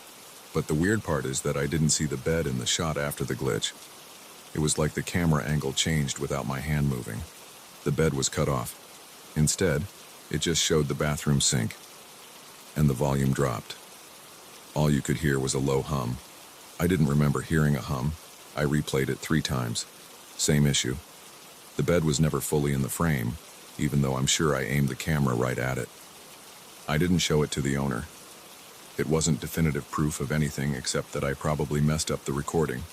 but the weird part is that I didn't see the bed in the shot after the glitch. It was like the camera angle changed without my hand moving. The bed was cut off. Instead, it just showed the bathroom sink, and the volume dropped. All you could hear was a low hum. I didn't remember hearing a hum. I replayed it 3 times. Same issue. The bed was never fully in the frame, even though I'm sure I aimed the camera right at it. I didn't show it to the owner. It wasn't definitive proof of anything except that I probably messed up the recording.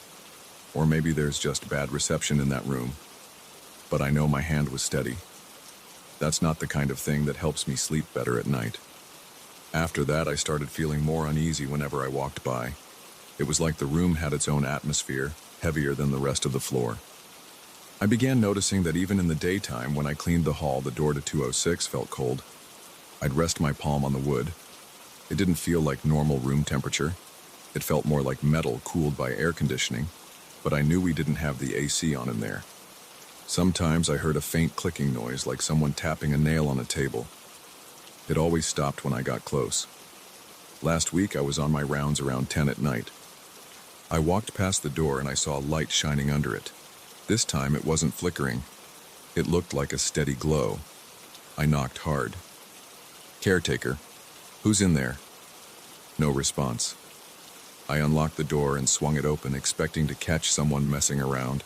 Or maybe there's just bad reception in that room. But I know my hand was steady. That's not the kind of thing that helps me sleep better at night. After that, I started feeling more uneasy whenever I walked by. It was like the room had its own atmosphere, heavier than the rest of the floor. I began noticing that even in the daytime, when I cleaned the hall, the door to 206 felt cold. I'd rest my palm on the wood. It didn't feel like normal room temperature. It felt more like metal cooled by air conditioning, but I knew we didn't have the AC on in there. Sometimes I heard a faint clicking noise like someone tapping a nail on a table. It always stopped when I got close. Last week I was on my rounds around 10 at night. I walked past the door and I saw a light shining under it. This time it wasn't flickering. It looked like a steady glow. I knocked hard. "Caretaker, who's in there?" No response. I unlocked the door and swung it open, expecting to catch someone messing around.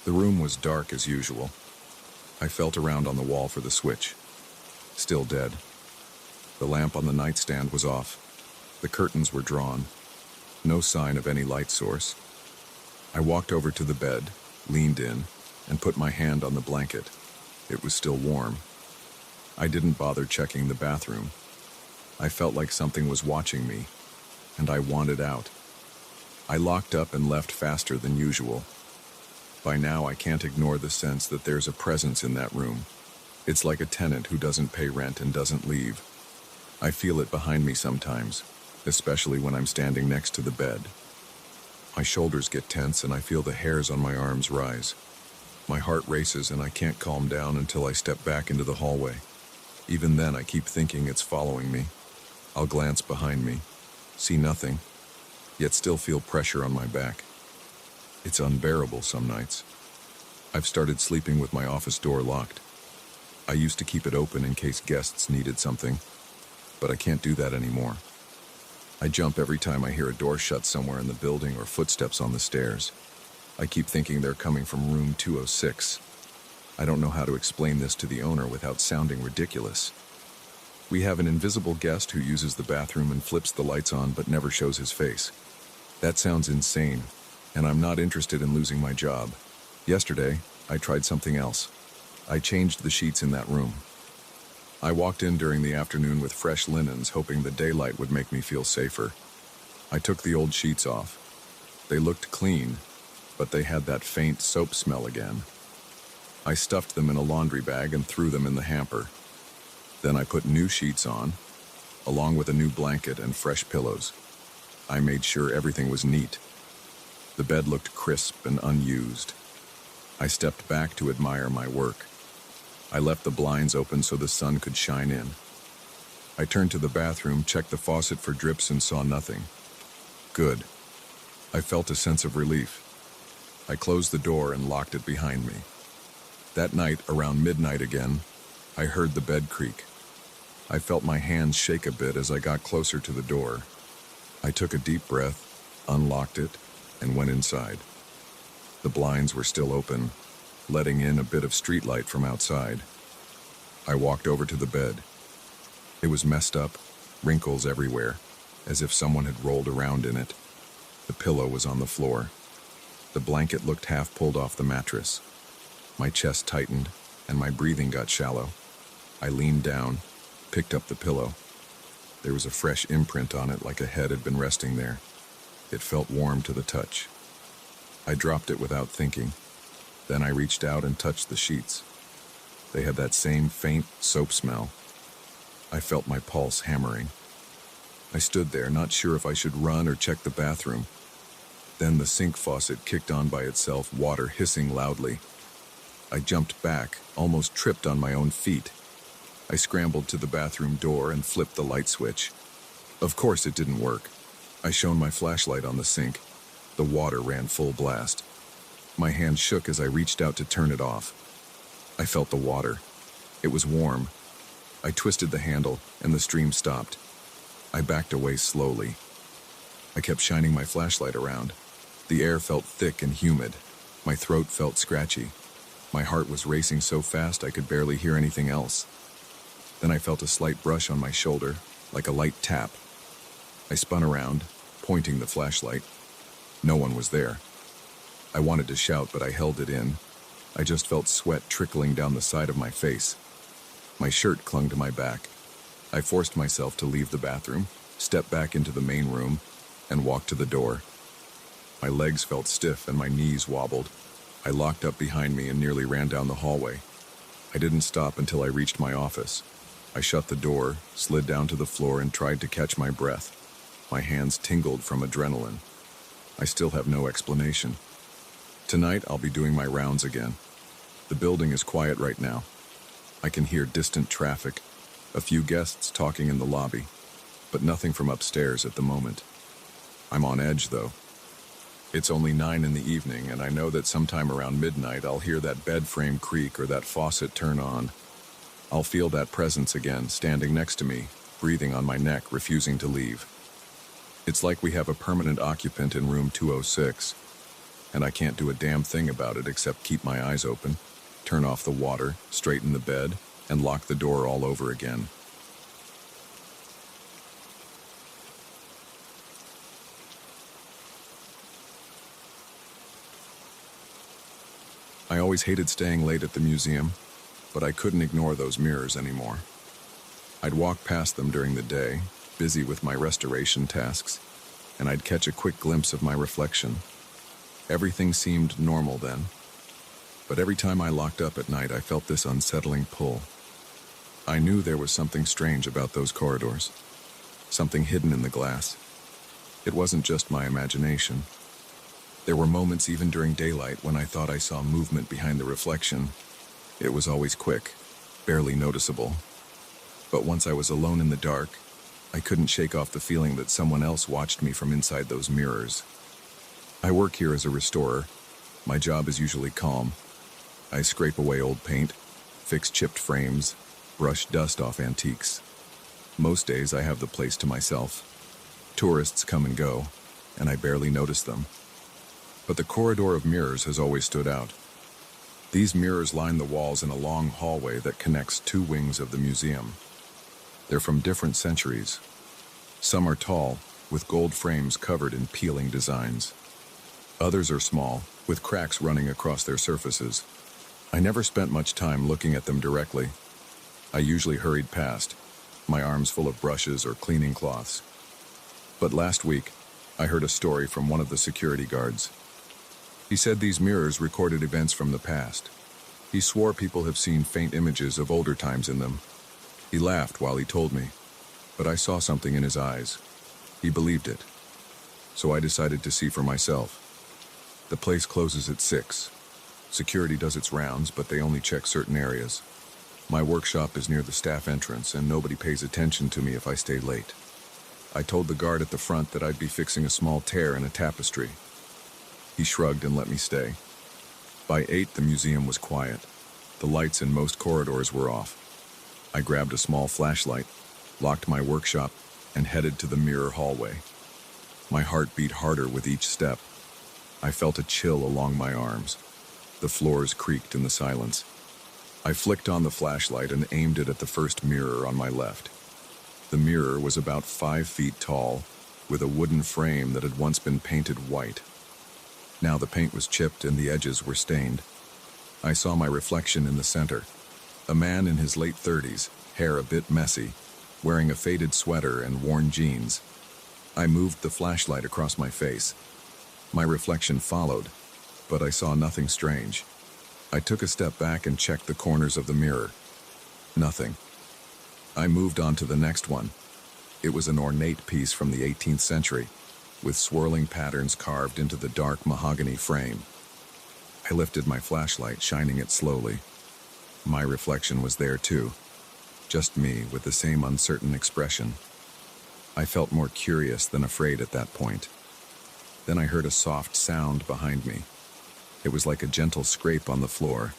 The room was dark as usual. I felt around on the wall for the switch. Still dead. The lamp on the nightstand was off. The curtains were drawn. No sign of any light source. I walked over to the bed, leaned in, and put my hand on the blanket. It was still warm. I didn't bother checking the bathroom. I felt like something was watching me, and I wanted out. I locked up and left faster than usual. By now, I can't ignore the sense that there's a presence in that room. It's like a tenant who doesn't pay rent and doesn't leave. I feel it behind me sometimes, especially when I'm standing next to the bed. My shoulders get tense and I feel the hairs on my arms rise. My heart races and I can't calm down until I step back into the hallway. Even then, I keep thinking it's following me. I'll glance behind me, see nothing, yet still feel pressure on my back. It's unbearable some nights. I've started sleeping with my office door locked. I used to keep it open in case guests needed something, but I can't do that anymore. I jump every time I hear a door shut somewhere in the building or footsteps on the stairs. I keep thinking they're coming from room 206. I don't know how to explain this to the owner without sounding ridiculous. We have an invisible guest who uses the bathroom and flips the lights on but never shows his face. That sounds insane, and I'm not interested in losing my job. Yesterday, I tried something else. I changed the sheets in that room. I walked in during the afternoon with fresh linens, hoping the daylight would make me feel safer. I took the old sheets off. They looked clean, but they had that faint soap smell again. I stuffed them in a laundry bag and threw them in the hamper. Then I put new sheets on, along with a new blanket and fresh pillows. I made sure everything was neat. The bed looked crisp and unused. I stepped back to admire my work. I left the blinds open so the sun could shine in. I turned to the bathroom, checked the faucet for drips, and saw nothing. Good. I felt a sense of relief. I closed the door and locked it behind me. That night, around midnight again, I heard the bed creak. I felt my hands shake a bit as I got closer to the door. I took a deep breath, unlocked it, and went inside. The blinds were still open, letting in a bit of streetlight from outside. I walked over to the bed. It was messed up, wrinkles everywhere, as if someone had rolled around in it. The pillow was on the floor. The blanket looked half pulled off the mattress. My chest tightened, and my breathing got shallow. I leaned down, picked up the pillow. There was a fresh imprint on it, like a head had been resting there. It felt warm to the touch. I dropped it without thinking. Then I reached out and touched the sheets. They had that same faint soap smell. I felt my pulse hammering. I stood there, not sure if I should run or check the bathroom. Then the sink faucet kicked on by itself, water hissing loudly. I jumped back, almost tripped on my own feet. I scrambled to the bathroom door and flipped the light switch. Of course it didn't work. I shone my flashlight on the sink. The water ran full blast. My hand shook as I reached out to turn it off. I felt the water. It was warm. I twisted the handle, and the stream stopped. I backed away slowly. I kept shining my flashlight around. The air felt thick and humid. My throat felt scratchy. My heart was racing so fast I could barely hear anything else. Then I felt a slight brush on my shoulder, like a light tap. I spun around, pointing the flashlight. No one was there. I wanted to shout, but I held it in. I just felt sweat trickling down the side of my face. My shirt clung to my back. I forced myself to leave the bathroom, step back into the main room, and walk to the door. My legs felt stiff and my knees wobbled. I locked up behind me and nearly ran down the hallway. I didn't stop until I reached my office. I shut the door, slid down to the floor, and tried to catch my breath. My hands tingled from adrenaline. I still have no explanation. Tonight, I'll be doing my rounds again. The building is quiet right now. I can hear distant traffic, a few guests talking in the lobby, but nothing from upstairs at the moment. I'm on edge, though. It's only 9 in the evening, and I know that sometime around midnight I'll hear that bed frame creak or that faucet turn on. I'll feel that presence again, standing next to me, breathing on my neck, refusing to leave. It's like we have a permanent occupant in room 206, and I can't do a damn thing about it except keep my eyes open, turn off the water, straighten the bed, and lock the door all over again. I always hated staying late at the museum, but I couldn't ignore those mirrors anymore. I'd walk past them during the day, busy with my restoration tasks, and I'd catch a quick glimpse of my reflection. Everything seemed normal then, but every time I locked up at night, I felt this unsettling pull. I knew there was something strange about those corridors, something hidden in the glass. It wasn't just my imagination. There were moments even during daylight when I thought I saw movement behind the reflection. It was always quick, barely noticeable. But once I was alone in the dark, I couldn't shake off the feeling that someone else watched me from inside those mirrors. I work here as a restorer. My job is usually calm. I scrape away old paint, fix chipped frames, brush dust off antiques. Most days I have the place to myself. Tourists come and go, and I barely notice them. But the corridor of mirrors has always stood out. These mirrors line the walls in a long hallway that connects two wings of the museum. They're from different centuries. Some are tall, with gold frames covered in peeling designs. Others are small, with cracks running across their surfaces. I never spent much time looking at them directly. I usually hurried past, my arms full of brushes or cleaning cloths. But last week, I heard a story from one of the security guards. He said these mirrors recorded events from the past. He swore people have seen faint images of older times in them. He laughed while he told me, but I saw something in his eyes. He believed it. So I decided to see for myself. The place closes at 6. Security does its rounds, but they only check certain areas. My workshop is near the staff entrance, and nobody pays attention to me if I stay late. I told the guard at the front that I'd be fixing a small tear in a tapestry. He shrugged and let me stay. By 8, the museum was quiet. The lights in most corridors were off. I grabbed a small flashlight, locked my workshop, and headed to the mirror hallway. My heart beat harder with each step. I felt a chill along my arms. The floors creaked in the silence. I flicked on the flashlight and aimed it at the first mirror on my left. The mirror was about 5 feet tall, with a wooden frame that had once been painted white. Now the paint was chipped and the edges were stained. I saw my reflection in the center. A man in his late 30s, hair a bit messy, wearing a faded sweater and worn jeans. I moved the flashlight across my face. My reflection followed, but I saw nothing strange. I took a step back and checked the corners of the mirror. Nothing. I moved on to the next one. It was an ornate piece from the 18th century, with swirling patterns carved into the dark mahogany frame. I lifted my flashlight, shining it slowly. My reflection was there too, just me with the same uncertain expression. I felt more curious than afraid at that point. Then I heard a soft sound behind me. It was like a gentle scrape on the floor.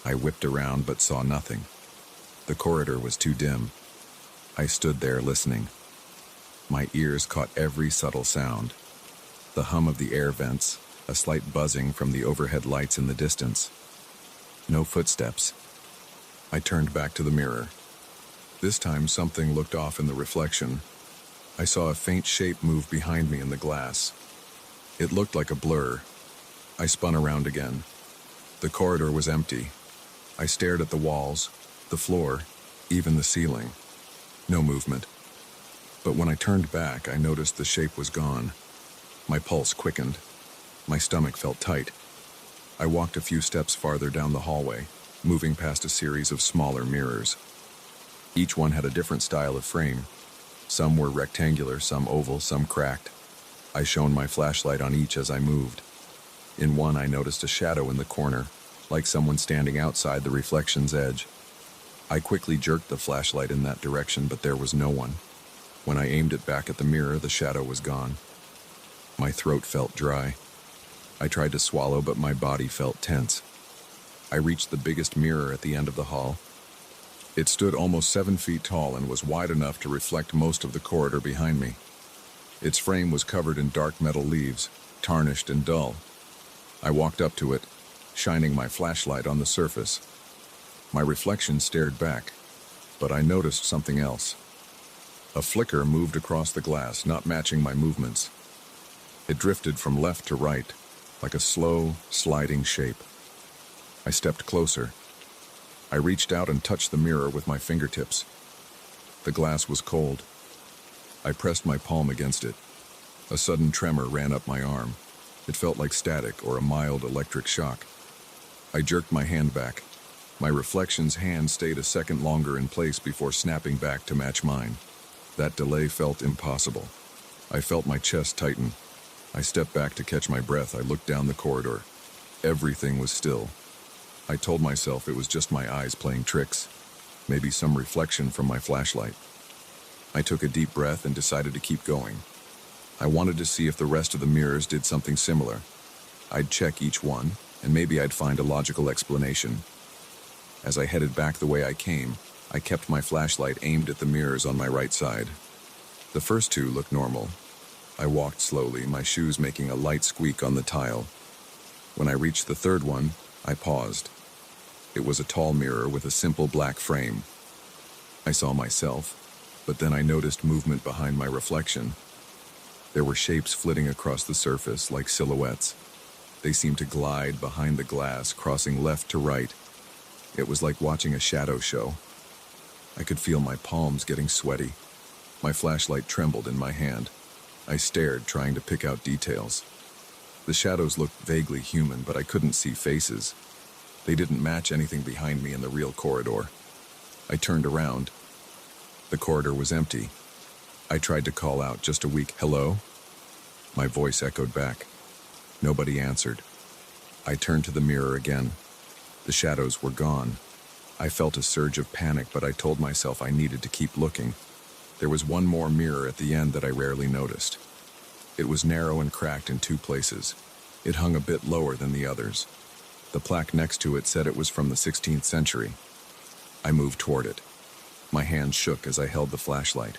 I whipped around but saw nothing. The corridor was too dim. I stood there listening. My ears caught every subtle sound. The hum of the air vents, a slight buzzing from the overhead lights in the distance. No footsteps. I turned back to the mirror. This time something looked off in the reflection. I saw a faint shape move behind me in the glass. It looked like a blur. I spun around again. The corridor was empty. I stared at the walls, the floor, even the ceiling. No movement. But when I turned back, I noticed the shape was gone. My pulse quickened. My stomach felt tight. I walked a few steps farther down the hallway, moving past a series of smaller mirrors. Each one had a different style of frame. Some were rectangular, some oval, some cracked. I shone my flashlight on each as I moved. In one, I noticed a shadow in the corner, like someone standing outside the reflection's edge. I quickly jerked the flashlight in that direction, but there was no one. When I aimed it back at the mirror, the shadow was gone. My throat felt dry. I tried to swallow, but my body felt tense. I reached the biggest mirror at the end of the hall. It stood almost 7 feet tall and was wide enough to reflect most of the corridor behind me. Its frame was covered in dark metal leaves, tarnished and dull. I walked up to it, shining my flashlight on the surface. My reflection stared back, but I noticed something else. A flicker moved across the glass, not matching my movements. It drifted from left to right, like a slow, sliding shape. I stepped closer. I reached out and touched the mirror with my fingertips. The glass was cold. I pressed my palm against it. A sudden tremor ran up my arm. It felt like static or a mild electric shock. I jerked my hand back. My reflection's hand stayed a second longer in place before snapping back to match mine. That delay felt impossible. I felt my chest tighten. I stepped back to catch my breath. I looked down the corridor. Everything was still. I told myself it was just my eyes playing tricks, maybe some reflection from my flashlight. I took a deep breath and decided to keep going. I wanted to see if the rest of the mirrors did something similar. I'd check each one, and maybe I'd find a logical explanation. As I headed back the way I came, I kept my flashlight aimed at the mirrors on my right side. The first two looked normal. I walked slowly, my shoes making a light squeak on the tile. When I reached the third one, I paused. It was a tall mirror with a simple black frame. I saw myself, but then I noticed movement behind my reflection. There were shapes flitting across the surface like silhouettes. They seemed to glide behind the glass, crossing left to right. It was like watching a shadow show. I could feel my palms getting sweaty. My flashlight trembled in my hand. I stared, trying to pick out details. The shadows looked vaguely human, but I couldn't see faces. They didn't match anything behind me in the real corridor. I turned around. The corridor was empty. I tried to call out just a weak hello. My voice echoed back. Nobody answered. I turned to the mirror again. The shadows were gone. I felt a surge of panic, but I told myself I needed to keep looking. There was one more mirror at the end that I rarely noticed. It was narrow and cracked in two places. It hung a bit lower than the others. The plaque next to it said it was from the 16th century. I moved toward it. My hand shook as I held the flashlight.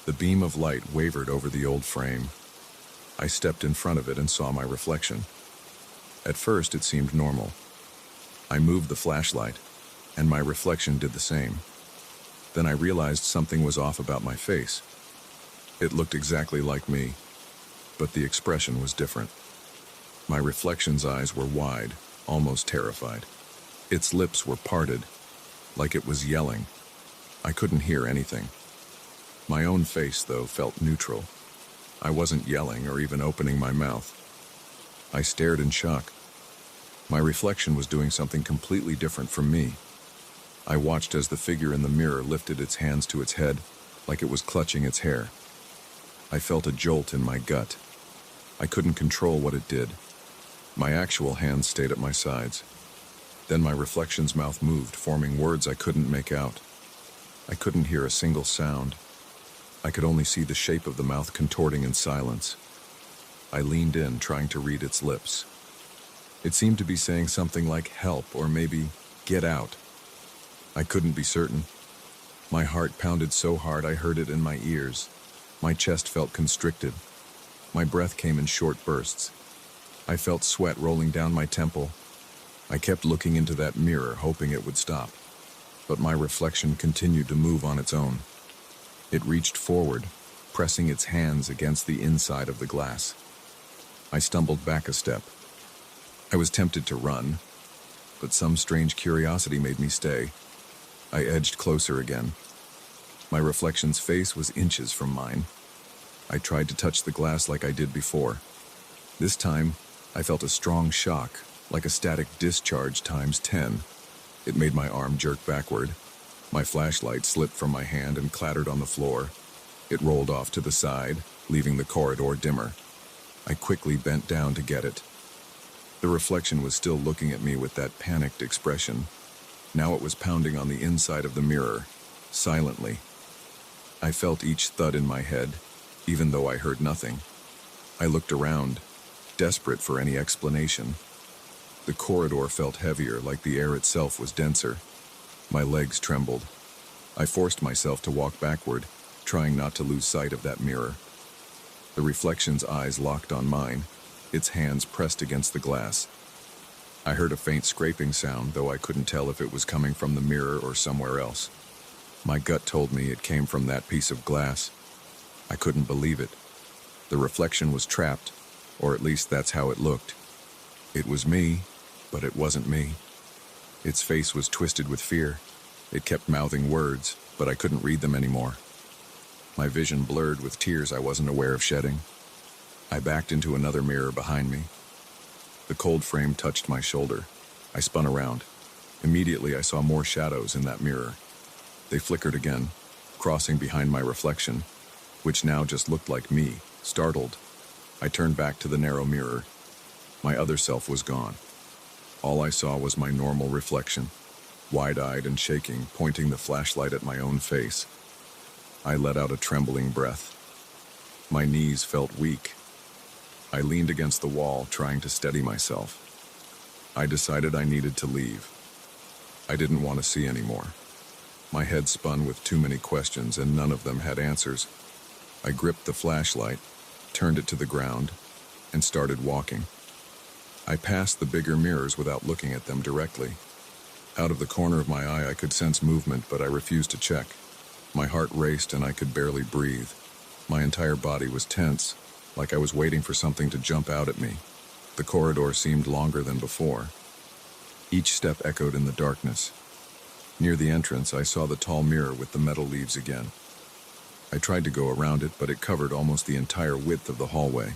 The beam of light wavered over the old frame. I stepped in front of it and saw my reflection. At first, it seemed normal. I moved the flashlight, and my reflection did the same. Then I realized something was off about my face. It looked exactly like me, but the expression was different. My reflection's eyes were wide, almost terrified. Its lips were parted, like it was yelling. I couldn't hear anything. My own face, though, felt neutral. I wasn't yelling or even opening my mouth. I stared in shock. My reflection was doing something completely different from me. I watched as the figure in the mirror lifted its hands to its head, like it was clutching its hair. I felt a jolt in my gut. I couldn't control what it did. My actual hands stayed at my sides. Then my reflection's mouth moved, forming words I couldn't make out. I couldn't hear a single sound. I could only see the shape of the mouth contorting in silence. I leaned in, trying to read its lips. It seemed to be saying something like help or maybe get out. I couldn't be certain. My heart pounded so hard I heard it in my ears. My chest felt constricted. My breath came in short bursts. I felt sweat rolling down my temple. I kept looking into that mirror, hoping it would stop. But my reflection continued to move on its own. It reached forward, pressing its hands against the inside of the glass. I stumbled back a step. I was tempted to run, but some strange curiosity made me stay. I edged closer again. My reflection's face was inches from mine. I tried to touch the glass like I did before. This time, I felt a strong shock, like a static discharge times 10. It made my arm jerk backward. My flashlight slipped from my hand and clattered on the floor. It rolled off to the side, leaving the corridor dimmer. I quickly bent down to get it. The reflection was still looking at me with that panicked expression. Now it was pounding on the inside of the mirror, silently. I felt each thud in my head, even though I heard nothing. I looked around, desperate for any explanation. The corridor felt heavier, like the air itself was denser. My legs trembled. I forced myself to walk backward, trying not to lose sight of that mirror. The reflection's eyes locked on mine, its hands pressed against the glass. I heard a faint scraping sound, though I couldn't tell if it was coming from the mirror or somewhere else. My gut told me it came from that piece of glass. I couldn't believe it. The reflection was trapped, or at least that's how it looked. It was me, but it wasn't me. Its face was twisted with fear. It kept mouthing words, but I couldn't read them anymore. My vision blurred with tears I wasn't aware of shedding. I backed into another mirror behind me. The cold frame touched my shoulder. I spun around. Immediately, I saw more shadows in that mirror. They flickered again, crossing behind my reflection, which now just looked like me, startled. I turned back to the narrow mirror. My other self was gone. All I saw was my normal reflection, wide-eyed and shaking, pointing the flashlight at my own face. I let out a trembling breath. My knees felt weak. I leaned against the wall, trying to steady myself. I decided I needed to leave. I didn't want to see anymore. My head spun with too many questions, and none of them had answers. I gripped the flashlight, turned it to the ground, and started walking. I passed the bigger mirrors without looking at them directly. Out of the corner of my eye, I could sense movement, but I refused to check. My heart raced and I could barely breathe. My entire body was tense, like I was waiting for something to jump out at me. The corridor seemed longer than before. Each step echoed in the darkness. Near the entrance, I saw the tall mirror with the metal leaves again. I tried to go around it, but it covered almost the entire width of the hallway.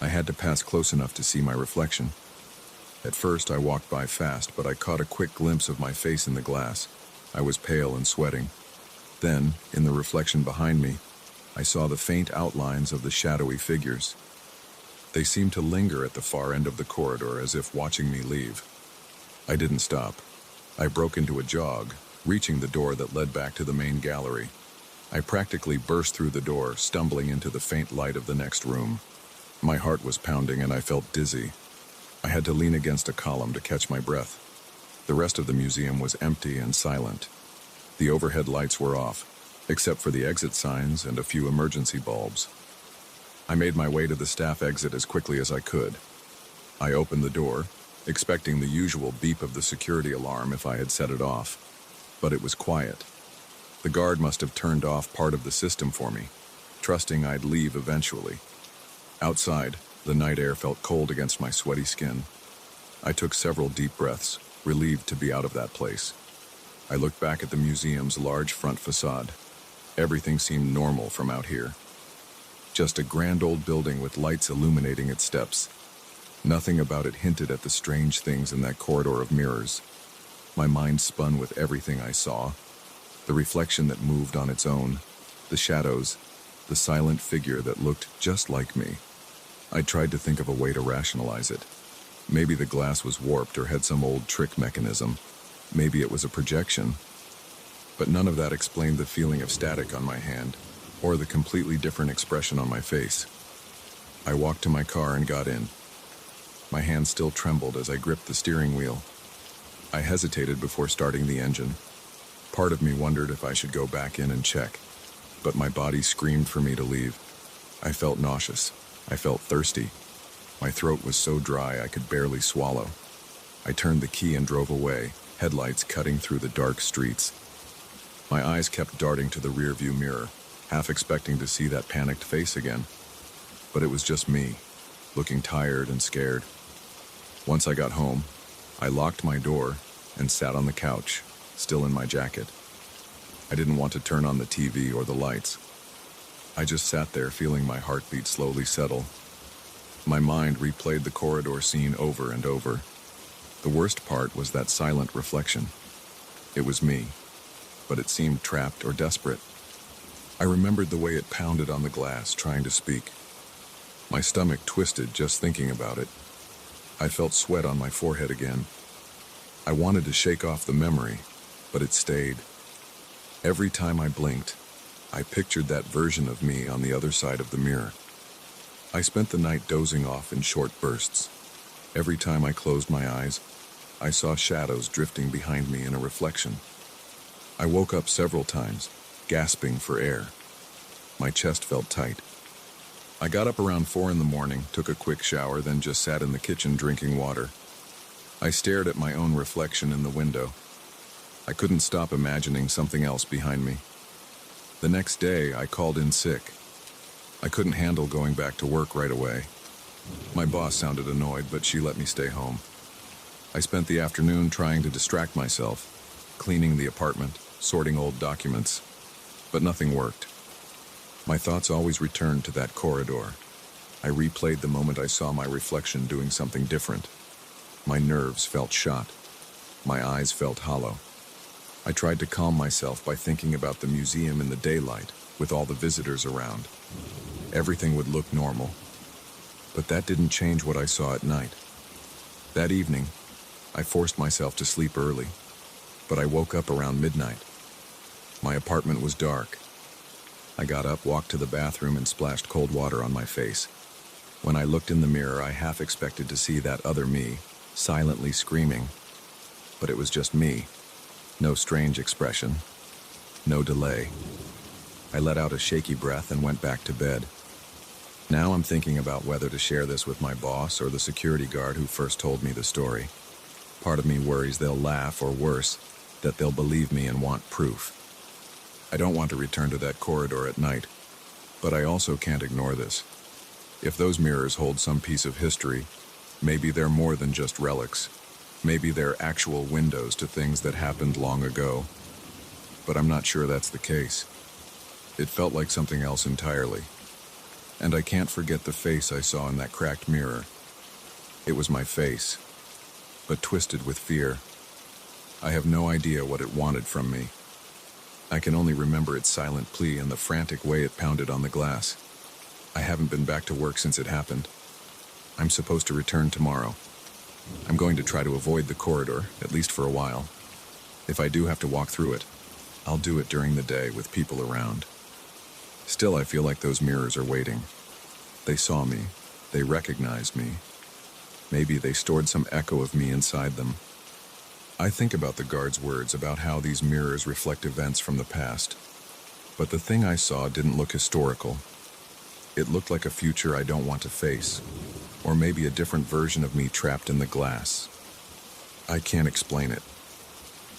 I had to pass close enough to see my reflection. At first, I walked by fast, but I caught a quick glimpse of my face in the glass. I was pale and sweating. Then, in the reflection behind me, I saw the faint outlines of the shadowy figures. They seemed to linger at the far end of the corridor, as if watching me leave. I didn't stop. I broke into a jog, reaching the door that led back to the main gallery. I practically burst through the door, stumbling into the faint light of the next room. My heart was pounding and I felt dizzy. I had to lean against a column to catch my breath. The rest of the museum was empty and silent. The overhead lights were off, except for the exit signs and a few emergency bulbs. I made my way to the staff exit as quickly as I could. I opened the door, expecting the usual beep of the security alarm if I had set it off, but it was quiet. The guard must have turned off part of the system for me, trusting I'd leave eventually. Outside, the night air felt cold against my sweaty skin. I took several deep breaths, relieved to be out of that place. I looked back at the museum's large front facade. Everything seemed normal from out here. Just a grand old building with lights illuminating its steps. Nothing about it hinted at the strange things in that corridor of mirrors. My mind spun with everything I saw. The reflection that moved on its own, the shadows, the silent figure that looked just like me. I tried to think of a way to rationalize it. Maybe the glass was warped or had some old trick mechanism. Maybe it was a projection. But none of that explained the feeling of static on my hand, or the completely different expression on my face. I walked to my car and got in. My hand still trembled as I gripped the steering wheel. I hesitated before starting the engine. Part of me wondered if I should go back in and check, but my body screamed for me to leave. I felt nauseous. I felt thirsty. My throat was so dry I could barely swallow. I turned the key and drove away, headlights cutting through the dark streets. My eyes kept darting to the rearview mirror, half expecting to see that panicked face again. But it was just me, looking tired and scared. Once I got home, I locked my door and sat on the couch, still in my jacket. I didn't want to turn on the TV or the lights. I just sat there feeling my heartbeat slowly settle. My mind replayed the corridor scene over and over. The worst part was that silent reflection. It was me, but it seemed trapped or desperate. I remembered the way it pounded on the glass, trying to speak. My stomach twisted just thinking about it. I felt sweat on my forehead again. I wanted to shake off the memory, but it stayed. Every time I blinked, I pictured that version of me on the other side of the mirror. I spent the night dozing off in short bursts. Every time I closed my eyes, I saw shadows drifting behind me in a reflection. I woke up several times, gasping for air. My chest felt tight. I got up around 4 in the morning, took a quick shower, then just sat in the kitchen drinking water. I stared at my own reflection in the window. I couldn't stop imagining something else behind me. The next day, I called in sick. I couldn't handle going back to work right away. My boss sounded annoyed, but she let me stay home. I spent the afternoon trying to distract myself, cleaning the apartment, sorting old documents, but nothing worked. My thoughts always returned to that corridor. I replayed the moment I saw my reflection doing something different. My nerves felt shot. My eyes felt hollow. I tried to calm myself by thinking about the museum in the daylight, with all the visitors around. Everything would look normal. But that didn't change what I saw at night. That evening, I forced myself to sleep early, but I woke up around midnight. My apartment was dark. I got up, walked to the bathroom, and splashed cold water on my face. When I looked in the mirror, I half expected to see that other me, silently screaming. But it was just me. No strange expression. No delay. I let out a shaky breath and went back to bed. Now I'm thinking about whether to share this with my boss or the security guard who first told me the story. Part of me worries they'll laugh, or worse, that they'll believe me and want proof. I don't want to return to that corridor at night, but I also can't ignore this. If those mirrors hold some piece of history, maybe they're more than just relics. Maybe they're actual windows to things that happened long ago. But I'm not sure that's the case. It felt like something else entirely. And I can't forget the face I saw in that cracked mirror. It was my face, but twisted with fear. I have no idea what it wanted from me. I can only remember its silent plea and the frantic way it pounded on the glass. I haven't been back to work since it happened. I'm supposed to return tomorrow. I'm going to try to avoid the corridor, at least for a while. If I do have to walk through it, I'll do it during the day with people around. Still, I feel like those mirrors are waiting. They saw me. They recognized me. Maybe they stored some echo of me inside them. I think about the guard's words about how these mirrors reflect events from the past. But the thing I saw didn't look historical. It looked like a future I don't want to face, or maybe a different version of me trapped in the glass. I can't explain it.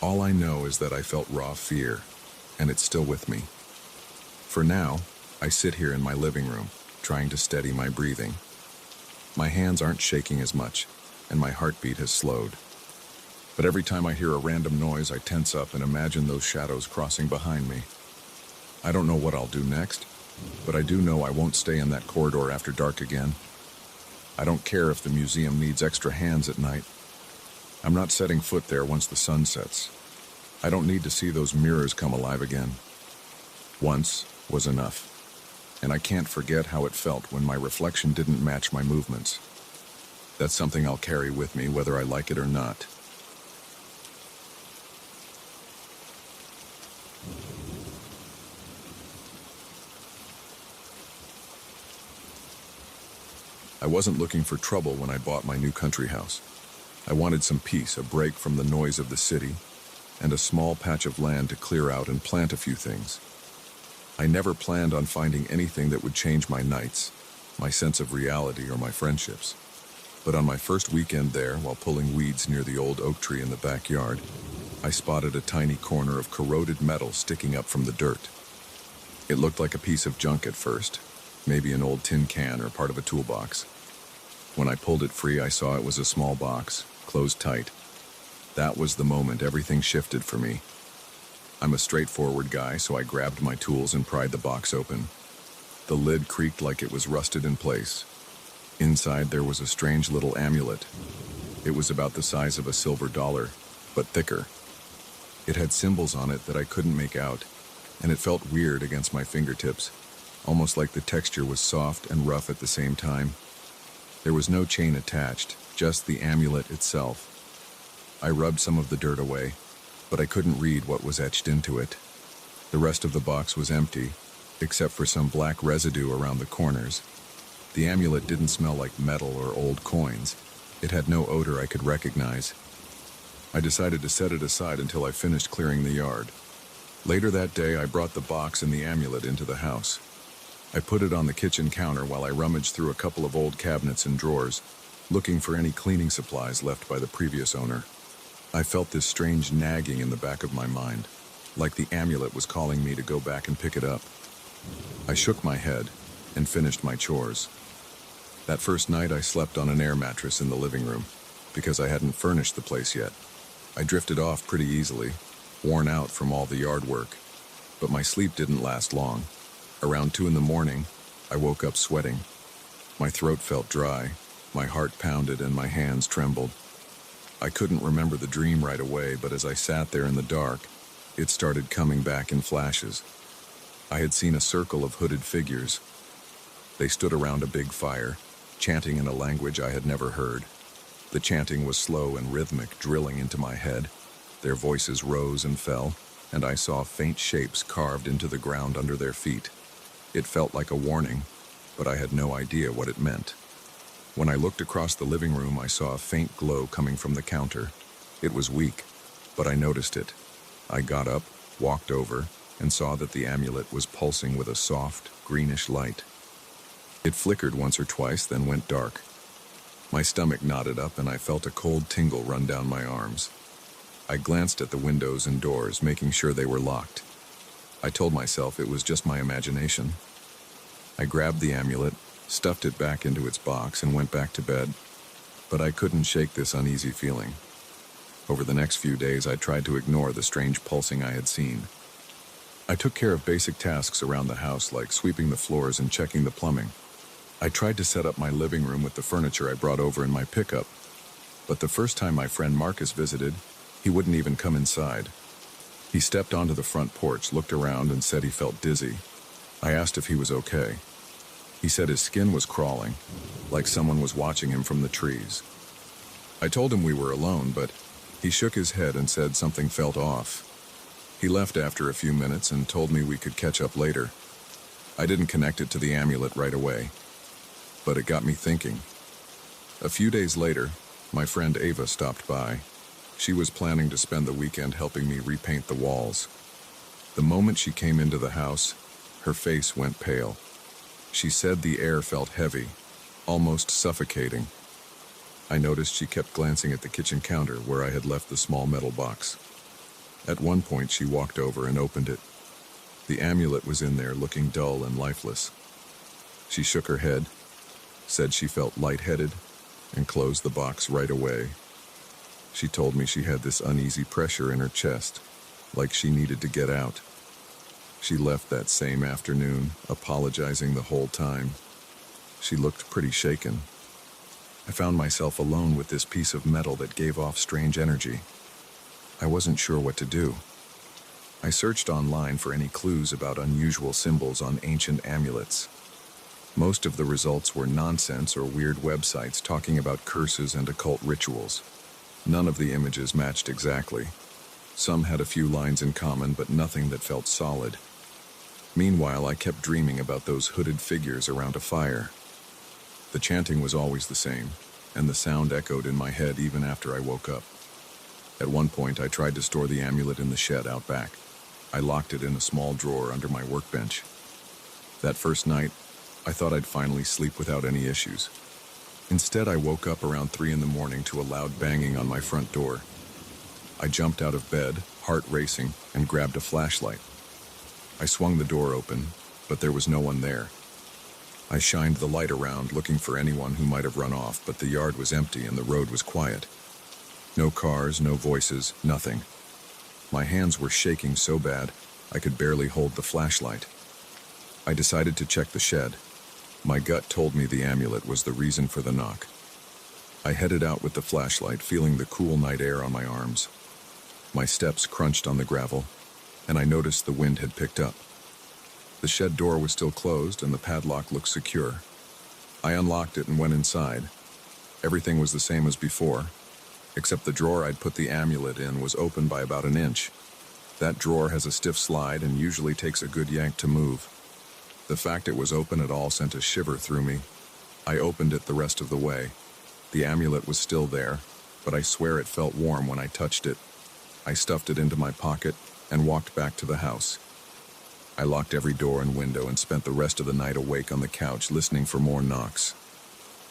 All I know is that I felt raw fear, and it's still with me. For now, I sit here in my living room, trying to steady my breathing. My hands aren't shaking as much, and my heartbeat has slowed. But every time I hear a random noise, I tense up and imagine those shadows crossing behind me. I don't know what I'll do next, but I do know I won't stay in that corridor after dark again. I don't care if the museum needs extra hands at night. I'm not setting foot there once the sun sets. I don't need to see those mirrors come alive again. Once was enough, and I can't forget how it felt when my reflection didn't match my movements. That's something I'll carry with me whether I like it or not. I wasn't looking for trouble when I bought my new country house. I wanted some peace, a break from the noise of the city, and a small patch of land to clear out and plant a few things. I never planned on finding anything that would change my nights, my sense of reality, or my friendships. But on my first weekend there, while pulling weeds near the old oak tree in the backyard, I spotted a tiny corner of corroded metal sticking up from the dirt. It looked like a piece of junk at first, maybe an old tin can or part of a toolbox. When I pulled it free, I saw it was a small box, closed tight. That was the moment everything shifted for me. I'm a straightforward guy, so I grabbed my tools and pried the box open. The lid creaked like it was rusted in place. Inside there was a strange little amulet. It was about the size of a silver dollar, but thicker. It had symbols on it that I couldn't make out, and it felt weird against my fingertips, almost like the texture was soft and rough at the same time. There was no chain attached, just the amulet itself. I rubbed some of the dirt away, but I couldn't read what was etched into it. The rest of the box was empty, except for some black residue around the corners. The amulet didn't smell like metal or old coins. It had no odor I could recognize. I decided to set it aside until I finished clearing the yard. Later that day, I brought the box and the amulet into the house. I put it on the kitchen counter while I rummaged through a couple of old cabinets and drawers, looking for any cleaning supplies left by the previous owner. I felt this strange nagging in the back of my mind, like the amulet was calling me to go back and pick it up. I shook my head and finished my chores. That first night, I slept on an air mattress in the living room, because I hadn't furnished the place yet. I drifted off pretty easily, worn out from all the yard work, but my sleep didn't last long. Around 2 a.m, I woke up sweating. My throat felt dry, my heart pounded, and my hands trembled. I couldn't remember the dream right away, but as I sat there in the dark, it started coming back in flashes. I had seen a circle of hooded figures. They stood around a big fire, chanting in a language I had never heard. The chanting was slow and rhythmic, drilling into my head. Their voices rose and fell, and I saw faint shapes carved into the ground under their feet. It felt like a warning, but I had no idea what it meant. When I looked across the living room, I saw a faint glow coming from the counter. It was weak, but I noticed it. I got up, walked over, and saw that the amulet was pulsing with a soft, greenish light. It flickered once or twice, then went dark. My stomach knotted up, and I felt a cold tingle run down my arms. I glanced at the windows and doors, making sure they were locked. I told myself it was just my imagination. I grabbed the amulet, stuffed it back into its box, and went back to bed. But I couldn't shake this uneasy feeling. Over the next few days, I tried to ignore the strange pulsing I had seen. I took care of basic tasks around the house, like sweeping the floors and checking the plumbing. I tried to set up my living room with the furniture I brought over in my pickup. But the first time my friend Marcus visited, he wouldn't even come inside. He stepped onto the front porch, looked around, and said he felt dizzy. I asked if he was okay. He said his skin was crawling, like someone was watching him from the trees. I told him we were alone, but he shook his head and said something felt off. He left after a few minutes and told me we could catch up later. I didn't connect it to the amulet right away, but it got me thinking. A few days later, my friend Ava stopped by. She was planning to spend the weekend helping me repaint the walls. The moment she came into the house, her face went pale. She said the air felt heavy, almost suffocating. I noticed she kept glancing at the kitchen counter where I had left the small metal box. At one point, she walked over and opened it. The amulet was in there, looking dull and lifeless. She shook her head, said she felt lightheaded, and closed the box right away. She told me she had this uneasy pressure in her chest, like she needed to get out. She left that same afternoon, apologizing the whole time. She looked pretty shaken. I found myself alone with this piece of metal that gave off strange energy. I wasn't sure what to do. I searched online for any clues about unusual symbols on ancient amulets. Most of the results were nonsense or weird websites talking about curses and occult rituals. None of the images matched exactly. Some had a few lines in common, but nothing that felt solid. Meanwhile, I kept dreaming about those hooded figures around a fire. The chanting was always the same, and the sound echoed in my head even after I woke up. At one point, I tried to store the amulet in the shed out back. I locked it in a small drawer under my workbench. That first night, I thought I'd finally sleep without any issues. Instead, I woke up around 3 in the morning to a loud banging on my front door. I jumped out of bed, heart racing, and grabbed a flashlight. I swung the door open, but there was no one there. I shined the light around, looking for anyone who might have run off, but the yard was empty and the road was quiet. No cars, no voices, nothing. My hands were shaking so bad, I could barely hold the flashlight. I decided to check the shed. My gut told me the amulet was the reason for the knock. I headed out with the flashlight, feeling the cool night air on my arms. My steps crunched on the gravel, and I noticed the wind had picked up. The shed door was still closed, and the padlock looked secure. I unlocked it and went inside. Everything was the same as before, except the drawer I'd put the amulet in was open by about an inch. That drawer has a stiff slide and usually takes a good yank to move. The fact it was open at all sent a shiver through me. I opened it the rest of the way. The amulet was still there, but I swear it felt warm when I touched it. I stuffed it into my pocket and walked back to the house. I locked every door and window and spent the rest of the night awake on the couch listening for more knocks.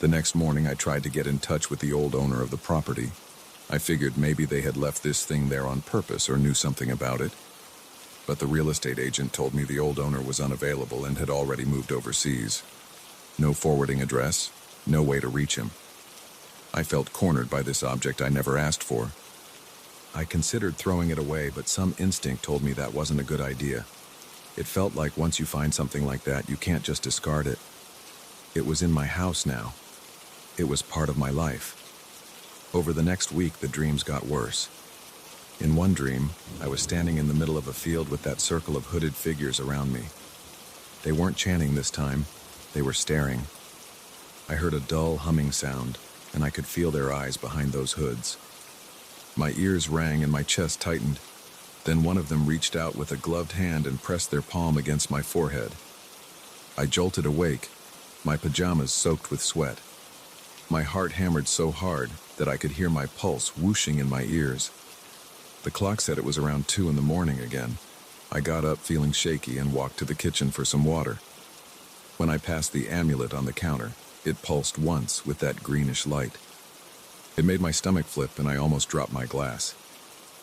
The next morning, I tried to get in touch with the old owner of the property. I figured maybe they had left this thing there on purpose or knew something about it. But the real estate agent told me the old owner was unavailable and had already moved overseas. No forwarding address, no way to reach him. I felt cornered by this object I never asked for. I considered throwing it away, but some instinct told me that wasn't a good idea. It felt like once you find something like that, you can't just discard it. It was in my house now. It was part of my life. Over the next week, the dreams got worse. In one dream, I was standing in the middle of a field with that circle of hooded figures around me. They weren't chanting this time, they were staring. I heard a dull humming sound, and I could feel their eyes behind those hoods. My ears rang and my chest tightened. Then one of them reached out with a gloved hand and pressed their palm against my forehead. I jolted awake, my pajamas soaked with sweat. My heart hammered so hard that I could hear my pulse whooshing in my ears. The clock said it was around 2 in the morning again. I got up feeling shaky and walked to the kitchen for some water. When I passed the amulet on the counter, it pulsed once with that greenish light. It made my stomach flip and I almost dropped my glass.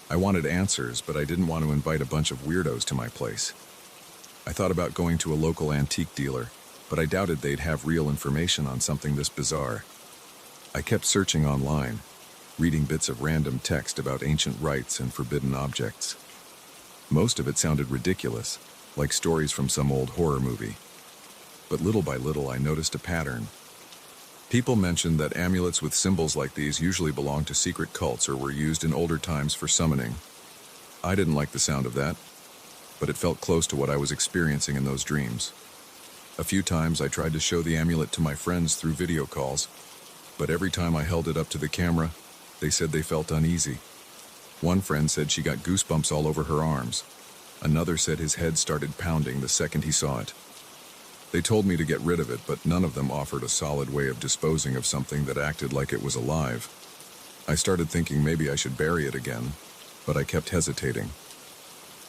I wanted answers, but I didn't want to invite a bunch of weirdos to my place. I thought about going to a local antique dealer, but I doubted they'd have real information on something this bizarre. I kept searching online, reading bits of random text about ancient rites and forbidden objects. Most of it sounded ridiculous, like stories from some old horror movie. But little by little I noticed a pattern. People mentioned that amulets with symbols like these usually belonged to secret cults or were used in older times for summoning. I didn't like the sound of that, but it felt close to what I was experiencing in those dreams. A few times I tried to show the amulet to my friends through video calls, but every time I held it up to the camera, they said they felt uneasy. One friend said she got goosebumps all over her arms. Another said his head started pounding the second he saw it. They told me to get rid of it, but none of them offered a solid way of disposing of something that acted like it was alive. I started thinking maybe I should bury it again, but I kept hesitating.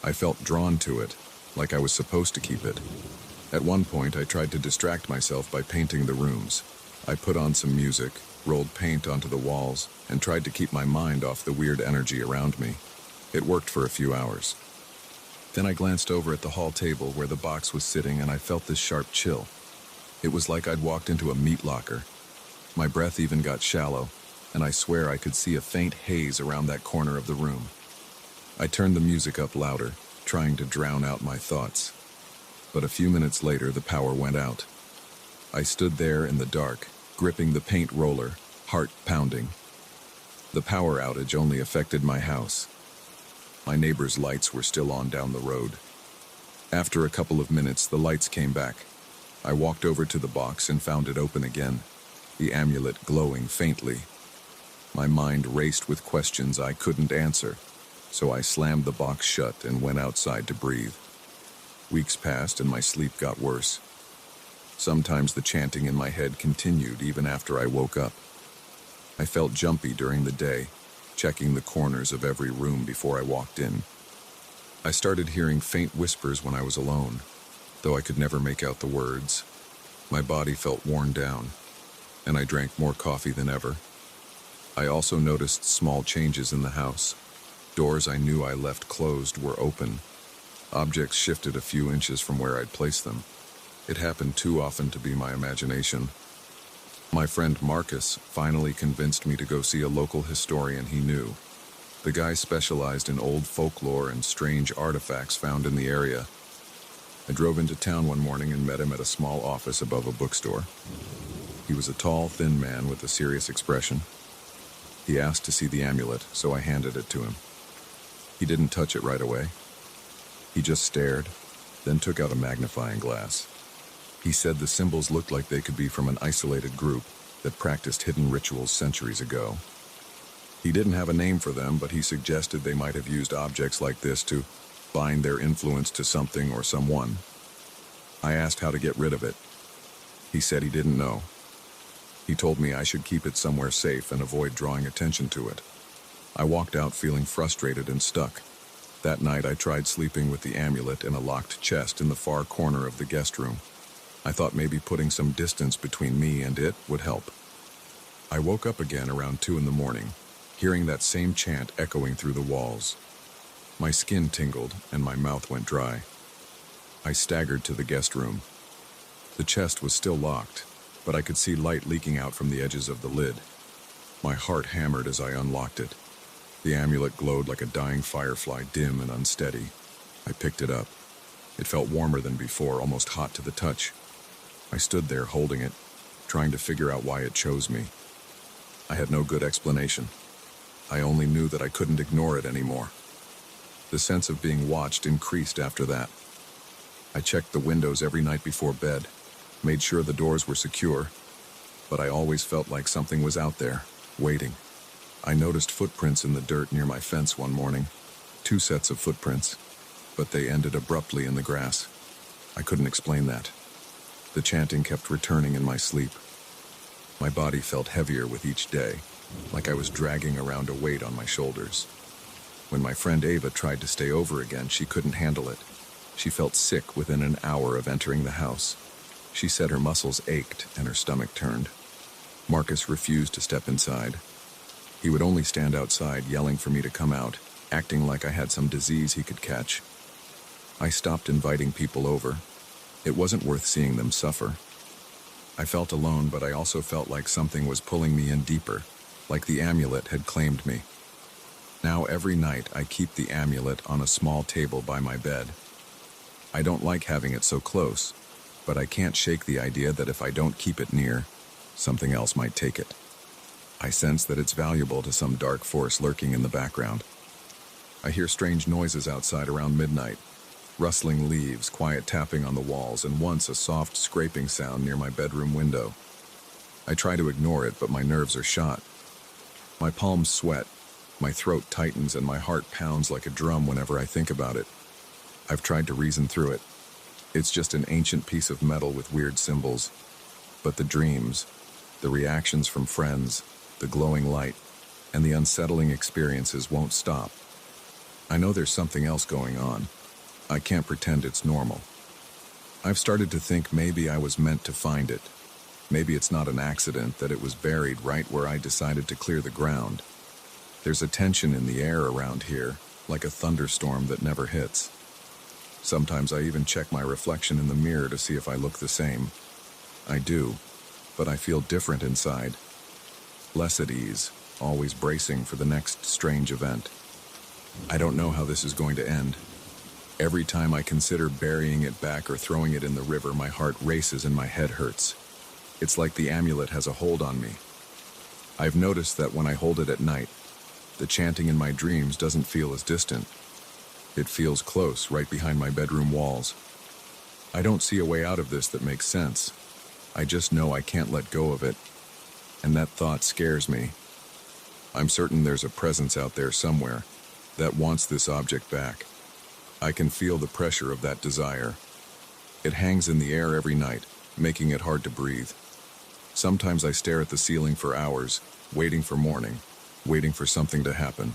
I felt drawn to it, like I was supposed to keep it. At one point, I tried to distract myself by painting the rooms. I put on some music, rolled paint onto the walls, and tried to keep my mind off the weird energy around me. It worked for a few hours. Then I glanced over at the hall table where the box was sitting and I felt this sharp chill. It was like I'd walked into a meat locker. My breath even got shallow, and I swear I could see a faint haze around that corner of the room. I turned the music up louder, trying to drown out my thoughts. But a few minutes later, the power went out. I stood there in the dark, gripping the paint roller, heart pounding. The power outage only affected my house. My neighbor's lights were still on down the road. After a couple of minutes, the lights came back. I walked over to the box and found it open again, the amulet glowing faintly. My mind raced with questions I couldn't answer, so I slammed the box shut and went outside to breathe. Weeks passed and my sleep got worse. Sometimes the chanting in my head continued even after I woke up. I felt jumpy during the day, checking the corners of every room before I walked in. I started hearing faint whispers when I was alone, though I could never make out the words. My body felt worn down, and I drank more coffee than ever. I also noticed small changes in the house. Doors I knew I left closed were open. Objects shifted a few inches from where I'd placed them. It happened too often to be my imagination. My friend Marcus finally convinced me to go see a local historian he knew. The guy specialized in old folklore and strange artifacts found in the area. I drove into town one morning and met him at a small office above a bookstore. He was a tall, thin man with a serious expression. He asked to see the amulet, so I handed it to him. He didn't touch it right away. He just stared, then took out a magnifying glass. He said the symbols looked like they could be from an isolated group that practiced hidden rituals centuries ago. He didn't have a name for them, but he suggested they might have used objects like this to bind their influence to something or someone. I asked how to get rid of it. He said he didn't know. He told me I should keep it somewhere safe and avoid drawing attention to it. I walked out feeling frustrated and stuck. That night I tried sleeping with the amulet in a locked chest in the far corner of the guest room. I thought maybe putting some distance between me and it would help. I woke up again around 2 in the morning, hearing that same chant echoing through the walls. My skin tingled and my mouth went dry. I staggered to the guest room. The chest was still locked, but I could see light leaking out from the edges of the lid. My heart hammered as I unlocked it. The amulet glowed like a dying firefly, dim and unsteady. I picked it up. It felt warmer than before, almost hot to the touch. I stood there holding it, trying to figure out why it chose me. I had no good explanation. I only knew that I couldn't ignore it anymore. The sense of being watched increased after that. I checked the windows every night before bed, made sure the doors were secure. but I always felt like something was out there, waiting. I noticed footprints in the dirt near my fence one morning. 2 sets of footprints, but they ended abruptly in the grass. I couldn't explain that. The chanting kept returning in my sleep. My body felt heavier with each day, like I was dragging around a weight on my shoulders. When my friend Ava tried to stay over again, she couldn't handle it. She felt sick within an hour of entering the house. She said her muscles ached and her stomach turned. Marcus refused to step inside. He would only stand outside, yelling for me to come out, acting like I had some disease he could catch. I stopped inviting people over. It wasn't worth seeing them suffer. I felt alone, but I also felt like something was pulling me in deeper, like the amulet had claimed me. Now every night I keep the amulet on a small table by my bed. I don't like having it so close, but I can't shake the idea that if I don't keep it near, something else might take it. I sense that it's valuable to some dark force lurking in the background. I hear strange noises outside around midnight, rustling leaves, quiet tapping on the walls, and once a soft scraping sound near my bedroom window. I try to ignore it, but my nerves are shot. My palms sweat, my throat tightens, and my heart pounds like a drum whenever I think about it. I've tried to reason through it. It's just an ancient piece of metal with weird symbols. But the dreams, the reactions from friends, the glowing light, and the unsettling experiences won't stop. I know there's something else going on. I can't pretend it's normal. I've started to think maybe I was meant to find it. Maybe it's not an accident that it was buried right where I decided to clear the ground. There's a tension in the air around here, like a thunderstorm that never hits. Sometimes I even check my reflection in the mirror to see if I look the same. I do, but I feel different inside. Less at ease, always bracing for the next strange event. I don't know how this is going to end. Every time I consider burying it back or throwing it in the river, my heart races and my head hurts. It's like the amulet has a hold on me. I've noticed that when I hold it at night, the chanting in my dreams doesn't feel as distant. It feels close, right behind my bedroom walls. I don't see a way out of this that makes sense. I just know I can't let go of it, and that thought scares me. I'm certain there's a presence out there somewhere that wants this object back. I can feel the pressure of that desire. It hangs in the air every night, making it hard to breathe. Sometimes I stare at the ceiling for hours, waiting for morning, waiting for something to happen.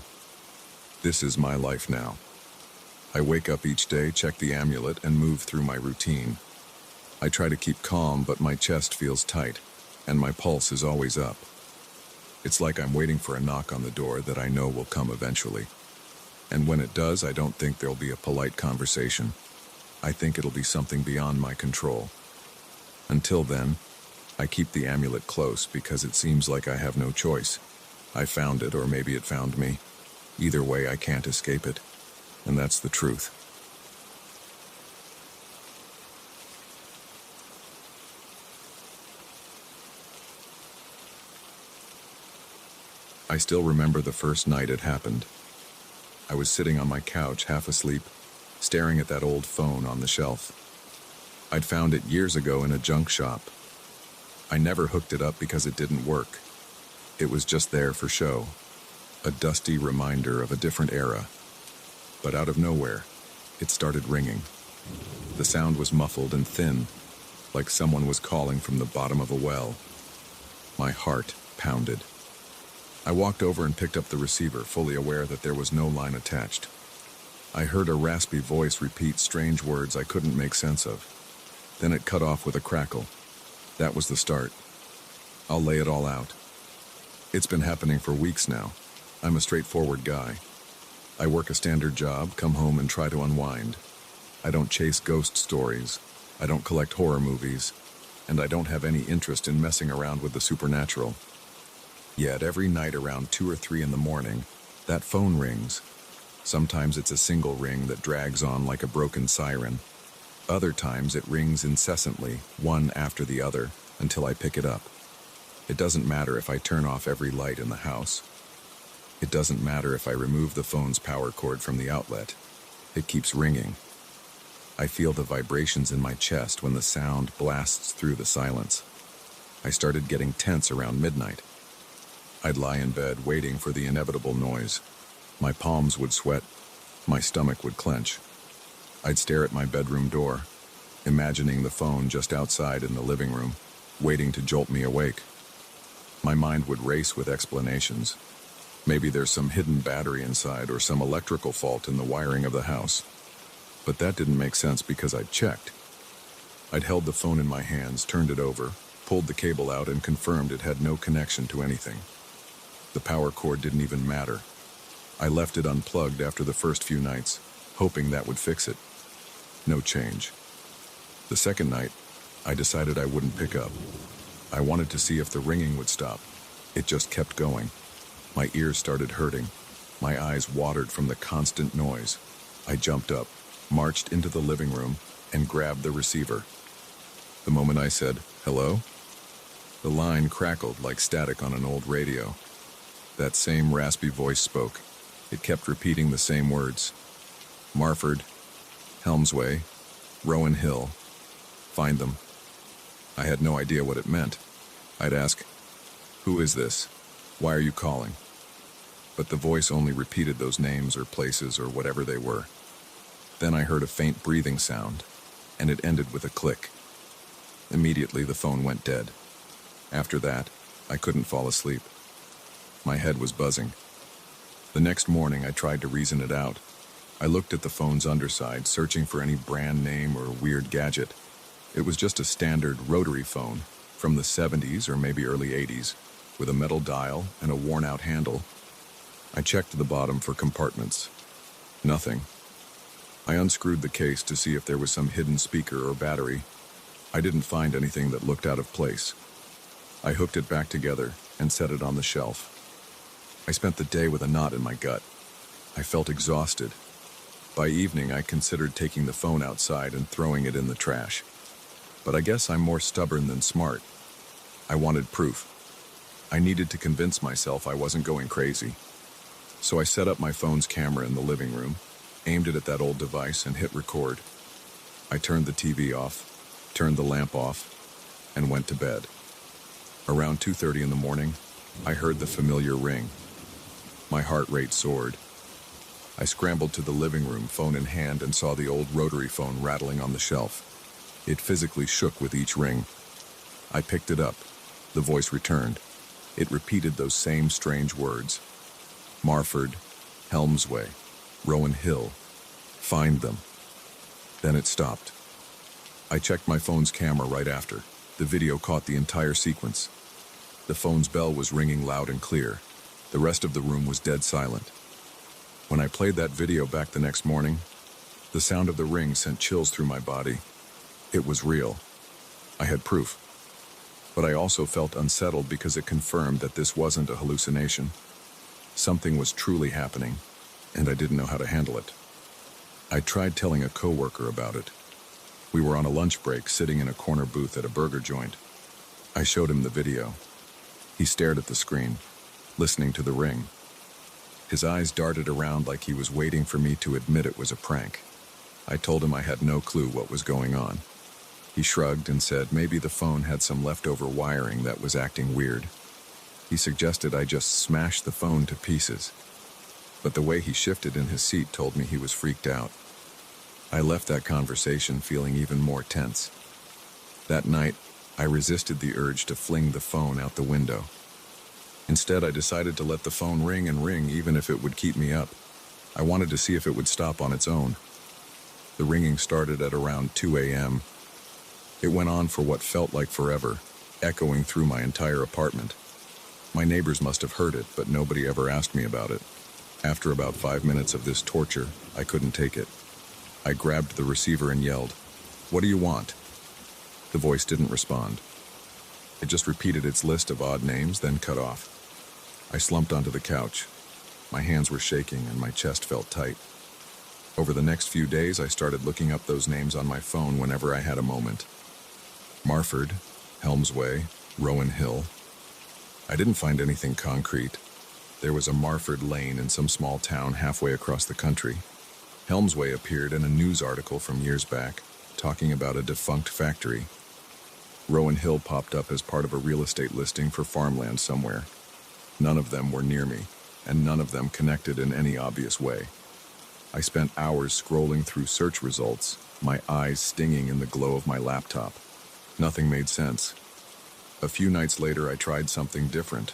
This is my life now. I wake up each day, check the amulet, and move through my routine. I try to keep calm, but my chest feels tight, and my pulse is always up. It's like I'm waiting for a knock on the door that I know will come eventually. And when it does, I don't think there'll be a polite conversation. I think it'll be something beyond my control. Until then, I keep the amulet close because it seems like I have no choice. I found it, or maybe it found me. Either way, I can't escape it. And that's the truth. I still remember the first night it happened. I was sitting on my couch, half asleep, staring at that old phone on the shelf. I'd found it years ago in a junk shop. I never hooked it up because it didn't work. It was just there for show, a dusty reminder of a different era. But out of nowhere, it started ringing. The sound was muffled and thin, like someone was calling from the bottom of a well. My heart pounded. I walked over and picked up the receiver, fully aware that there was no line attached. I heard a raspy voice repeat strange words I couldn't make sense of. Then it cut off with a crackle. That was the start. I'll lay it all out. It's been happening for weeks now. I'm a straightforward guy. I work a standard job, come home and try to unwind. I don't chase ghost stories. I don't collect horror movies. And I don't have any interest in messing around with the supernatural. Yet every night around 2 or 3 in the morning, that phone rings. Sometimes it's a single ring that drags on like a broken siren. Other times it rings incessantly, one after the other, until I pick it up. It doesn't matter if I turn off every light in the house. It doesn't matter if I remove the phone's power cord from the outlet. It keeps ringing. I feel the vibrations in my chest when the sound blasts through the silence. I started getting tense around midnight. I'd lie in bed waiting for the inevitable noise. My palms would sweat, my stomach would clench. I'd stare at my bedroom door, imagining the phone just outside in the living room, waiting to jolt me awake. My mind would race with explanations. Maybe there's some hidden battery inside or some electrical fault in the wiring of the house. But that didn't make sense because I'd checked. I'd held the phone in my hands, turned it over, pulled the cable out, and confirmed it had no connection to anything. The power cord didn't even matter. I left it unplugged after the first few nights, hoping that would fix it. No change. The second night, I decided I wouldn't pick up. I wanted to see if the ringing would stop. It just kept going. My ears started hurting. My eyes watered from the constant noise. I jumped up, marched into the living room, and grabbed the receiver. The moment I said, "Hello?" the line crackled like static on an old radio. That same raspy voice spoke. It kept repeating the same words. Marford, Helmsway, Rowan Hill. Find them. I had no idea what it meant. I'd ask, "Who is this? Why are you calling?" But the voice only repeated those names or places or whatever they were. Then I heard a faint breathing sound, and it ended with a click. Immediately, the phone went dead. After that, I couldn't fall asleep. My head was buzzing. The next morning, I tried to reason it out. I looked at the phone's underside, searching for any brand name or weird gadget. It was just a standard rotary phone from the 70s or maybe early 80s, with a metal dial and a worn-out handle. I checked the bottom for compartments. Nothing. I unscrewed the case to see if there was some hidden speaker or battery. I didn't find anything that looked out of place. I hooked it back together and set it on the shelf. I spent the day with a knot in my gut. I felt exhausted. By evening, I considered taking the phone outside and throwing it in the trash. But I guess I'm more stubborn than smart. I wanted proof. I needed to convince myself I wasn't going crazy. So I set up my phone's camera in the living room, aimed it at that old device, and hit record. I turned the TV off, turned the lamp off, and went to bed. Around 2:30 in the morning, I heard the familiar ring. My heart rate soared. I scrambled to the living room, phone in hand, and saw the old rotary phone rattling on the shelf. It physically shook with each ring. I picked it up. The voice returned. It repeated those same strange words. Marford, Helmsway, Rowan Hill. Find them. Then it stopped. I checked my phone's camera right after. The video caught the entire sequence. The phone's bell was ringing loud and clear. The rest of the room was dead silent. When I played that video back the next morning, the sound of the ring sent chills through my body. It was real. I had proof. But I also felt unsettled because it confirmed that this wasn't a hallucination. Something was truly happening, and I didn't know how to handle it. I tried telling a coworker about it. We were on a lunch break, sitting in a corner booth at a burger joint. I showed him the video. He stared at the screen, listening to the ring. His eyes darted around like he was waiting for me to admit it was a prank. I told him I had no clue what was going on. He shrugged and said maybe the phone had some leftover wiring that was acting weird. He suggested I just smash the phone to pieces. But the way he shifted in his seat told me he was freaked out. I left that conversation feeling even more tense. That night, I resisted the urge to fling the phone out the window. Instead, I decided to let the phone ring and ring even if it would keep me up. I wanted to see if it would stop on its own. The ringing started at around 2 a.m. It went on for what felt like forever, echoing through my entire apartment. My neighbors must have heard it, but nobody ever asked me about it. After about 5 minutes of this torture, I couldn't take it. I grabbed the receiver and yelled, "What do you want?" The voice didn't respond. It just repeated its list of odd names, then cut off. I slumped onto the couch. My hands were shaking and my chest felt tight. Over the next few days, I started looking up those names on my phone whenever I had a moment. Marford, Helmsway, Rowan Hill. I didn't find anything concrete. There was a Marford Lane in some small town halfway across the country. Helmsway appeared in a news article from years back, talking about a defunct factory. Rowan Hill popped up as part of a real estate listing for farmland somewhere. None of them were near me, and none of them connected in any obvious way. I spent hours scrolling through search results, my eyes stinging in the glow of my laptop. Nothing made sense. A few nights later, I tried something different.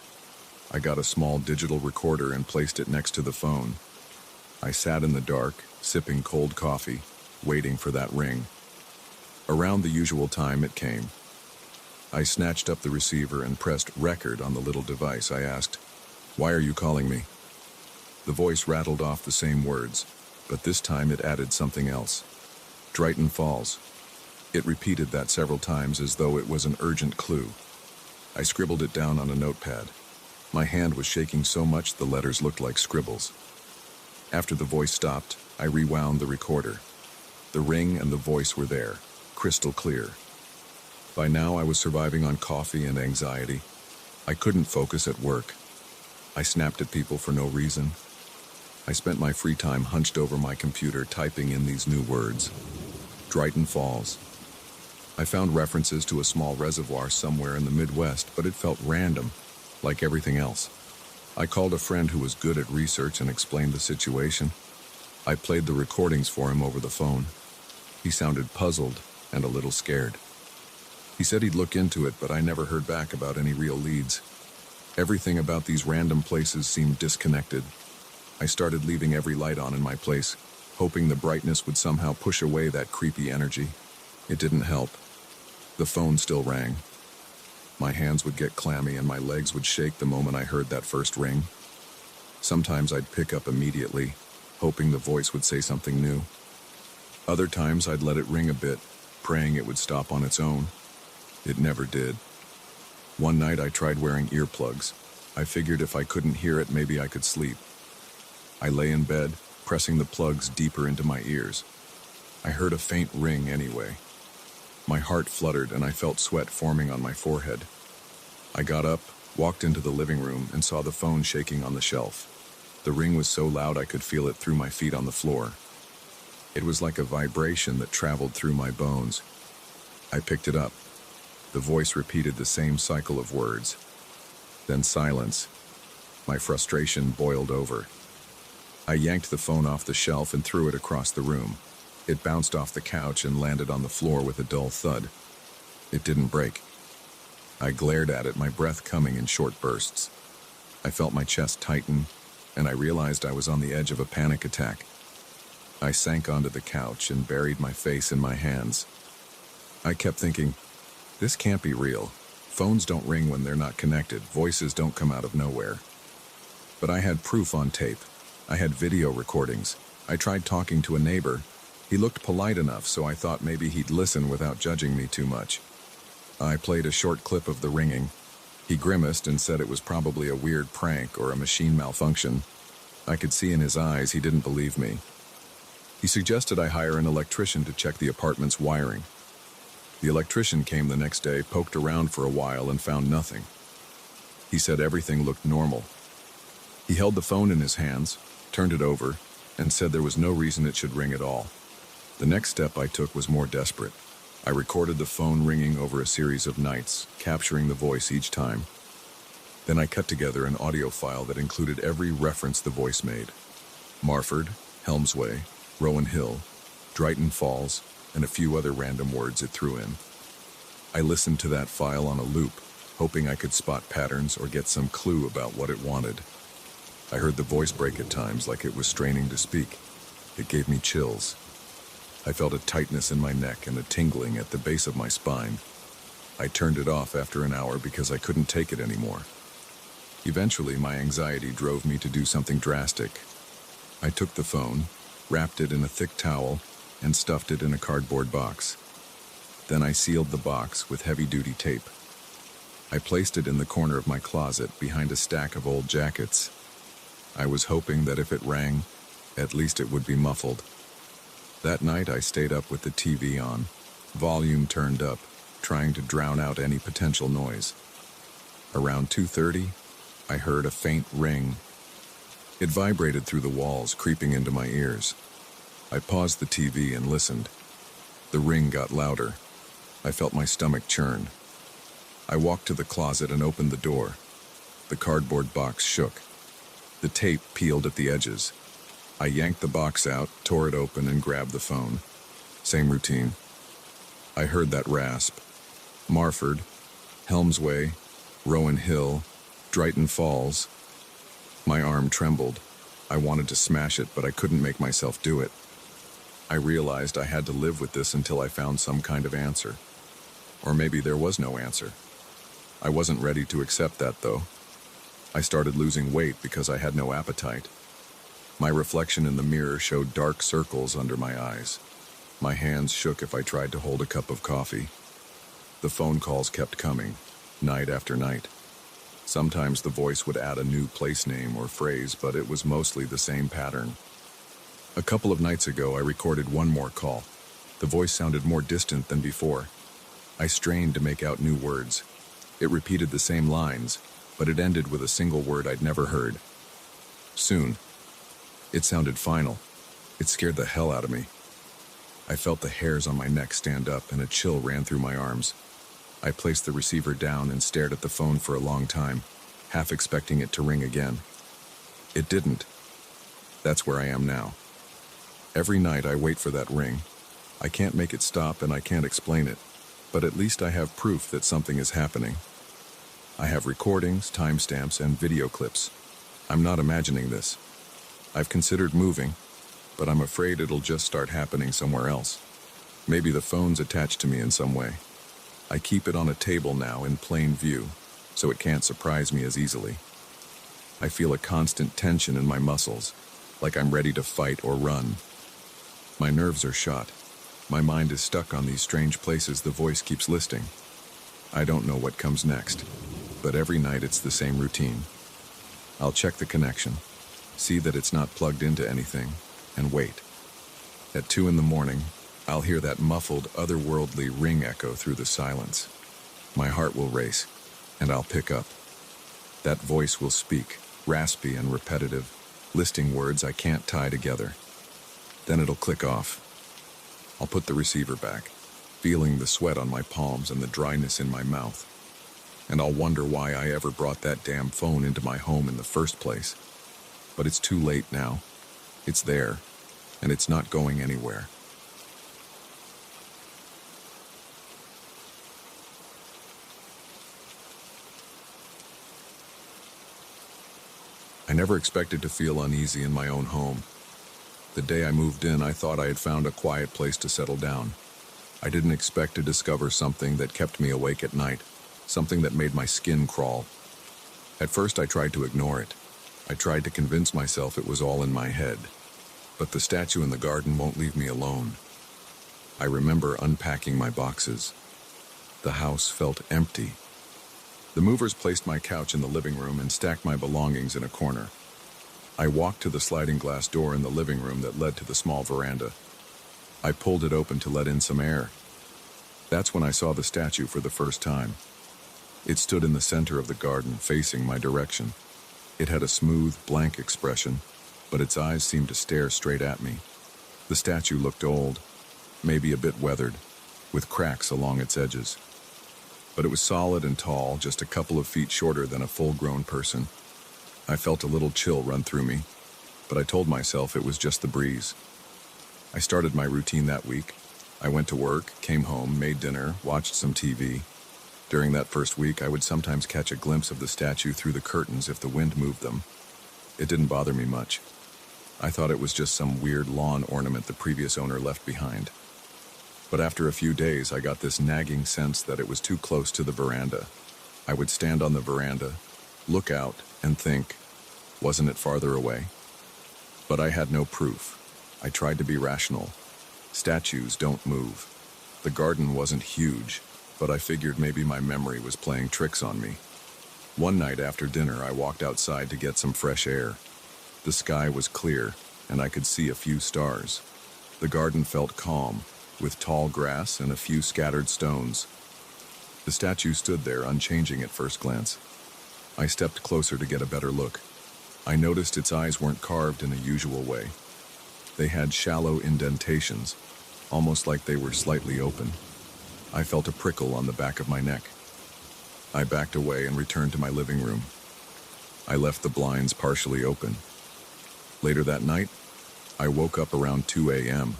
I got a small digital recorder and placed it next to the phone. I sat in the dark, sipping cold coffee, waiting for that ring. Around the usual time, it came. I snatched up the receiver and pressed record on the little device. I asked, "Why are you calling me?" The voice rattled off the same words, but this time it added something else. Drayton Falls. It repeated that several times as though it was an urgent clue. I scribbled it down on a notepad. My hand was shaking so much the letters looked like scribbles. After the voice stopped, I rewound the recorder. The ring and the voice were there, crystal clear. By now I was surviving on coffee and anxiety. I couldn't focus at work. I snapped at people for no reason. I spent my free time hunched over my computer typing in these new words. Drayton Falls. I found references to a small reservoir somewhere in the Midwest, but it felt random, like everything else. I called a friend who was good at research and explained the situation. I played the recordings for him over the phone. He sounded puzzled and a little scared. He said he'd look into it, but I never heard back about any real leads. Everything about these random places seemed disconnected. I started leaving every light on in my place, hoping the brightness would somehow push away that creepy energy. It didn't help. The phone still rang. My hands would get clammy and my legs would shake the moment I heard that first ring. Sometimes I'd pick up immediately, hoping the voice would say something new. Other times I'd let it ring a bit, praying it would stop on its own. It never did. One night I tried wearing earplugs. I figured if I couldn't hear it, maybe I could sleep. I lay in bed, pressing the plugs deeper into my ears. I heard a faint ring anyway. My heart fluttered and I felt sweat forming on my forehead. I got up, walked into the living room, and saw the phone shaking on the shelf. The ring was so loud I could feel it through my feet on the floor. It was like a vibration that traveled through my bones. I picked it up. The voice repeated the same cycle of words. Then silence. My frustration boiled over. I yanked the phone off the shelf and threw it across the room. It bounced off the couch and landed on the floor with a dull thud. It didn't break. I glared at it, my breath coming in short bursts. I felt my chest tighten, and I realized I was on the edge of a panic attack. I sank onto the couch and buried my face in my hands. I kept thinking, this can't be real. Phones don't ring when they're not connected. Voices don't come out of nowhere. But I had proof on tape. I had video recordings. I tried talking to a neighbor. He looked polite enough, so I thought maybe he'd listen without judging me too much. I played a short clip of the ringing. He grimaced and said it was probably a weird prank or a machine malfunction. I could see in his eyes he didn't believe me. He suggested I hire an electrician to check the apartment's wiring. The electrician came the next day, poked around for a while, and found nothing. He said everything looked normal. He held the phone in his hands, turned it over, and said there was no reason it should ring at all. The next step I took was more desperate. I recorded the phone ringing over a series of nights, capturing the voice each time. Then I cut together an audio file that included every reference the voice made. Marford, Helmsway, Rowan Hill, Drayton Falls, and a few other random words it threw in. I listened to that file on a loop, hoping I could spot patterns or get some clue about what it wanted. I heard the voice break at times like it was straining to speak. It gave me chills. I felt a tightness in my neck and a tingling at the base of my spine. I turned it off after an hour because I couldn't take it anymore. Eventually, my anxiety drove me to do something drastic. I took the phone, wrapped it in a thick towel, and stuffed it in a cardboard box. Then I sealed the box with heavy-duty tape. I placed it in the corner of my closet behind a stack of old jackets. I was hoping that if it rang, at least it would be muffled. That night I stayed up with the TV on, volume turned up, trying to drown out any potential noise. Around 2:30, I heard a faint ring. It vibrated through the walls, creeping into my ears. I paused the TV and listened. The ring got louder. I felt my stomach churn. I walked to the closet and opened the door. The cardboard box shook. The tape peeled at the edges. I yanked the box out, tore it open, and grabbed the phone. Same routine. I heard that rasp. Marford, Helmsway, Rowan Hill, Drayton Falls. My arm trembled. I wanted to smash it, but I couldn't make myself do it. I realized I had to live with this until I found some kind of answer. Or maybe there was no answer. I wasn't ready to accept that, though. I started losing weight because I had no appetite. My reflection in the mirror showed dark circles under my eyes. My hands shook if I tried to hold a cup of coffee. The phone calls kept coming, night after night. Sometimes the voice would add a new place name or phrase, but it was mostly the same pattern. A couple of nights ago, I recorded one more call. The voice sounded more distant than before. I strained to make out new words. It repeated the same lines, but it ended with a single word I'd never heard. Soon. It sounded final. It scared the hell out of me. I felt the hairs on my neck stand up and a chill ran through my arms. I placed the receiver down and stared at the phone for a long time, half expecting it to ring again. It didn't. That's where I am now. Every night I wait for that ring. I can't make it stop and I can't explain it, but at least I have proof that something is happening. I have recordings, timestamps, and video clips. I'm not imagining this. I've considered moving, but I'm afraid it'll just start happening somewhere else. Maybe the phone's attached to me in some way. I keep it on a table now in plain view, so it can't surprise me as easily. I feel a constant tension in my muscles, like I'm ready to fight or run. My nerves are shot. My mind is stuck on these strange places the voice keeps listing. I don't know what comes next, but every night it's the same routine. I'll check the connection, see that it's not plugged into anything, and wait. At 2 a.m, I'll hear that muffled, otherworldly ring echo through the silence. My heart will race, and I'll pick up. That voice will speak, raspy and repetitive, listing words I can't tie together. Then it'll click off. I'll put the receiver back, feeling the sweat on my palms and the dryness in my mouth. And I'll wonder why I ever brought that damn phone into my home in the first place. But it's too late now. It's there, and it's not going anywhere. I never expected to feel uneasy in my own home. The day I moved in, I thought I had found a quiet place to settle down. I didn't expect to discover something that kept me awake at night, something that made my skin crawl. At first, I tried to ignore it. I tried to convince myself it was all in my head. But the statue in the garden won't leave me alone. I remember unpacking my boxes. The house felt empty. The movers placed my couch in the living room and stacked my belongings in a corner. I walked to the sliding glass door in the living room that led to the small veranda. I pulled it open to let in some air. That's when I saw the statue for the first time. It stood in the center of the garden, facing my direction. It had a smooth, blank expression, but its eyes seemed to stare straight at me. The statue looked old, maybe a bit weathered, with cracks along its edges. But it was solid and tall, just a couple of feet shorter than a full-grown person. I felt a little chill run through me, but I told myself it was just the breeze. I started my routine that week. I went to work, came home, made dinner, watched some TV. During that first week, I would sometimes catch a glimpse of the statue through the curtains if the wind moved them. It didn't bother me much. I thought it was just some weird lawn ornament the previous owner left behind. But after a few days, I got this nagging sense that it was too close to the veranda. I would stand on the veranda, look out, and think, wasn't it farther away? But I had no proof. I tried to be rational. Statues don't move. The garden wasn't huge, but I figured maybe my memory was playing tricks on me. One night after dinner, I walked outside to get some fresh air. The sky was clear, and I could see a few stars. The garden felt calm, with tall grass and a few scattered stones. The statue stood there, unchanging at first glance. I stepped closer to get a better look. I noticed its eyes weren't carved in the usual way. They had shallow indentations, almost like they were slightly open. I felt a prickle on the back of my neck. I backed away and returned to my living room. I left the blinds partially open. Later that night, I woke up around 2 a.m.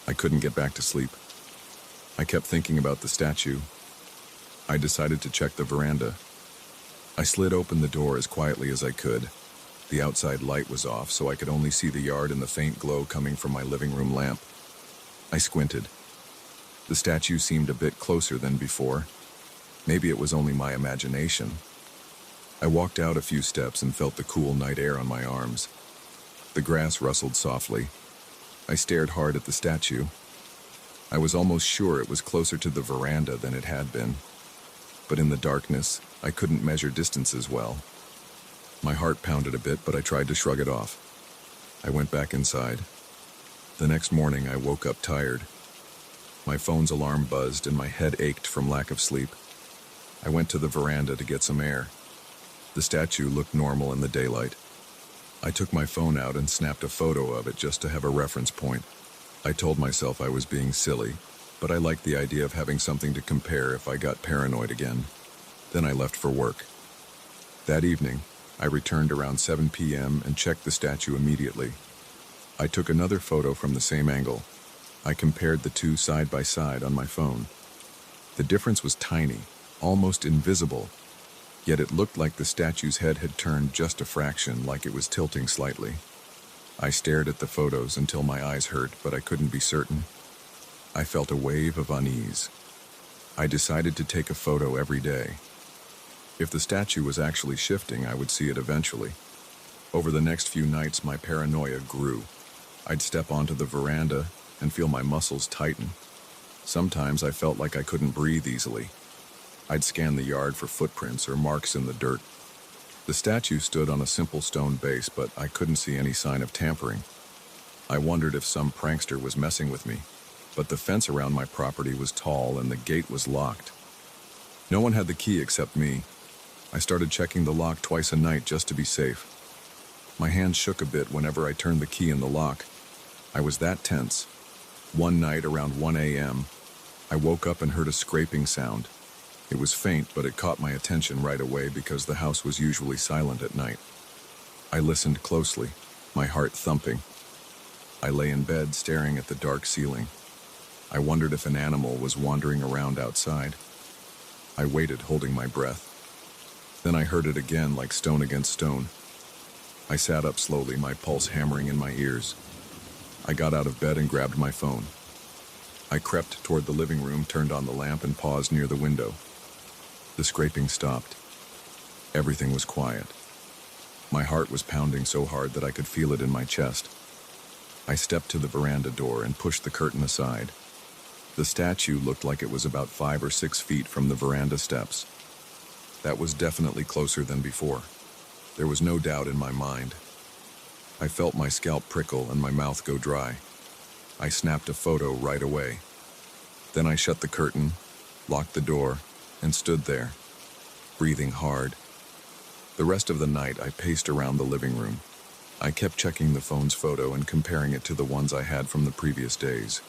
I couldn't get back to sleep. I kept thinking about the statue. I decided to check the veranda. I slid open the door as quietly as I could. The outside light was off, so I could only see the yard and the faint glow coming from my living room lamp. I squinted. The statue seemed a bit closer than before. Maybe it was only my imagination. I walked out a few steps and felt the cool night air on my arms. The grass rustled softly. I stared hard at the statue. I was almost sure it was closer to the veranda than it had been. But in the darkness, I couldn't measure distances well. My heart pounded a bit, but I tried to shrug it off. I went back inside. The next morning, I woke up tired. My phone's alarm buzzed and my head ached from lack of sleep. I went to the veranda to get some air. The statue looked normal in the daylight. I took my phone out and snapped a photo of it just to have a reference point. I told myself I was being silly, but I liked the idea of having something to compare if I got paranoid again. Then I left for work. That evening, I returned around 7 p.m. and checked the statue immediately. I took another photo from the same angle. I compared the two side by side on my phone. The difference was tiny, almost invisible, yet it looked like the statue's head had turned just a fraction, like it was tilting slightly. I stared at the photos until my eyes hurt, but I couldn't be certain. I felt a wave of unease. I decided to take a photo every day. If the statue was actually shifting, I would see it eventually. Over the next few nights, my paranoia grew. I'd step onto the veranda and feel my muscles tighten. Sometimes I felt like I couldn't breathe easily. I'd scan the yard for footprints or marks in the dirt. The statue stood on a simple stone base, but I couldn't see any sign of tampering. I wondered if some prankster was messing with me, but the fence around my property was tall and the gate was locked. No one had the key except me. I started checking the lock twice a night just to be safe. My hands shook a bit whenever I turned the key in the lock. I was that tense. One night around 1 a.m., I woke up and heard a scraping sound. It was faint, but it caught my attention right away because the house was usually silent at night. I listened closely, my heart thumping. I lay in bed staring at the dark ceiling. I wondered if an animal was wandering around outside. I waited, holding my breath. Then I heard it again, like stone against stone. I sat up slowly, my pulse hammering in my ears. I got out of bed and grabbed my phone. I crept toward the living room, turned on the lamp, and paused near the window. The scraping stopped. Everything was quiet. My heart was pounding so hard that I could feel it in my chest. I stepped to the veranda door and pushed the curtain aside. The statue looked like it was about 5 or 6 feet from the veranda steps. That was definitely closer than before. There was no doubt in my mind. I felt my scalp prickle and my mouth go dry. I snapped a photo right away. Then I shut the curtain, locked the door, and stood there, breathing hard. The rest of the night, I paced around the living room. I kept checking the phone's photo and comparing it to the ones I had from the previous days.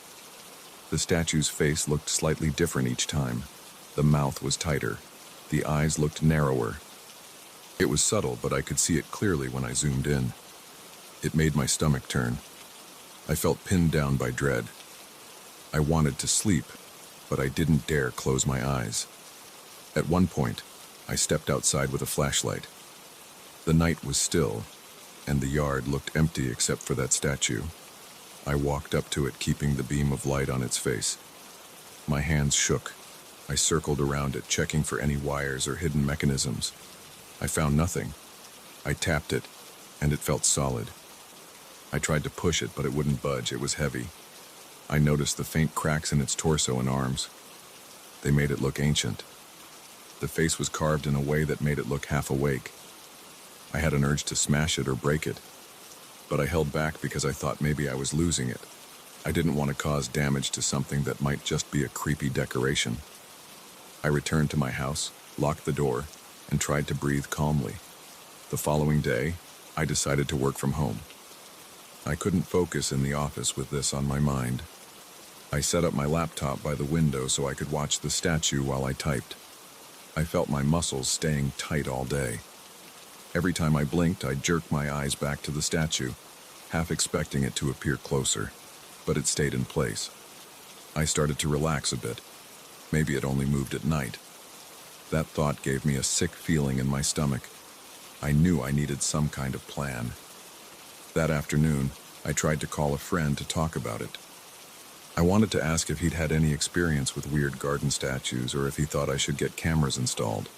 The statue's face looked slightly different each time. The mouth was tighter. The eyes looked narrower. It was subtle, but I could see it clearly when I zoomed in. It made my stomach turn. I felt pinned down by dread. I wanted to sleep, but I didn't dare close my eyes. At one point, I stepped outside with a flashlight. The night was still, and the yard looked empty except for that statue. I walked up to it, keeping the beam of light on its face. My hands shook. I circled around it, checking for any wires or hidden mechanisms. I found nothing. I tapped it, and it felt solid. I tried to push it, but it wouldn't budge. It was heavy. I noticed the faint cracks in its torso and arms. They made it look ancient. The face was carved in a way that made it look half awake. I had an urge to smash it or break it, but I held back because I thought maybe I was losing it. I didn't want to cause damage to something that might just be a creepy decoration. I returned to my house, locked the door, and tried to breathe calmly. The following day, I decided to work from home. I couldn't focus in the office with this on my mind. I set up my laptop by the window so I could watch the statue while I typed. I felt my muscles staying tight all day. Every time I blinked, I jerked my eyes back to the statue, half expecting it to appear closer, but it stayed in place. I started to relax a bit. Maybe it only moved at night. That thought gave me a sick feeling in my stomach. I knew I needed some kind of plan. That afternoon, I tried to call a friend to talk about it. I wanted to ask if he'd had any experience with weird garden statues or if he thought I should get cameras installed.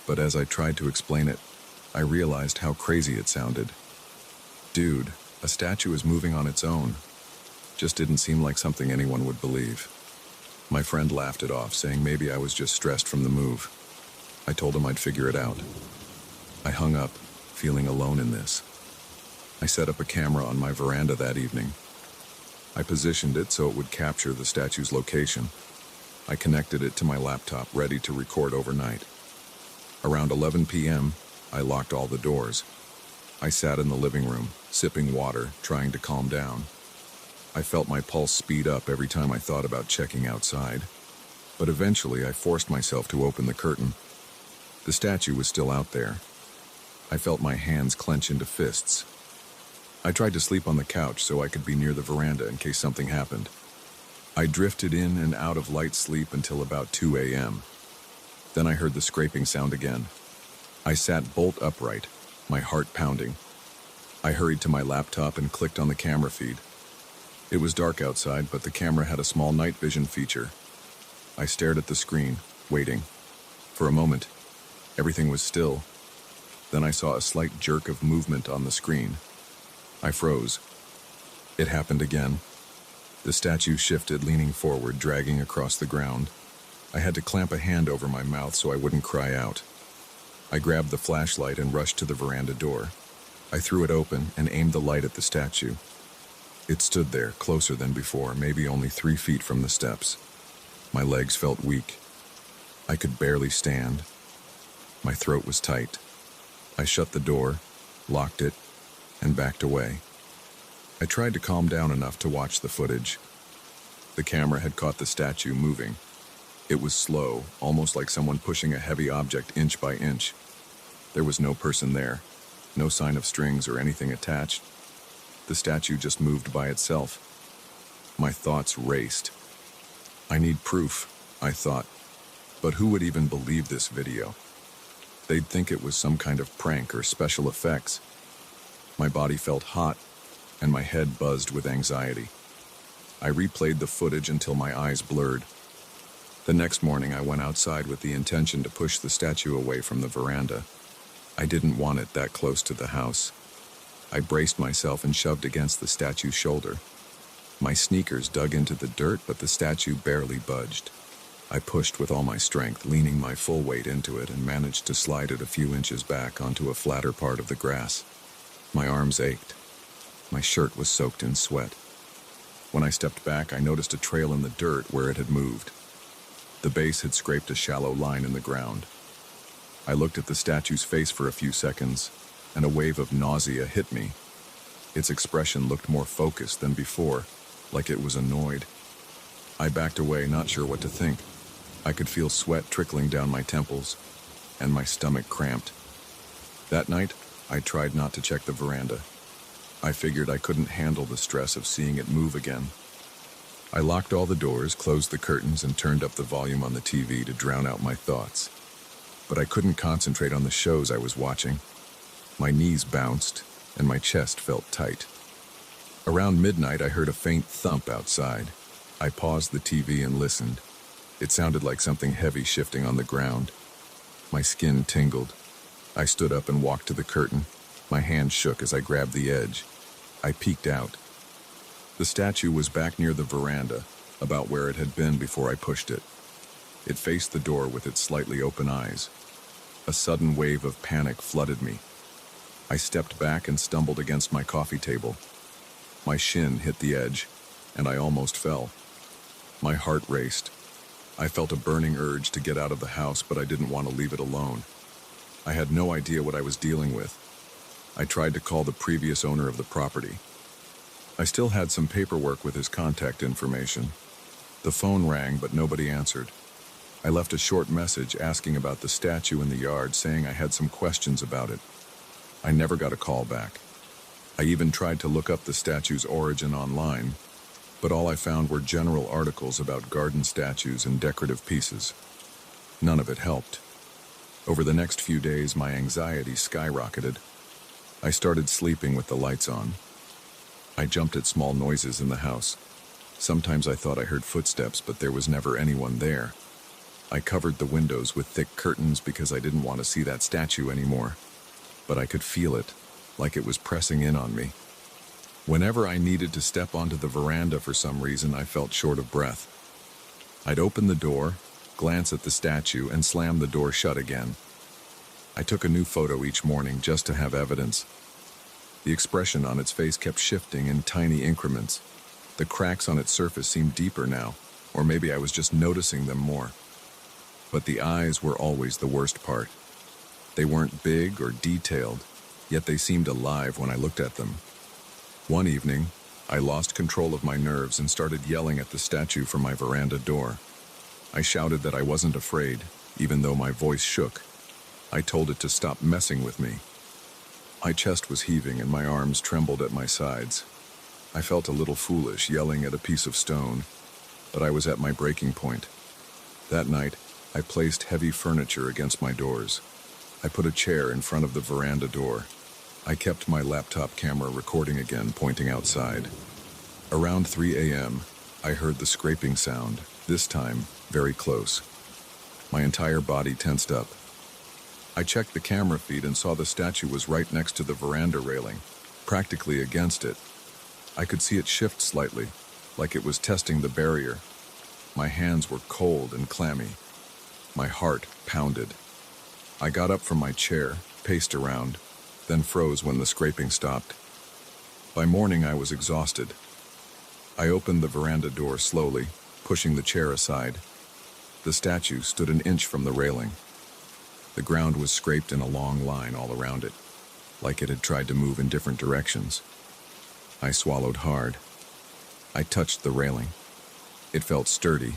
But as I tried to explain it, I realized how crazy it sounded. Dude, a statue is moving on its own. Just didn't seem like something anyone would believe. My friend laughed it off, saying maybe I was just stressed from the move. I told him I'd figure it out. I hung up, feeling alone in this. I set up a camera on my veranda that evening. I positioned it so it would capture the statue's location. I connected it to my laptop, ready to record overnight. Around 11 p.m., I locked all the doors. I sat in the living room, sipping water, trying to calm down. I felt my pulse speed up every time I thought about checking outside. But eventually, I forced myself to open the curtain. The statue was still out there. I felt my hands clench into fists. I tried to sleep on the couch so I could be near the veranda in case something happened. I drifted in and out of light sleep until about 2 a.m. Then I heard the scraping sound again. I sat bolt upright, my heart pounding. I hurried to my laptop and clicked on the camera feed. It was dark outside, but the camera had a small night vision feature. I stared at the screen, waiting. For a moment, everything was still. Then I saw a slight jerk of movement on the screen. I froze. It happened again. The statue shifted, leaning forward, dragging across the ground. I had to clamp a hand over my mouth so I wouldn't cry out. I grabbed the flashlight and rushed to the veranda door. I threw it open and aimed the light at the statue. It stood there, closer than before, maybe only 3 feet from the steps. My legs felt weak. I could barely stand. My throat was tight. I shut the door, locked it, and backed away. I tried to calm down enough to watch the footage. The camera had caught the statue moving. It was slow, almost like someone pushing a heavy object inch by inch. There was no person there, no sign of strings or anything attached. The statue just moved by itself. My thoughts raced. I need proof, I thought. But who would even believe this video? They'd think it was some kind of prank or special effects. My body felt hot, and my head buzzed with anxiety. I replayed the footage until my eyes blurred. The next morning, I went outside with the intention to push the statue away from the veranda. I didn't want it that close to the house. I braced myself and shoved against the statue's shoulder. My sneakers dug into the dirt, but the statue barely budged. I pushed with all my strength, leaning my full weight into it, and managed to slide it a few inches back onto a flatter part of the grass. My arms ached. My shirt was soaked in sweat. When I stepped back, I noticed a trail in the dirt where it had moved. The base had scraped a shallow line in the ground. I looked at the statue's face for a few seconds, and a wave of nausea hit me. Its expression looked more focused than before, like it was annoyed. I backed away, not sure what to think. I could feel sweat trickling down my temples, and my stomach cramped. That night, I tried not to check the veranda. I figured I couldn't handle the stress of seeing it move again. I locked all the doors, closed the curtains, and turned up the volume on the TV to drown out my thoughts. But I couldn't concentrate on the shows I was watching. My knees bounced, and my chest felt tight. Around midnight, I heard a faint thump outside. I paused the TV and listened. It sounded like something heavy shifting on the ground. My skin tingled. I stood up and walked to the curtain. My hand shook as I grabbed the edge. I peeked out. The statue was back near the veranda, about where it had been before I pushed it. It faced the door with its slightly open eyes. A sudden wave of panic flooded me. I stepped back and stumbled against my coffee table. My shin hit the edge, and I almost fell. My heart raced. I felt a burning urge to get out of the house, but I didn't want to leave it alone. I had no idea what I was dealing with. I tried to call the previous owner of the property. I still had some paperwork with his contact information. The phone rang, but nobody answered. I left a short message asking about the statue in the yard, saying I had some questions about it. I never got a call back. I even tried to look up the statue's origin online, but all I found were general articles about garden statues and decorative pieces. None of it helped. Over the next few days, my anxiety skyrocketed. I started sleeping with the lights on. I jumped at small noises in the house. Sometimes I thought I heard footsteps, but there was never anyone there. I covered the windows with thick curtains because I didn't want to see that statue anymore. But I could feel it, like it was pressing in on me. Whenever I needed to step onto the veranda for some reason, I felt short of breath. I'd open the door, glance at the statue, and slam the door shut again. I took a new photo each morning just to have evidence. The expression on its face kept shifting in tiny increments. The cracks on its surface seemed deeper now, or maybe I was just noticing them more. But the eyes were always the worst part. They weren't big or detailed, yet they seemed alive when I looked at them. One evening, I lost control of my nerves and started yelling at the statue from my veranda door. I shouted that I wasn't afraid, even though my voice shook. I told it to stop messing with me. My chest was heaving and my arms trembled at my sides. I felt a little foolish yelling at a piece of stone, but I was at my breaking point. That night, I placed heavy furniture against my doors. I put a chair in front of the veranda door. I kept my laptop camera recording again, pointing outside. Around 3 a.m., I heard the scraping sound, this time very close. My entire body tensed up. I checked the camera feed and saw the statue was right next to the veranda railing, practically against it. I could see it shift slightly, like it was testing the barrier. My hands were cold and clammy. My heart pounded. I got up from my chair, paced around, then froze when the scraping stopped. By morning, I was exhausted. I opened the veranda door slowly, pushing the chair aside. The statue stood an inch from the railing. The ground was scraped in a long line all around it, like it had tried to move in different directions. I swallowed hard. I touched the railing. It felt sturdy,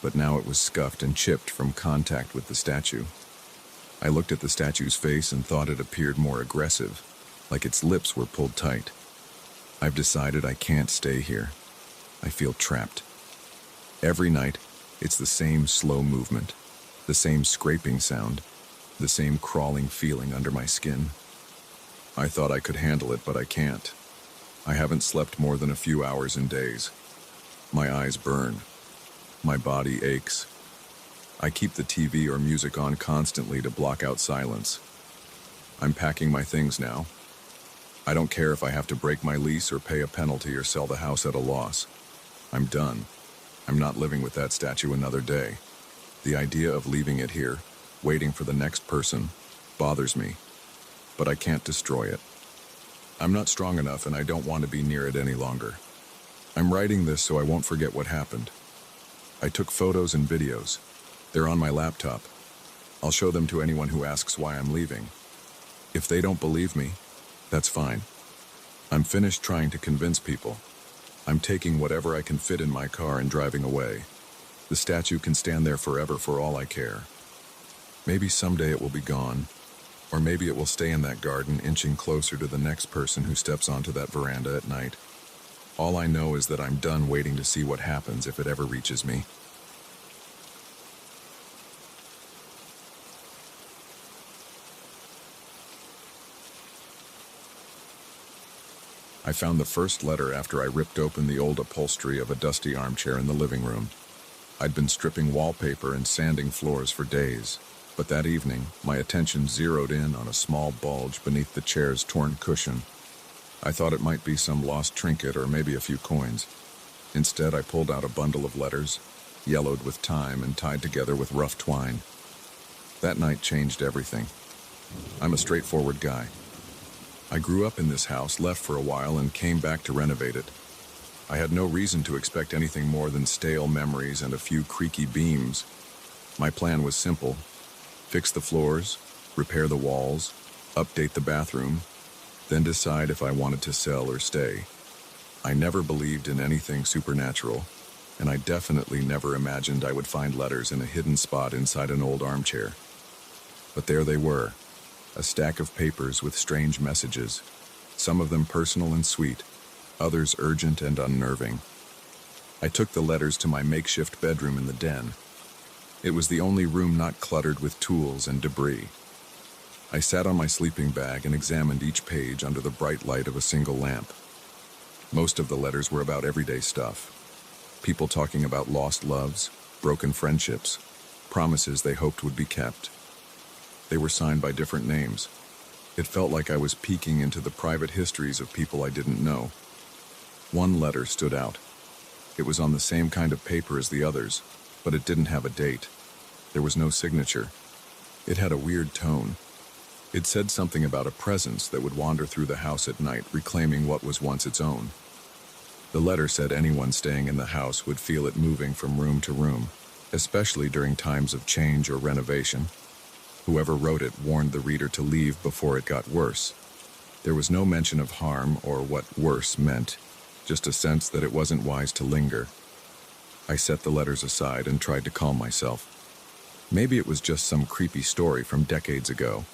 but now it was scuffed and chipped from contact with the statue. I looked at the statue's face and thought it appeared more aggressive, like its lips were pulled tight. I've decided I can't stay here. I feel trapped. Every night, it's the same slow movement, the same scraping sound, the same crawling feeling under my skin. I thought I could handle it, but I can't. I haven't slept more than a few hours in days. My eyes burn. My body aches. I keep the TV or music on constantly to block out silence. I'm packing my things now. I don't care if I have to break my lease or pay a penalty or sell the house at a loss. I'm done. I'm not living with that statue another day. The idea of leaving it here, waiting for the next person, bothers me. But I can't destroy it. I'm not strong enough and I don't want to be near it any longer. I'm writing this so I won't forget what happened. I took photos and videos. They're on my laptop. I'll show them to anyone who asks why I'm leaving. If they don't believe me, that's fine. I'm finished trying to convince people. I'm taking whatever I can fit in my car and driving away. The statue can stand there forever for all I care. Maybe someday it will be gone, or maybe it will stay in that garden inching closer to the next person who steps onto that veranda at night. All I know is that I'm done waiting to see what happens if it ever reaches me. I found the first letter after I ripped open the old upholstery of a dusty armchair in the living room. I'd been stripping wallpaper and sanding floors for days, but that evening, my attention zeroed in on a small bulge beneath the chair's torn cushion. I thought it might be some lost trinket or maybe a few coins. Instead, I pulled out a bundle of letters, yellowed with time and tied together with rough twine. That night changed everything. I'm a straightforward guy. I grew up in this house, left for a while, and came back to renovate it. I had no reason to expect anything more than stale memories and a few creaky beams. My plan was simple: fix the floors, repair the walls, update the bathroom, then decide if I wanted to sell or stay. I never believed in anything supernatural, and I definitely never imagined I would find letters in a hidden spot inside an old armchair. But there they were, a stack of papers with strange messages, some of them personal and sweet, others urgent and unnerving. I took the letters to my makeshift bedroom in the den. It was the only room not cluttered with tools and debris. I sat on my sleeping bag and examined each page under the bright light of a single lamp. Most of the letters were about everyday stuff. People talking about lost loves, broken friendships, promises they hoped would be kept. They were signed by different names. It felt like I was peeking into the private histories of people I didn't know. One letter stood out. It was on the same kind of paper as the others, but it didn't have a date. There was no signature. It had a weird tone. It said something about a presence that would wander through the house at night, reclaiming what was once its own. The letter said anyone staying in the house would feel it moving from room to room, especially during times of change or renovation. Whoever wrote it warned the reader to leave before it got worse. There was no mention of harm or what worse meant, just a sense that it wasn't wise to linger. I set the letters aside and tried to calm myself. Maybe it was just some creepy story from decades ago.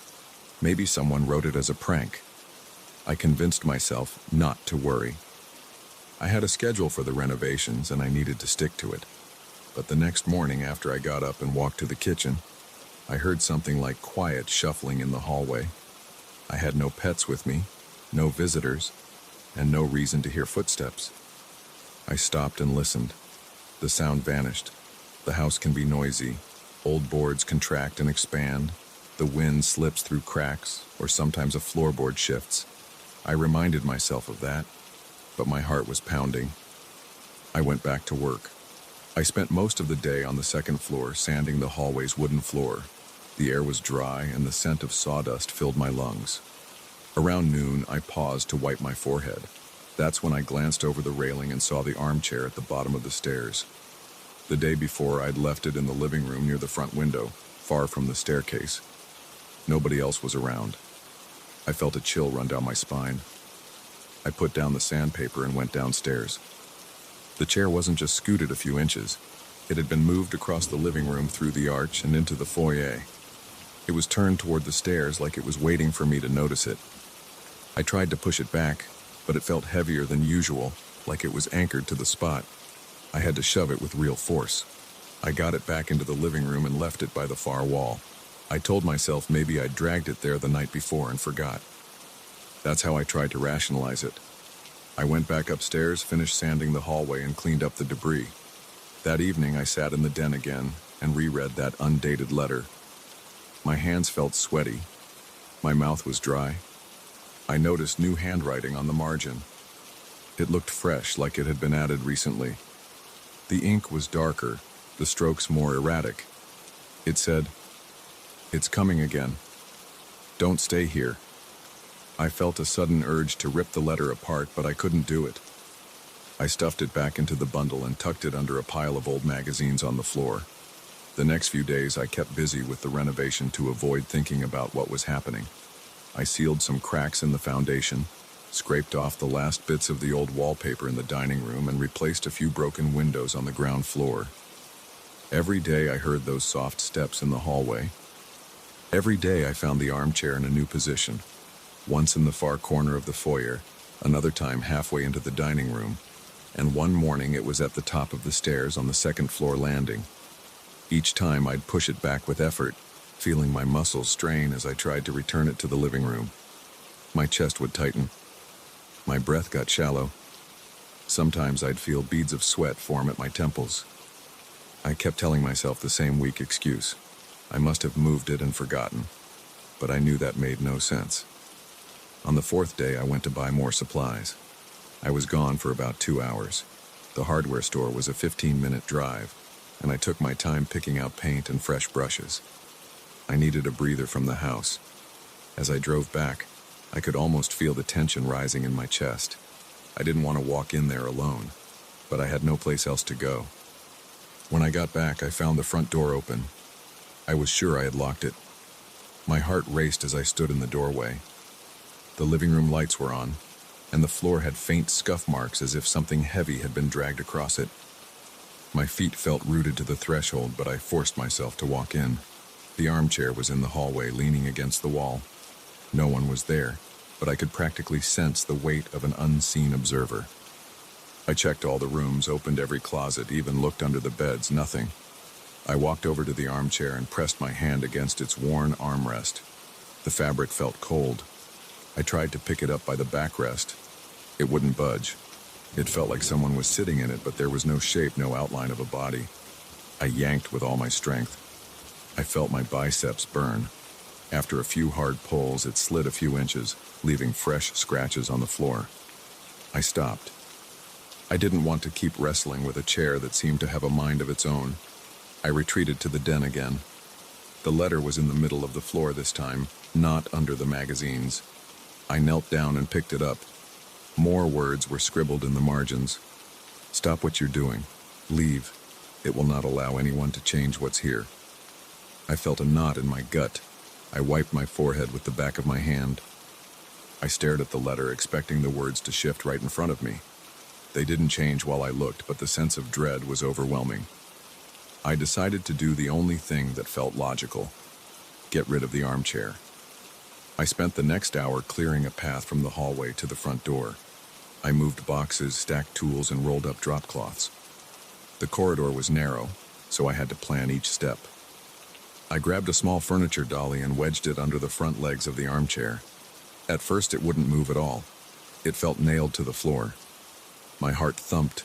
Maybe someone wrote it as a prank. I convinced myself not to worry. I had a schedule for the renovations and I needed to stick to it. But the next morning after I got up and walked to the kitchen, I heard something like quiet shuffling in the hallway. I had no pets with me, no visitors, and no reason to hear footsteps. I stopped and listened. The sound vanished. The house can be noisy. Old boards contract and expand. The wind slips through cracks, or sometimes a floorboard shifts. I reminded myself of that, but my heart was pounding. I went back to work. I spent most of the day on the second floor, sanding the hallway's wooden floor. The air was dry, and the scent of sawdust filled my lungs. Around noon, I paused to wipe my forehead. That's when I glanced over the railing and saw the armchair at the bottom of the stairs. The day before, I'd left it in the living room near the front window, far from the staircase. Nobody else was around. I felt a chill run down my spine. I put down the sandpaper and went downstairs. The chair wasn't just scooted a few inches. It had been moved across the living room through the arch and into the foyer. It was turned toward the stairs like it was waiting for me to notice it. I tried to push it back, but it felt heavier than usual, like it was anchored to the spot. I had to shove it with real force. I got it back into the living room and left it by the far wall. I told myself maybe I'd dragged it there the night before and forgot. That's how I tried to rationalize it. I went back upstairs, finished sanding the hallway, and cleaned up the debris. That evening, I sat in the den again and reread that undated letter. My hands felt sweaty. My mouth was dry. I noticed new handwriting on the margin. It looked fresh, like it had been added recently. The ink was darker, the strokes more erratic. It said, "It's coming again. Don't stay here." I felt a sudden urge to rip the letter apart, but I couldn't do it. I stuffed it back into the bundle and tucked it under a pile of old magazines on the floor. The next few days I kept busy with the renovation to avoid thinking about what was happening. I sealed some cracks in the foundation, scraped off the last bits of the old wallpaper in the dining room, and replaced a few broken windows on the ground floor. Every day I heard those soft steps in the hallway. Every day I found the armchair in a new position, once in the far corner of the foyer, another time halfway into the dining room, and one morning it was at the top of the stairs on the second floor landing. Each time I'd push it back with effort, feeling my muscles strain as I tried to return it to the living room. My chest would tighten. My breath got shallow. Sometimes I'd feel beads of sweat form at my temples. I kept telling myself the same weak excuse. I must have moved it and forgotten, but I knew that made no sense. On the fourth day, I went to buy more supplies. I was gone for about 2 hours. The hardware store was a 15-minute drive, and I took my time picking out paint and fresh brushes. I needed a breather from the house. As I drove back, I could almost feel the tension rising in my chest. I didn't want to walk in there alone, but I had no place else to go. When I got back, I found the front door open. I was sure I had locked it. My heart raced as I stood in the doorway. The living room lights were on, and the floor had faint scuff marks as if something heavy had been dragged across it. My feet felt rooted to the threshold, but I forced myself to walk in. The armchair was in the hallway, leaning against the wall. No one was there, but I could practically sense the weight of an unseen observer. I checked all the rooms, opened every closet, even looked under the beds, nothing. I walked over to the armchair and pressed my hand against its worn armrest. The fabric felt cold. I tried to pick it up by the backrest. It wouldn't budge. It felt like someone was sitting in it, but there was no shape, no outline of a body. I yanked with all my strength. I felt my biceps burn. After a few hard pulls, it slid a few inches, leaving fresh scratches on the floor. I stopped. I didn't want to keep wrestling with a chair that seemed to have a mind of its own. I retreated to the den again. The letter was in the middle of the floor this time, not under the magazines. I knelt down and picked it up. More words were scribbled in the margins. Stop what you're doing. Leave. It will not allow anyone to change what's here. I felt a knot in my gut. I wiped my forehead with the back of my hand. I stared at the letter, expecting the words to shift right in front of me. They didn't change while I looked, but the sense of dread was overwhelming. I decided to do the only thing that felt logical. Get rid of the armchair. I spent the next hour clearing a path from the hallway to the front door. I moved boxes, stacked tools, and rolled up drop cloths. The corridor was narrow, so I had to plan each step. I grabbed a small furniture dolly and wedged it under the front legs of the armchair. At first, it wouldn't move at all. It felt nailed to the floor. My heart thumped.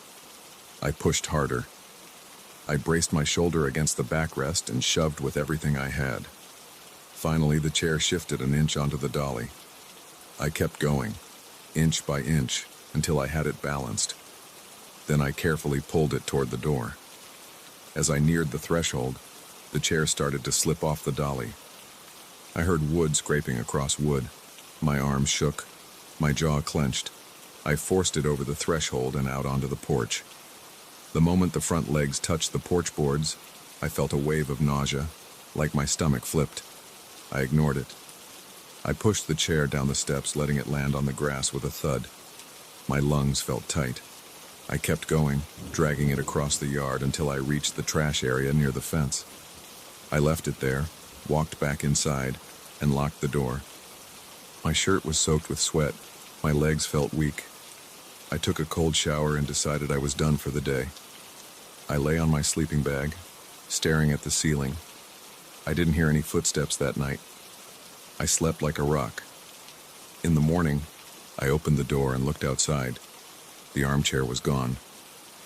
I pushed harder. I braced my shoulder against the backrest and shoved with everything I had. Finally, the chair shifted an inch onto the dolly. I kept going, inch by inch, until I had it balanced. Then I carefully pulled it toward the door. As I neared the threshold, the chair started to slip off the dolly. I heard wood scraping across wood. My arms shook. My jaw clenched. I forced it over the threshold and out onto the porch. The moment the front legs touched the porch boards, I felt a wave of nausea, like my stomach flipped. I ignored it. I pushed the chair down the steps, letting it land on the grass with a thud. My lungs felt tight. I kept going, dragging it across the yard until I reached the trash area near the fence. I left it there, walked back inside, and locked the door. My shirt was soaked with sweat. My legs felt weak. I took a cold shower and decided I was done for the day. I lay on my sleeping bag, staring at the ceiling. I didn't hear any footsteps that night. I slept like a rock. In the morning, I opened the door and looked outside. The armchair was gone.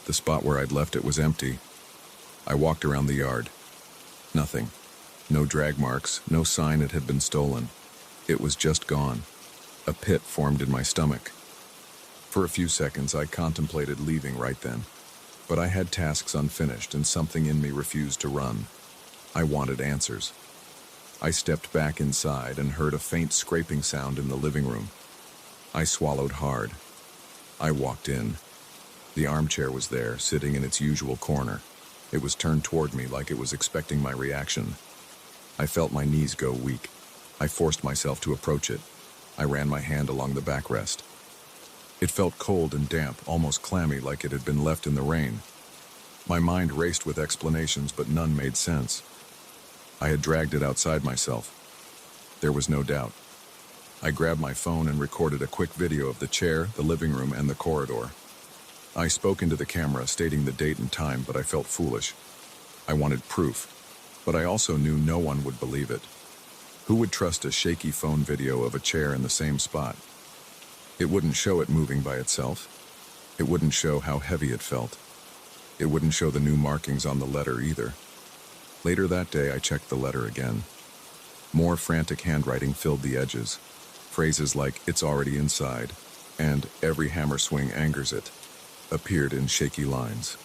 The spot where I'd left it was empty. I walked around the yard. Nothing. No drag marks, no sign it had been stolen. It was just gone. A pit formed in my stomach. For a few seconds, I contemplated leaving right then. But I had tasks unfinished, and something in me refused to run. I wanted answers. I stepped back inside and heard a faint scraping sound in the living room. I swallowed hard. I walked in. The armchair was there, sitting in its usual corner. It was turned toward me like it was expecting my reaction. I felt my knees go weak. I forced myself to approach it. I ran my hand along the backrest. It felt cold and damp, almost clammy, like it had been left in the rain. My mind raced with explanations, but none made sense. I had dragged it outside myself. There was no doubt. I grabbed my phone and recorded a quick video of the chair, the living room, and the corridor. I spoke into the camera, stating the date and time, but I felt foolish. I wanted proof, but I also knew no one would believe it. Who would trust a shaky phone video of a chair in the same spot? It wouldn't show it moving by itself. It wouldn't show how heavy it felt. It wouldn't show the new markings on the letter either. Later that day, I checked the letter again. More frantic handwriting filled the edges. Phrases like, "It's already inside," and "Every hammer swing angers it," appeared in shaky lines.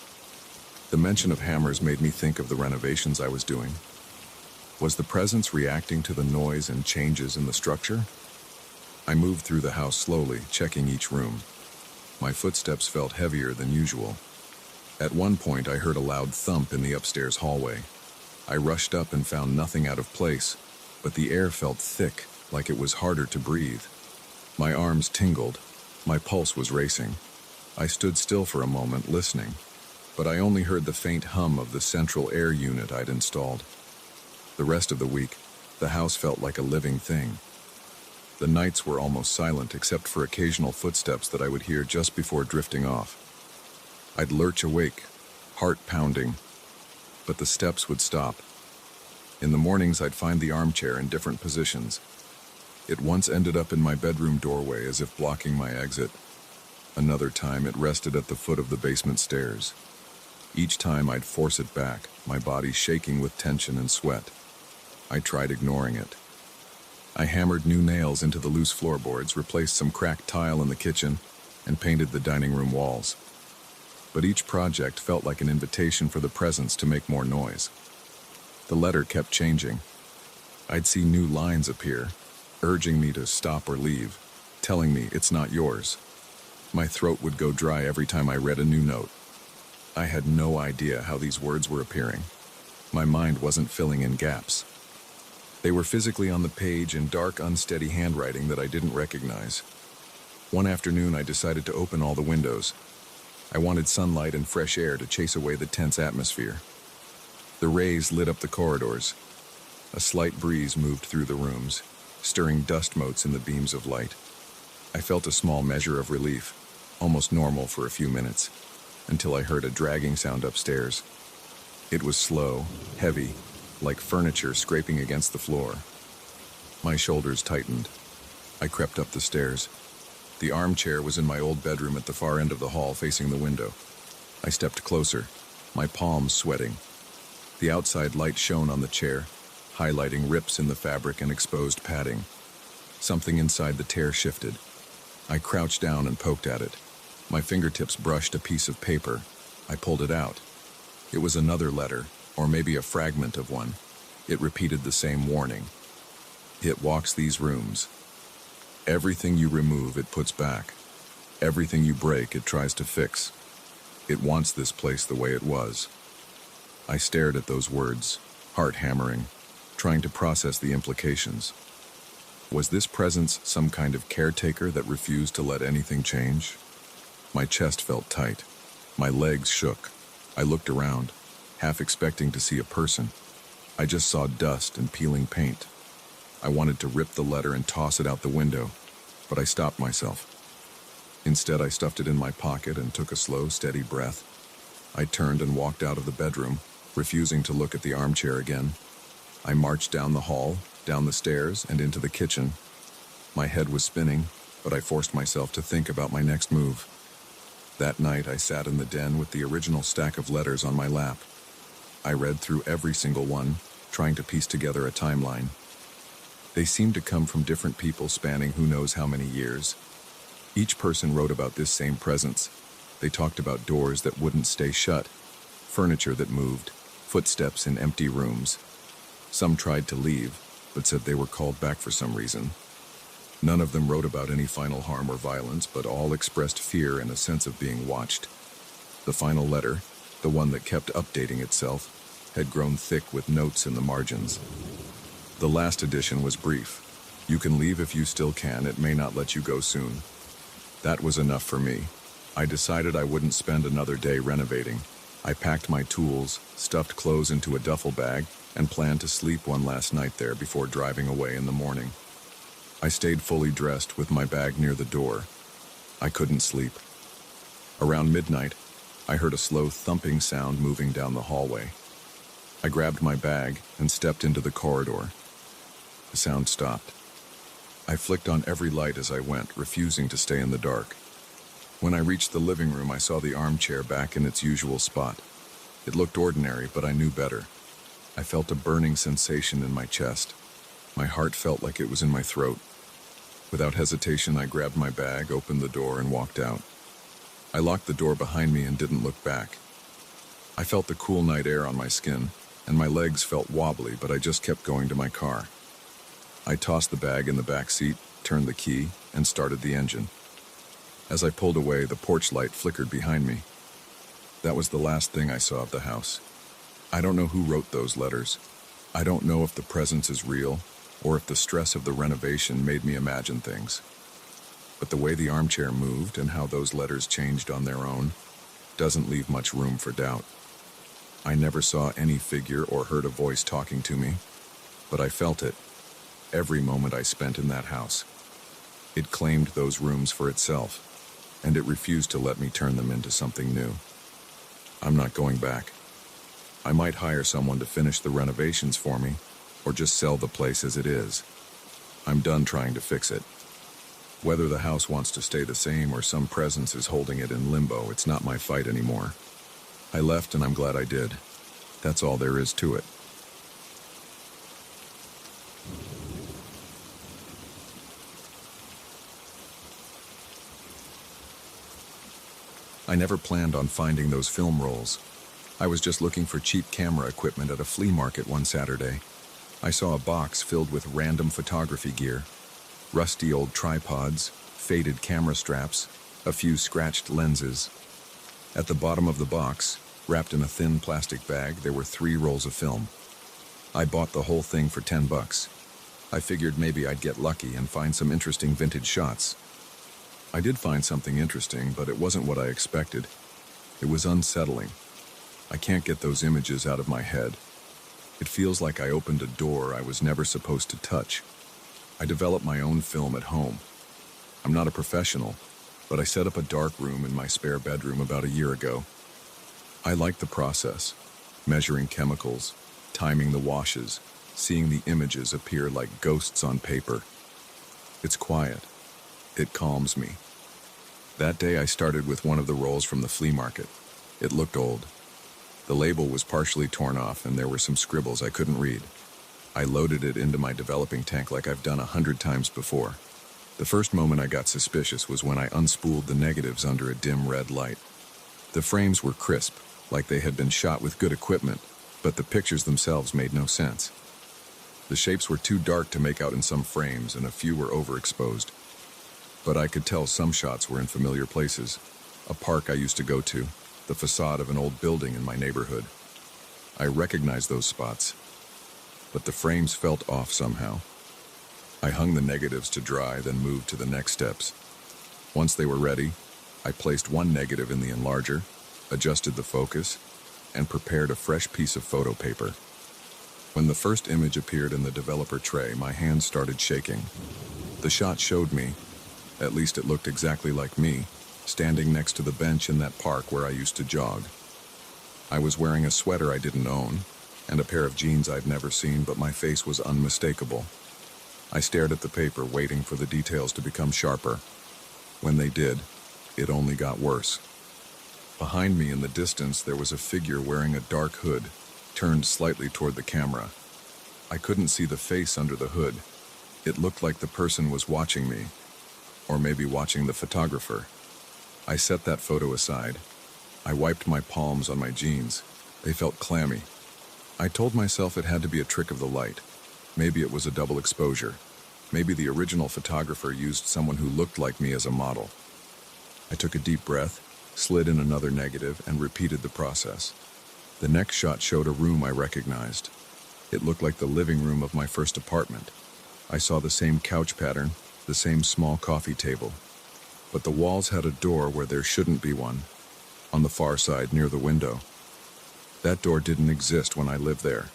The mention of hammers made me think of the renovations I was doing. Was the presence reacting to the noise and changes in the structure? I moved through the house slowly, checking each room. My footsteps felt heavier than usual. At one point, I heard a loud thump in the upstairs hallway. I rushed up and found nothing out of place, but the air felt thick, like it was harder to breathe. My arms tingled. My pulse was racing. I stood still for a moment, listening. but I only heard the faint hum of the central air unit I'd installed. The rest of the week, the house felt like a living thing. The nights were almost silent except for occasional footsteps that I would hear just before drifting off. I'd lurch awake, heart pounding, but the steps would stop. In the mornings, I'd find the armchair in different positions. It once ended up in my bedroom doorway as if blocking my exit. Another time, it rested at the foot of the basement stairs. Each time, I'd force it back, my body shaking with tension and sweat. I tried ignoring it. I hammered new nails into the loose floorboards, replaced some cracked tile in the kitchen, and painted the dining room walls. But each project felt like an invitation for the presence to make more noise. The letter kept changing. I'd see new lines appear, urging me to stop or leave, telling me it's not yours. My throat would go dry every time I read a new note. I had no idea how these words were appearing. My mind wasn't filling in gaps. They were physically on the page in dark, unsteady handwriting that I didn't recognize. One afternoon, I decided to open all the windows. I wanted sunlight and fresh air to chase away the tense atmosphere. The rays lit up the corridors. A slight breeze moved through the rooms, stirring dust motes in the beams of light. I felt a small measure of relief, almost normal for a few minutes, until I heard a dragging sound upstairs. It was slow, heavy, like furniture scraping against the floor. My shoulders tightened. I crept up the stairs. The armchair was in my old bedroom at the far end of the hall facing the window. I stepped closer, my palms sweating. The outside light shone on the chair, highlighting rips in the fabric and exposed padding. Something inside the tear shifted. I crouched down and poked at it. My fingertips brushed a piece of paper. I pulled it out. It was another letter, or maybe a fragment of one. It repeated the same warning. It walks these rooms. Everything you remove, it puts back. Everything you break, it tries to fix. It wants this place the way it was. I stared at those words, heart hammering, trying to process the implications. Was this presence some kind of caretaker that refused to let anything change? My chest felt tight. My legs shook. I looked around, half expecting to see a person. I just saw dust and peeling paint. I wanted to rip the letter and toss it out the window, but I stopped myself. Instead, I stuffed it in my pocket and took a slow, steady breath. I turned and walked out of the bedroom, refusing to look at the armchair again. I marched down the hall, down the stairs, and into the kitchen. My head was spinning, but I forced myself to think about my next move. That night, I sat in the den with the original stack of letters on my lap. I read through every single one, trying to piece together a timeline. They seemed to come from different people spanning who knows how many years. Each person wrote about this same presence. They talked about doors that wouldn't stay shut, furniture that moved, footsteps in empty rooms. Some tried to leave, but said they were called back for some reason. None of them wrote about any final harm or violence, but all expressed fear and a sense of being watched. The final letter, the one that kept updating itself, had grown thick with notes in the margins. The last edition was brief. You can leave if you still can, it may not let you go soon. That was enough for me. I decided I wouldn't spend another day renovating. I packed my tools, stuffed clothes into a duffel bag, and planned to sleep one last night there before driving away in the morning. I stayed fully dressed with my bag near the door. I couldn't sleep. Around midnight, I heard a slow thumping sound moving down the hallway. I grabbed my bag and stepped into the corridor. The sound stopped. I flicked on every light as I went, refusing to stay in the dark. When I reached the living room, I saw the armchair back in its usual spot. It looked ordinary, but I knew better. I felt a burning sensation in my chest. My heart felt like it was in my throat. Without hesitation, I grabbed my bag, opened the door, and walked out. I locked the door behind me and didn't look back. I felt the cool night air on my skin, and my legs felt wobbly, but I just kept going to my car. I tossed the bag in the back seat, turned the key, and started the engine. As I pulled away, the porch light flickered behind me. That was the last thing I saw of the house. I don't know who wrote those letters. I don't know if the presence is real, or if the stress of the renovation made me imagine things. But the way the armchair moved and how those letters changed on their own, doesn't leave much room for doubt. I never saw any figure or heard a voice talking to me, but I felt it every moment I spent in that house. It claimed those rooms for itself, and it refused to let me turn them into something new. I'm not going back. I might hire someone to finish the renovations for me, or just sell the place as it is. I'm done trying to fix it. Whether the house wants to stay the same or some presence is holding it in limbo, it's not my fight anymore. I left and I'm glad I did. That's all there is to it. I never planned on finding those film rolls. I was just looking for cheap camera equipment at a flea market one Saturday. I saw a box filled with random photography gear, rusty old tripods, faded camera straps, a few scratched lenses. At the bottom of the box, wrapped in a thin plastic bag, there were 3 rolls of film. I bought the whole thing for $10. I figured maybe I'd get lucky and find some interesting vintage shots. I did find something interesting, but it wasn't what I expected. It was unsettling. I can't get those images out of my head. It feels like I opened a door I was never supposed to touch. I developed my own film at home. I'm not a professional, but I set up a dark room in my spare bedroom about a year ago. I like the process, measuring chemicals, timing the washes, seeing the images appear like ghosts on paper. It's quiet. It calms me. That day I started with one of the rolls from the flea market. It looked old. The label was partially torn off and there were some scribbles I couldn't read. I loaded it into my developing tank like I've done 100 times before. The first moment I got suspicious was when I unspooled the negatives under a dim red light. The frames were crisp, like they had been shot with good equipment, but the pictures themselves made no sense. The shapes were too dark to make out in some frames and a few were overexposed. But I could tell some shots were in familiar places. A park I used to go to, the facade of an old building in my neighborhood. I recognized those spots, but the frames felt off somehow. I hung the negatives to dry, then moved to the next steps. Once they were ready, I placed one negative in the enlarger, adjusted the focus, and prepared a fresh piece of photo paper. When the first image appeared in the developer tray, my hands started shaking. The shot showed me, at least it looked exactly like me, standing next to the bench in that park where I used to jog. I was wearing a sweater I didn't own, and a pair of jeans I'd never seen, but my face was unmistakable. I stared at the paper, waiting for the details to become sharper. When they did, it only got worse. Behind me in the distance, there was a figure wearing a dark hood, turned slightly toward the camera. I couldn't see the face under the hood. It looked like the person was watching me, or maybe watching the photographer. I set that photo aside. I wiped my palms on my jeans. They felt clammy. I told myself it had to be a trick of the light. Maybe it was a double exposure. Maybe the original photographer used someone who looked like me as a model. I took a deep breath, slid in another negative, and repeated the process. The next shot showed a room I recognized. It looked like the living room of my first apartment. I saw the same couch pattern, the same small coffee table. But the walls had a door where there shouldn't be one, on the far side near the window. That door didn't exist when I lived there.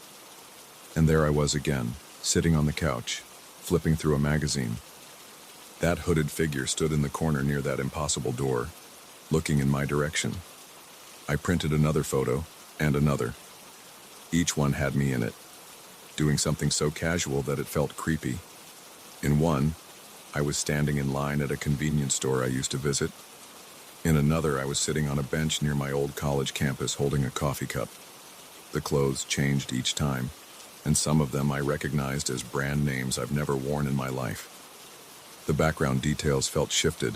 And there I was again, sitting on the couch, flipping through a magazine. That hooded figure stood in the corner near that impossible door, looking in my direction. I printed another photo, and another. Each one had me in it, doing something so casual that it felt creepy. In one, I was standing in line at a convenience store I used to visit. In another, I was sitting on a bench near my old college campus holding a coffee cup. The clothes changed each time, and some of them I recognized as brand names I've never worn in my life. The background details felt shifted,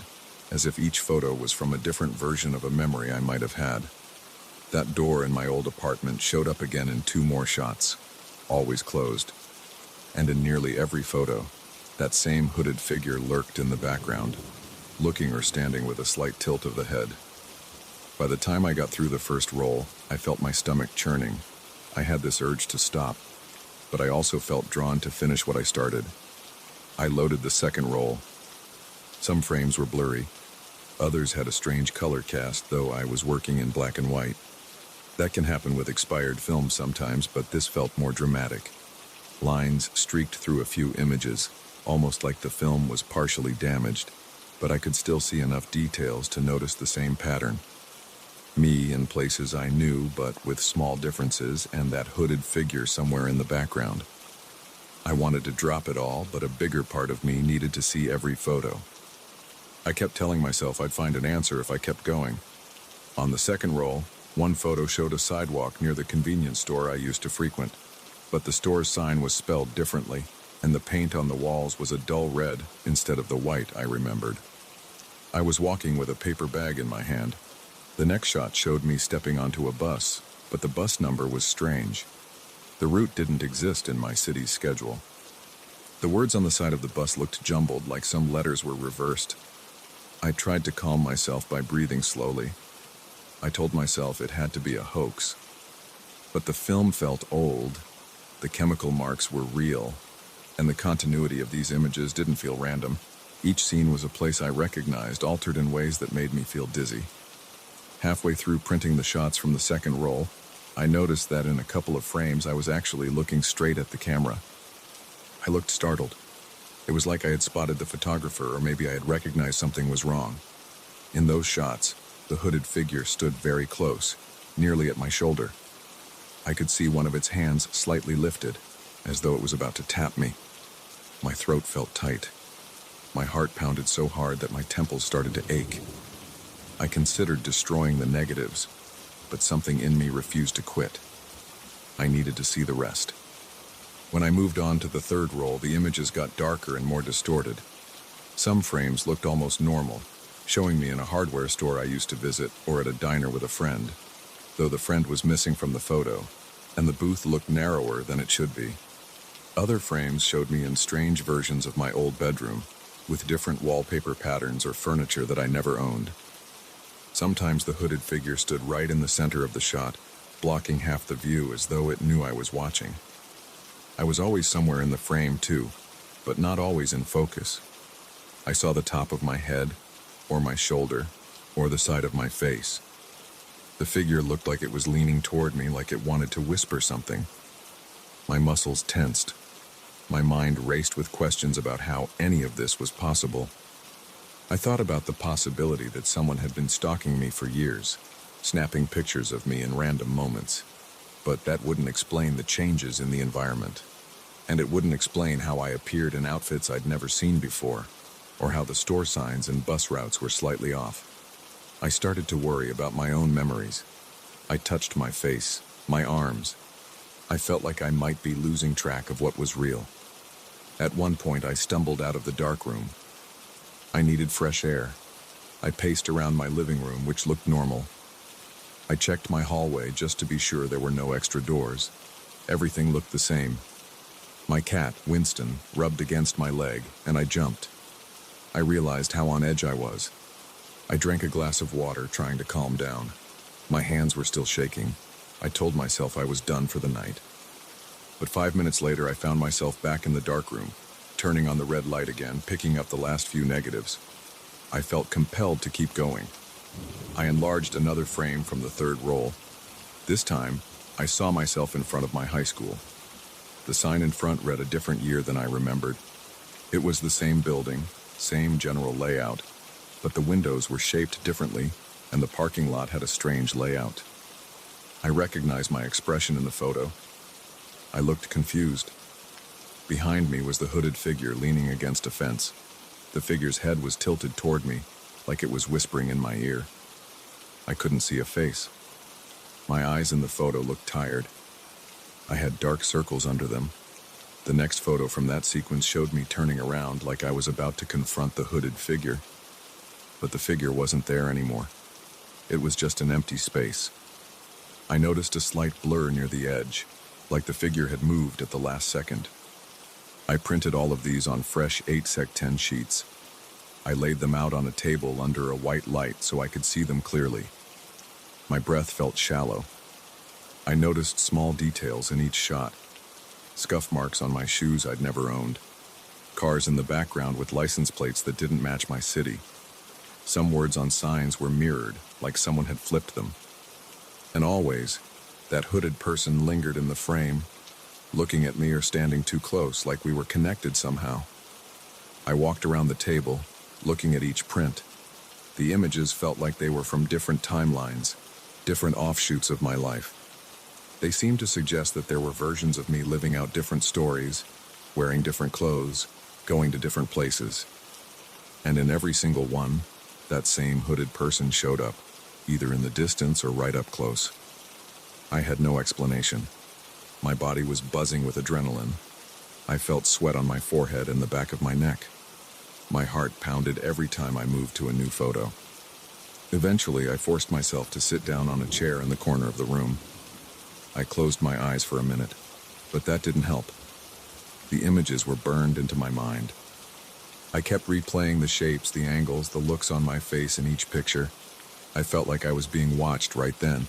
as if each photo was from a different version of a memory I might have had. That door in my old apartment showed up again in 2 more shots, always closed. And in nearly every photo, that same hooded figure lurked in the background, looking or standing with a slight tilt of the head. By the time I got through the first roll, I felt my stomach churning. I had this urge to stop, but I also felt drawn to finish what I started. I loaded the second roll. Some frames were blurry. Others had a strange color cast, though I was working in black and white. That can happen with expired film sometimes, but this felt more dramatic. Lines streaked through a few images, almost like the film was partially damaged, but I could still see enough details to notice the same pattern. Me in places I knew, but with small differences, and that hooded figure somewhere in the background. I wanted to drop it all, but a bigger part of me needed to see every photo. I kept telling myself I'd find an answer if I kept going. On the second roll, one photo showed a sidewalk near the convenience store I used to frequent, but the store's sign was spelled differently, and the paint on the walls was a dull red instead of the white I remembered. I was walking with a paper bag in my hand. The next shot showed me stepping onto a bus, but the bus number was strange. The route didn't exist in my city's schedule. The words on the side of the bus looked jumbled, like some letters were reversed. I tried to calm myself by breathing slowly. I told myself it had to be a hoax. But the film felt old, the chemical marks were real, and the continuity of these images didn't feel random. Each scene was a place I recognized, altered in ways that made me feel dizzy. Halfway through printing the shots from the second roll, I noticed that in a couple of frames I was actually looking straight at the camera. I looked startled. It was like I had spotted the photographer, or maybe I had recognized something was wrong. In those shots, the hooded figure stood very close, nearly at my shoulder. I could see one of its hands slightly lifted, as though it was about to tap me. My throat felt tight. My heart pounded so hard that my temples started to ache. I considered destroying the negatives, but something in me refused to quit. I needed to see the rest. When I moved on to the third roll, the images got darker and more distorted. Some frames looked almost normal, showing me in a hardware store I used to visit or at a diner with a friend, though the friend was missing from the photo, and the booth looked narrower than it should be. Other frames showed me in strange versions of my old bedroom, with different wallpaper patterns or furniture that I never owned. Sometimes the hooded figure stood right in the center of the shot, blocking half the view as though it knew I was watching. I was always somewhere in the frame too, but not always in focus. I saw the top of my head, or my shoulder, or the side of my face. The figure looked like it was leaning toward me, like it wanted to whisper something. My muscles tensed. My mind raced with questions about how any of this was possible. I thought about the possibility that someone had been stalking me for years, snapping pictures of me in random moments. But that wouldn't explain the changes in the environment. And it wouldn't explain how I appeared in outfits I'd never seen before, or how the store signs and bus routes were slightly off. I started to worry about my own memories. I touched my face, my arms. I felt like I might be losing track of what was real. At one point, I stumbled out of the dark room. I needed fresh air. I paced around my living room, which looked normal. I checked my hallway just to be sure there were no extra doors. Everything looked the same. My cat, Winston, rubbed against my leg, and I jumped. I realized how on edge I was. I drank a glass of water, trying to calm down. My hands were still shaking. I told myself I was done for the night. But 5 minutes later, I found myself back in the dark room, turning on the red light again, picking up the last few negatives. I felt compelled to keep going. I enlarged another frame from the third roll. This time, I saw myself in front of my high school. The sign in front read a different year than I remembered. It was the same building, same general layout, but the windows were shaped differently, and the parking lot had a strange layout. I recognized my expression in the photo. I looked confused. Behind me was the hooded figure leaning against a fence. The figure's head was tilted toward me, like it was whispering in my ear. I couldn't see a face. My eyes in the photo looked tired. I had dark circles under them. The next photo from that sequence showed me turning around like I was about to confront the hooded figure. But the figure wasn't there anymore. It was just an empty space. I noticed a slight blur near the edge, like the figure had moved at the last second. I printed all of these on fresh 8x10 sheets. I laid them out on a table under a white light so I could see them clearly. My breath felt shallow. I noticed small details in each shot. Scuff marks on my shoes I'd never owned. Cars in the background with license plates that didn't match my city. Some words on signs were mirrored, like someone had flipped them. And always, that hooded person lingered in the frame, looking at me or standing too close, like we were connected somehow. I walked around the table, looking at each print. The images felt like they were from different timelines, different offshoots of my life. They seemed to suggest that there were versions of me living out different stories, wearing different clothes, going to different places. And in every single one, that same hooded person showed up, either in the distance or right up close. I had no explanation. My body was buzzing with adrenaline. I felt sweat on my forehead and the back of my neck. My heart pounded every time I moved to a new photo. Eventually, I forced myself to sit down on a chair in the corner of the room. I closed my eyes for a minute, but that didn't help. The images were burned into my mind. I kept replaying the shapes, the angles, the looks on my face in each picture. I felt like I was being watched right then.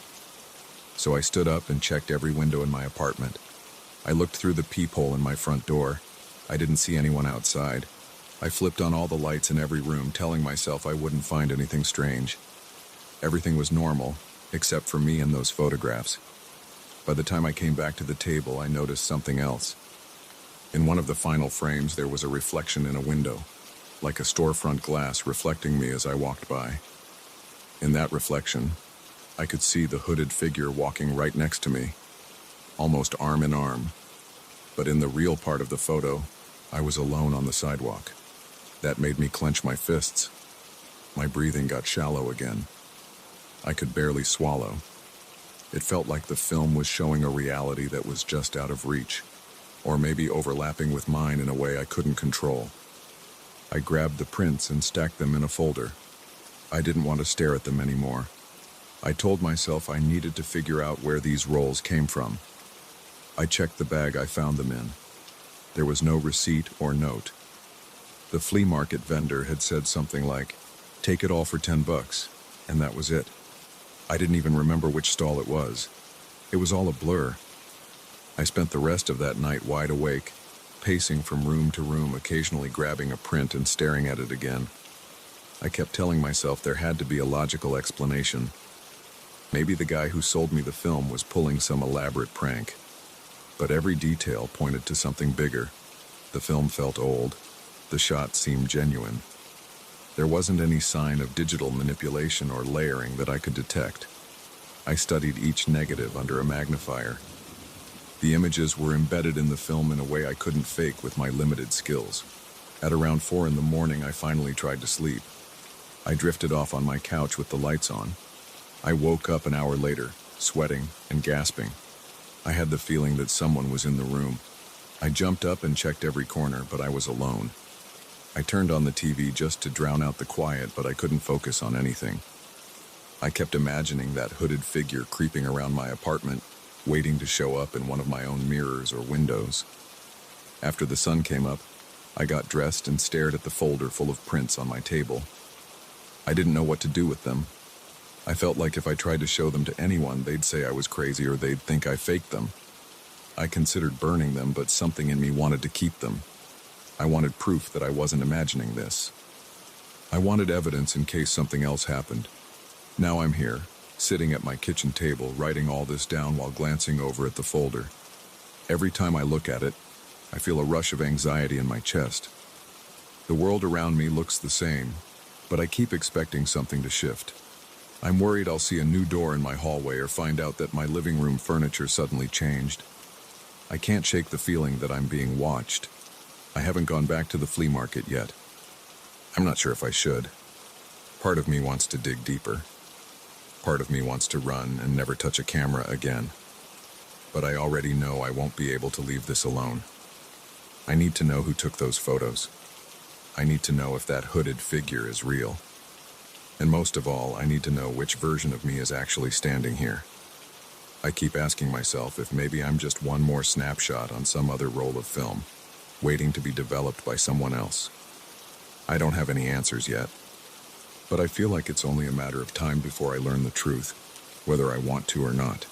So I stood up and checked every window in my apartment. I looked through the peephole in my front door. I didn't see anyone outside. I flipped on all the lights in every room, telling myself I wouldn't find anything strange. Everything was normal, except for me and those photographs. By the time I came back to the table, I noticed something else. In one of the final frames, there was a reflection in a window, like a storefront glass reflecting me as I walked by. In that reflection, I could see the hooded figure walking right next to me, almost arm in arm. But in the real part of the photo, I was alone on the sidewalk. That made me clench my fists. My breathing got shallow again. I could barely swallow. It felt like the film was showing a reality that was just out of reach, or maybe overlapping with mine in a way I couldn't control. I grabbed the prints and stacked them in a folder. I didn't want to stare at them anymore. I told myself I needed to figure out where these rolls came from. I checked the bag I found them in. There was no receipt or note. The flea market vendor had said something like, "Take it all for $10, and that was it. I didn't even remember which stall it was. It was all a blur. I spent the rest of that night wide awake, pacing from room to room, occasionally grabbing a print and staring at it again. I kept telling myself there had to be a logical explanation. Maybe the guy who sold me the film was pulling some elaborate prank. But every detail pointed to something bigger. The film felt old. The shot seemed genuine. There wasn't any sign of digital manipulation or layering that I could detect. I studied each negative under a magnifier. The images were embedded in the film in a way I couldn't fake with my limited skills. At around 4 in the morning, I finally tried to sleep. I drifted off on my couch with the lights on. I woke up an hour later, sweating and gasping. I had the feeling that someone was in the room. I jumped up and checked every corner, but I was alone. I turned on the TV just to drown out the quiet, but I couldn't focus on anything. I kept imagining that hooded figure creeping around my apartment, waiting to show up in one of my own mirrors or windows. After the sun came up, I got dressed and stared at the folder full of prints on my table. I didn't know what to do with them. I felt like if I tried to show them to anyone, they'd say I was crazy or they'd think I faked them. I considered burning them, but something in me wanted to keep them. I wanted proof that I wasn't imagining this. I wanted evidence in case something else happened. Now I'm here, sitting at my kitchen table, writing all this down while glancing over at the folder. Every time I look at it, I feel a rush of anxiety in my chest. The world around me looks the same, but I keep expecting something to shift. I'm worried I'll see a new door in my hallway or find out that my living room furniture suddenly changed. I can't shake the feeling that I'm being watched. I haven't gone back to the flea market yet. I'm not sure if I should. Part of me wants to dig deeper. Part of me wants to run and never touch a camera again. But I already know I won't be able to leave this alone. I need to know who took those photos. I need to know if that hooded figure is real. And most of all, I need to know which version of me is actually standing here. I keep asking myself if maybe I'm just one more snapshot on some other roll of film, waiting to be developed by someone else. I don't have any answers yet, but I feel like it's only a matter of time before I learn the truth, whether I want to or not.